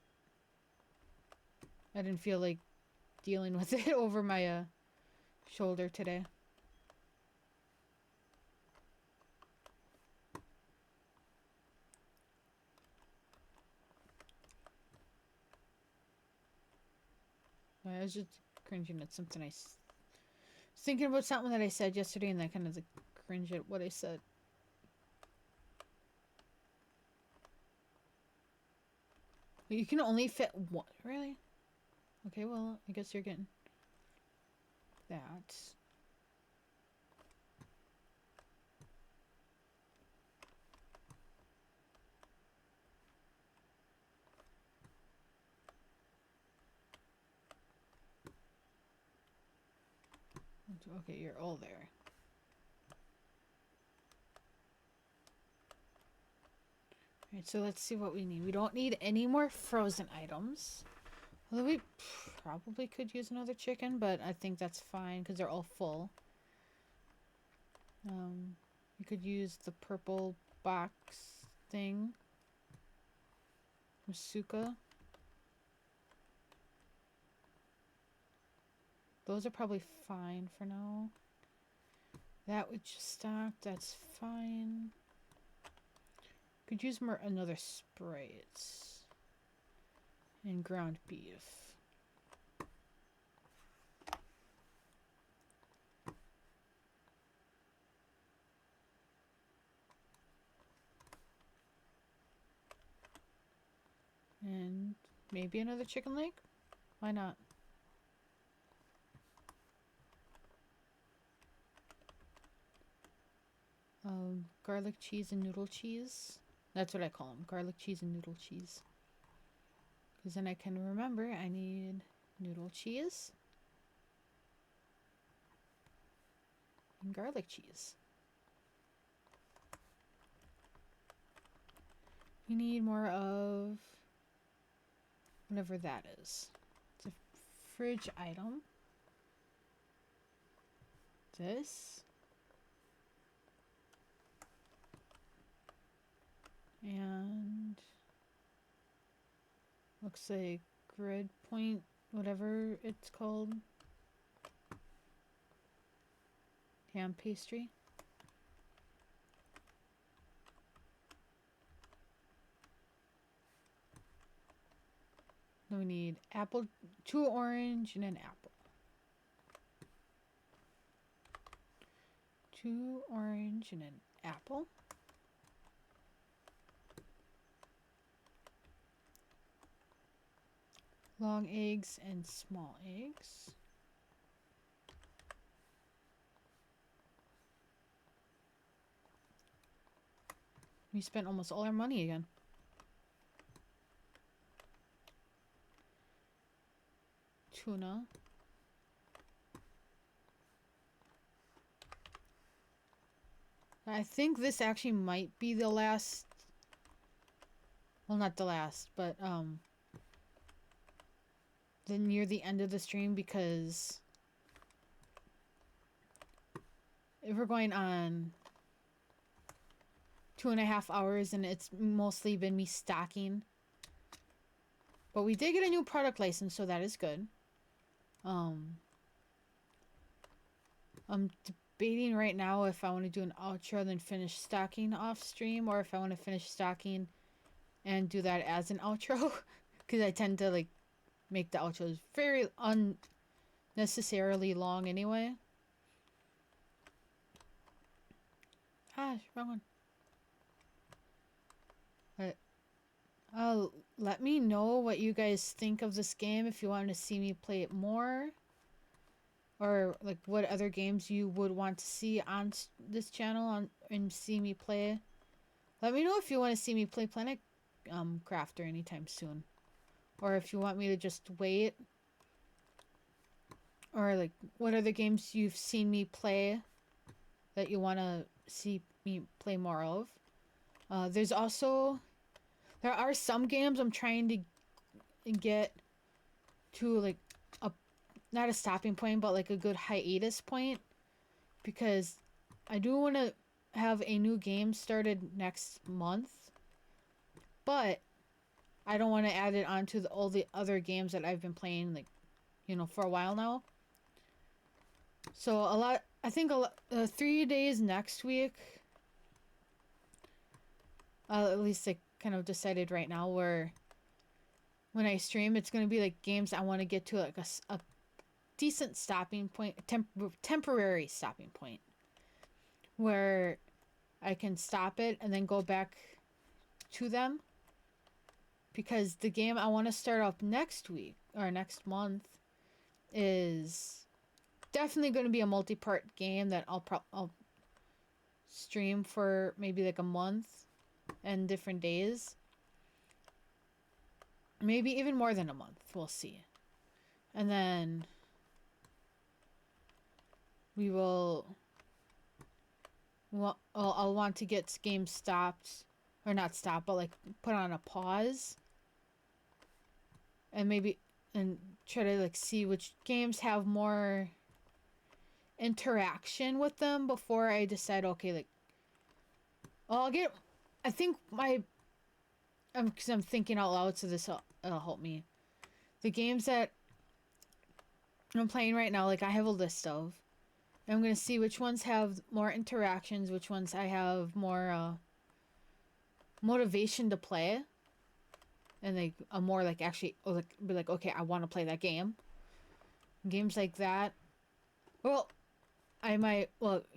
I didn't feel like dealing with it over my shoulder today. I was just cringing at something I was thinking about something that I said yesterday and I kind of like cringe at what I said. You can only fit one. Really? Okay, well, I guess you're getting that. Okay, you're all there. Alright, so let's see what we need. We don't need any more frozen items. Although we probably could use another chicken, but I think that's fine because they're all full. We could use the purple box thing. Masuka. Those are probably fine for now. That would just stock. That's fine. Could use more another Sprite and ground beef. And maybe another chicken leg? Why not? Garlic cheese and noodle cheese. That's what I call them. Garlic cheese and noodle cheese. Because then I can remember I need noodle cheese and garlic cheese. We need more of whatever that is. It's a fridge item. This. And looks like grid point, whatever it's called. Ham pastry. Then we need apple, 2 orange and an apple. 2 orange and an apple. Long eggs and small eggs. We spent almost all our money again. Tuna. I think this actually might be the last. Well, not the last, but near the end of the stream, because if we're going on 2.5 hours and it's mostly been me stocking. But we did get a new product license, so that is good. I'm debating right now if I want to do an outro then finish stocking off stream, or if I want to finish stocking and do that as an outro. Because I tend to like make the outros very unnecessarily long anyway. Ah, wrong one. But let me know what you guys think of this game if you want to see me play it more, or like what other games you would want to see on this channel and see me play. Let me know if you want to see me play Planet Crafter anytime soon, or if you want me to just wait, or like what other games you've seen me play that you want to see me play more of. There are some games I'm trying to get to like not a stopping point, but like a good hiatus point, because I do want to have a new game started next month, but I don't want to add it onto all the other games that I've been playing, like, for a while now. So I think 3 days next week, at least I kind of decided right now, where when I stream, it's going to be like games I want to get to like a decent stopping point, temporary stopping point, where I can stop it and then go back to them. Because the game I want to start up next week or next month is definitely going to be a multi-part game that I'll stream for maybe like a month and different days. Maybe even more than a month. We'll see. And then we will. Well, I'll want to get games stopped, or not stopped, but like put on a pause, and maybe try to like see which games have more interaction with them before I decide. Okay, like I'll get. I think because I'm thinking out loud, so it'll help me. The games that I'm playing right now, like I have a list of. I'm gonna see which ones have more interactions, which ones I have more motivation to play, and like a more like actually like be like, okay, I want to play that game. Games like that. Well, I might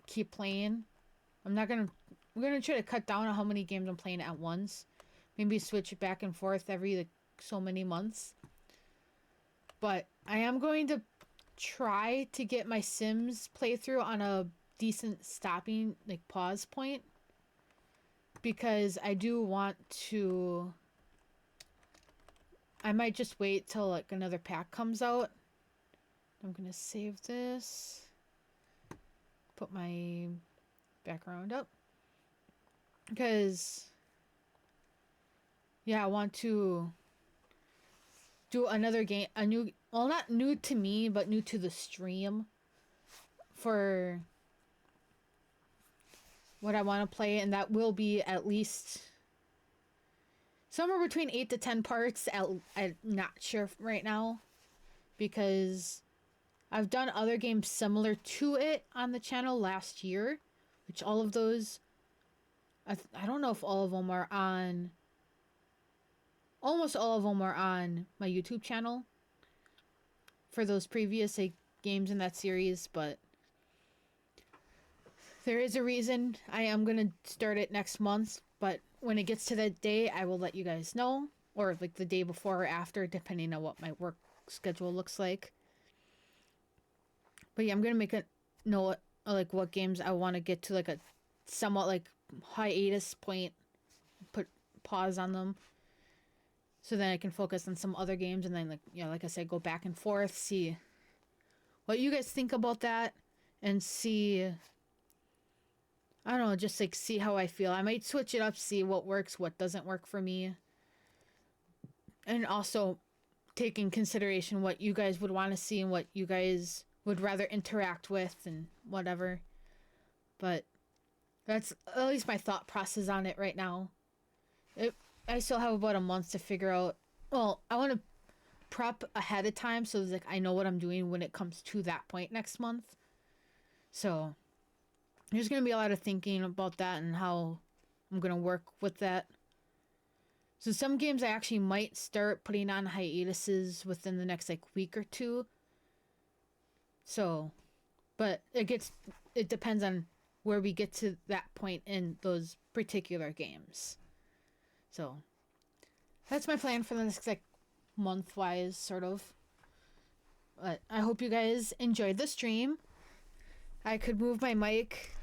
keep playing. I'm gonna try to cut down on how many games I'm playing at once. Maybe switch it back and forth every like so many months. But I am going to try to get my Sims playthrough on a decent stopping like pause point, because I do want to. I might just wait till like another pack comes out. I'm gonna save this, put my background up, because yeah, I want to do another game, not new to me, but new to the stream, for what I want to play, and that will be at least somewhere between 8 to 10 parts. I'm not sure right now, because I've done other games similar to it on the channel last year, which all of those, I don't know if all of them are on, almost all of them are on my YouTube channel for those previous like games in that series, but there is a reason I am going to start it next month, but when it gets to that day, I will let you guys know, or like the day before or after, depending on what my work schedule looks like. But yeah, I'm going to make a note of like what games I want to get to like a somewhat like hiatus point, put pause on them, so then I can focus on some other games, and then like, you know, like I said, go back and forth, see what you guys think about that, and see, I don't know, just like see how I feel. I might switch it up, see what works, what doesn't work for me, and also take in consideration what you guys would want to see and what you guys would rather interact with and whatever. But that's at least my thought process on it right now. I still have about a month to figure out. Well, I want to prep ahead of time, so like I know what I'm doing when it comes to that point next month. So there's going to be a lot of thinking about that and how I'm going to work with that. So some games I actually might start putting on hiatuses within the next like week or two. So, but it depends on where we get to that point in those particular games. So that's my plan for the next like month-wise, sort of. But I hope you guys enjoyed the stream. I could move my mic